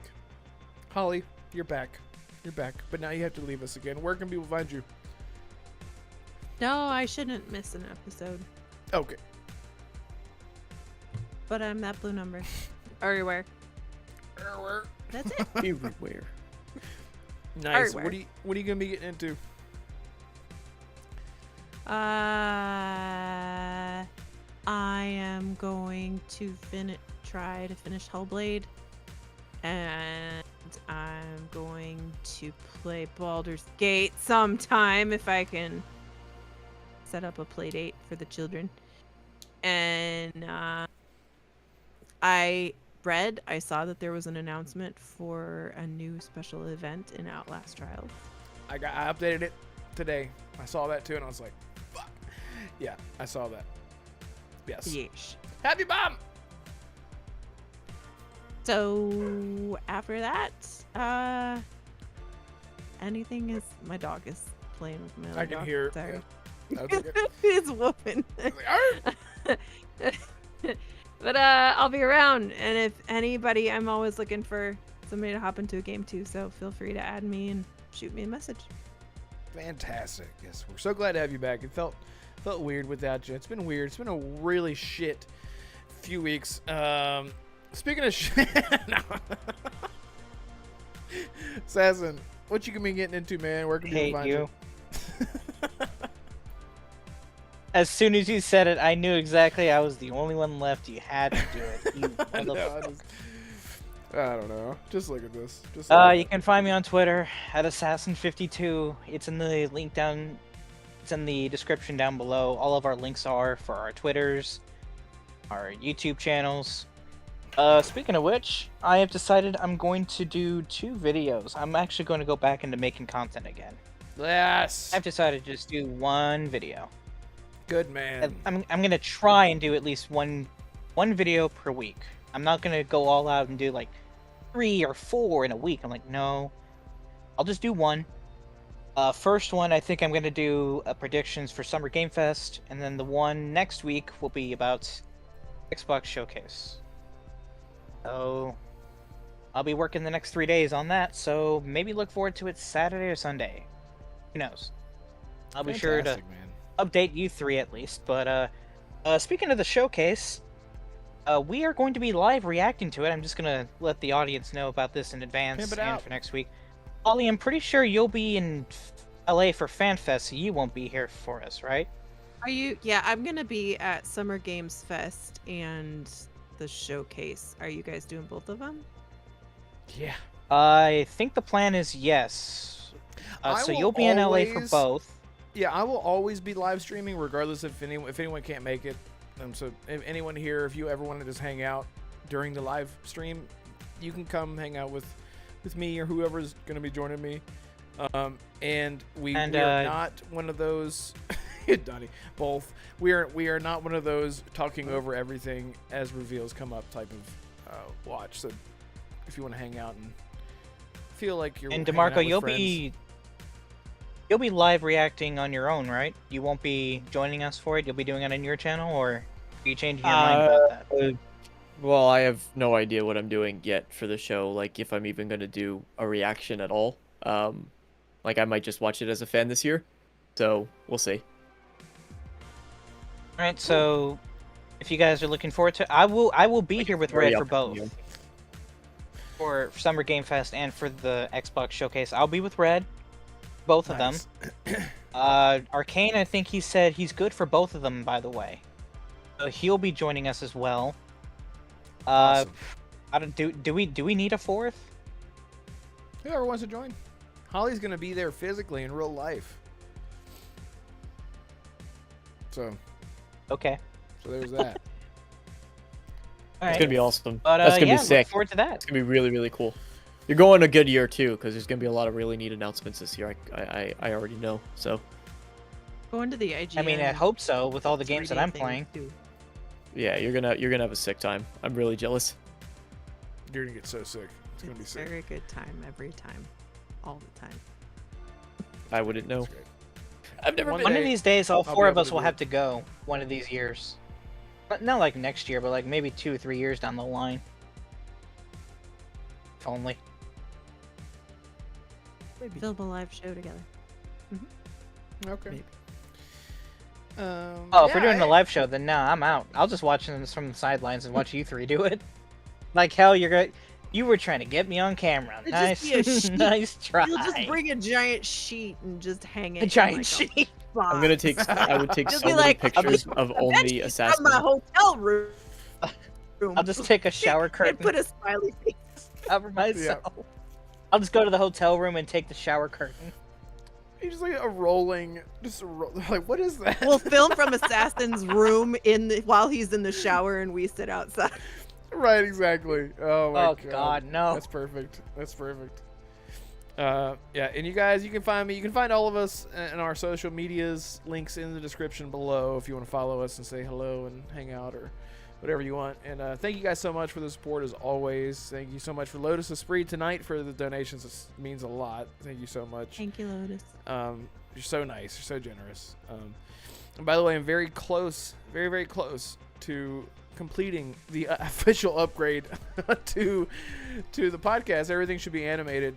Holly, you're back. But now you have to leave us again. Where can people find you?
No, I shouldn't miss an episode.
Okay.
But I'm that blue number. Everywhere. That's it.
Everywhere.
Nice.
Everywhere.
What are you gonna be getting into?
I am going to try to finish Hellblade, and I'm going to play Baldur's Gate sometime if I can set up a play date for the children. And I saw that there was an announcement for a new special event in Outlast Trials.
I updated it today. I saw that too, and I was like, "Fuck!" Yeah, I saw that. Yes.
Yeesh.
Happy bomb.
So after that, anything is. My dog is playing with my other
I can
dog.
hear.
Sorry.
Yeah. That's okay.
It's whooping.
Arr!
But I'll be around, and if anybody, I'm always looking for somebody to hop into a game too, so feel free to add me and shoot me a message.
Fantastic. Yes, we're so glad to have you back. It felt weird without you. It's been weird. It's been a really shit few weeks. Speaking of shit, Assassin, what you gonna be getting into, man? Where can people find you?
As soon as you said it, I knew exactly I was the only one left. You had to do it. You motherfucker.
I don't know. Just look at this.
You can find me on Twitter at Assassin52. It's in the link down. It's in the description down below. All of our links are for our Twitters, our YouTube channels. Speaking of which, I have decided I'm going to do 2 videos. I'm actually going to go back into making content again.
Yes.
I've decided to just do 1 video.
Good man.
I'm gonna try and do at least one video per week. I'm not gonna go all out and do like 3 or 4 in a week. I'm like, no, I'll just do 1. First one, I think I'm gonna do predictions for Summer Game Fest, and then the one next week will be about Xbox Showcase. So I'll be working the next 3 days on that. So maybe look forward to it Saturday or Sunday. Who knows? I'll be sure to update you 3 at least. But speaking of the showcase, we are going to be live reacting to it. I'm just gonna let the audience know about this in advance and for next week. Ollie, I'm pretty sure you'll be in LA for FanFest, so you won't be here for us, right?
Are you? Yeah, I'm gonna be at Summer Games Fest and the showcase. Are you guys doing both of them?
Yeah.
I think the plan is yes. So you'll be in LA for both.
Yeah, I will always be live streaming, regardless if anyone can't make it. So if anyone here, if you ever want to just hang out during the live stream, you can come hang out with me or whoever's going to be joining me. And we are not one of those. Donnie, both. We are not one of those talking over everything as reveals come up type of watch. So if you want to hang out and feel like you're
and
hanging out
DeMarco,
with
you'll be live reacting on your own, right? You won't be joining us for it. You'll be doing it on your channel, or are you changing your mind about that?
Well, I have no idea what I'm doing yet for the show. Like, if I'm even gonna do a reaction at all. Like, I might just watch it as a fan this year. So we'll see.
All right. So, if you guys are looking forward to, I will be here with Red for both. For Summer Game Fest and for the Xbox Showcase, I'll be with Red. Both of them. Arcane, I think he said he's good for both of them, by the way. So he'll be joining us as well.
Awesome.
I don't do we need a fourth?
Whoever wants to join. Holly's gonna be there physically in real life. So
Okay.
So there's that.
All right.
It's gonna be awesome.
But,
That's gonna
yeah,
be sick.
Look forward to that.
It's gonna be really, really cool. You're going a good year too, because there's gonna be a lot of really neat announcements this year. I already know. So.
Going to the IGN.
I mean, I hope so with all the games that
3D
I'm
thing,
playing.
too.
Yeah, you're gonna have a sick time. I'm really jealous.
You're gonna get so sick. It's gonna be
It's
sick.
very good time every time, all the time.
I wouldn't know.
That's great.
I've never
One
been.
One of these days, all
I'll
four
be
of
able
us
to
will
do
have
it.
to go one of these years. Not like next year, but like maybe 2 or 3 years down the line. If only.
Film a live show together.
Okay.
Maybe.
Oh, if we're doing a live show, then nah, I'm out. I'll just watch this from the sidelines and watch you three do it. Like hell, you were trying to get me on camera.
It'd
Nice,
just be a sheet.
nice try.
You'll just bring a giant sheet and just hang it.
a
in,
giant
like,
sheet.
I'm gonna take. I would take
Just
so
be
many
like,
pictures of only
from
Assassin.
my hotel room.
I'll just take a shower
and
curtain,
put a smiley face.
cover myself. I'll just go to the hotel room and take the shower curtain.
He's just like a rolling, like what is that?
We'll film from Assassin's room while he's in the shower, and we sit outside.
Right, exactly. Oh my
Oh God, no.
That's perfect. That's perfect. Yeah, and you guys, you can find me. You can find all of us in our social medias. Links in the description below if you want to follow us and say hello and hang out or whatever you want. And thank you guys so much for the support as always. Thank you so much for Lotus Esprit tonight for the donations. It means a lot. Thank you so much.
Thank you, Lotus.
You're so nice. You're so generous. And by the way, I'm very close, very, very close to completing the official upgrade to the podcast. Everything should be animated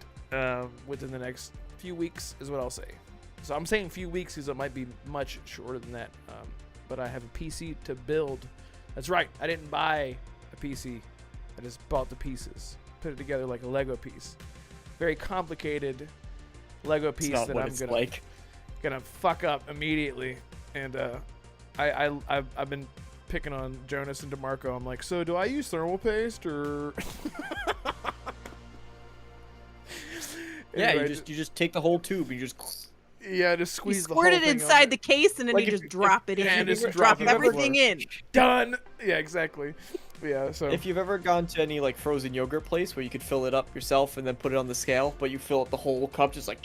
within the next few weeks is what I'll say. So I'm saying few weeks because it might be much shorter than that. But I have a PC to build. That's right. I didn't buy a PC. I just bought the pieces. Put it together like a Lego piece. Very complicated Lego piece
It's not
that
what
I'm
it's
gonna
like.
fuck up immediately. And I've been picking on Jonas and DeMarco. I'm like, so do I use thermal paste or?
Yeah,
Anyway,
you just take the whole tube. You just.
just
You
squeeze the
squirt
whole
it
thing
inside
on
the case, and then
Like
you
if-
just drop it in.
yeah,
You
just
just
drop
drop
it
everything in.
done. Yeah, exactly. Yeah, so
If you've ever gone to any like frozen yogurt place where you could fill it up yourself and then put it on the scale, but you fill up the whole cup, just like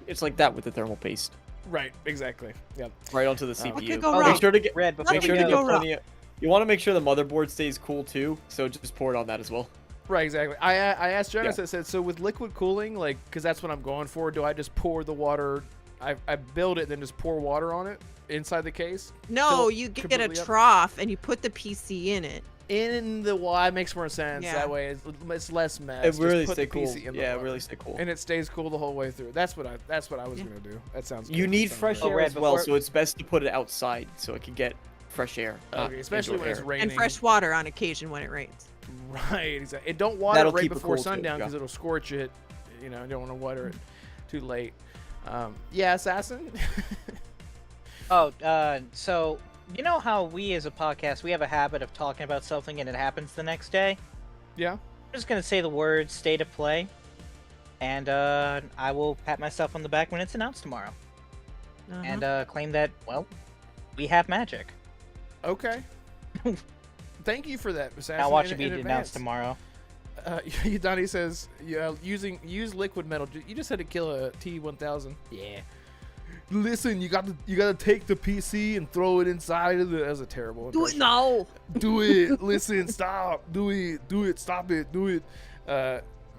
it's like that with the thermal paste,
right, exactly. Yeah.
right onto the
What
CPU.
could go
Oh,
wrong?
Make sure to get
Red, before
make
we
sure to
Nothing
go.
get
could go
plenty. You want to make sure the motherboard stays cool too, so just pour it on that as well.
Right, exactly. I asked Jonas.
Yeah.
I said, so with liquid cooling, like, because that's what I'm going for. Do I just pour the water? I build it, then just pour water on it inside the case.
No,
Fill
you get a
completely up?
trough and you put the PC in it.
In the water makes more sense.
Yeah.
That way, it's less mess.
It
Just
really
put
stay
the
cool.
PC in the
Yeah,
water.
really stay cool.
And it stays cool the whole way through. That's what I was
Yeah.
gonna do. That sounds.
You
good.
need
Sounds
fresh
good.
air
Red,
as well,
before-
so it's best to put it outside so it can get fresh air. not
Okay, especially
indoor
when it's
air.
raining.
And fresh water on occasion when it rains.
Right, exactly. And don't water
That'll
it right
keep it
before
cool, too,
sundown
yeah.
because it'll scorch it. You know, you don't want to water it too late. Yeah, Assassin.
So you know how we as a podcast, we have a habit of talking about something and it happens the next day?
Yeah.
I'm just gonna say the word state of play, and I will pat myself on the back when it's announced tomorrow. and claim that, well, we have magic.
Okay. Thank you for that, Assassin.
Now watch it be
in
announced
advance.
tomorrow.
Donnie says, "Yeah, use liquid metal. You just had to kill a T-1000." Yeah. Listen, you gotta take the PC and throw it inside of the. That was a terrible.
Do it
impression.
now.
Do it. Listen, stop. Do it. Stop it. Do it.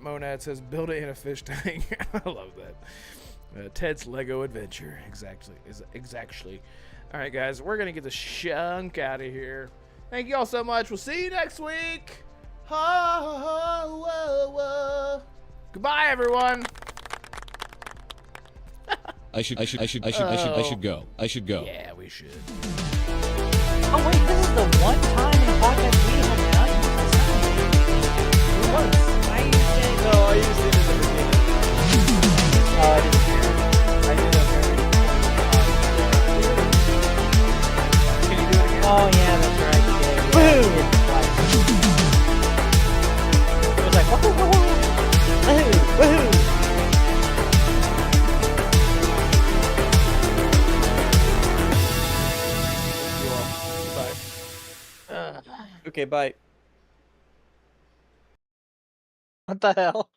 Monad says, "Build it in a fish tank." I love that. Ted's Lego adventure. Exactly. All right, guys, we're gonna get the shunk out of here. Thank you all so much. We'll see you next week. Ha, ha, ha, whoa, whoa. Goodbye, everyone.
I should go. I should go.
Yeah, we should.
Oh wait, this is the one time in podcast we have not used the sound. Once.
Why you say
No, I used it in the beginning.
Oh, I didn't hear it. I didn't hear it.
Can you do it again?
Oh yeah, that's right. You did. Yeah,
Woohoo!
you did twice. It was like woohoo, woohoo, woohoo, woohoo.
Bye.
Okay, bye.
What the hell?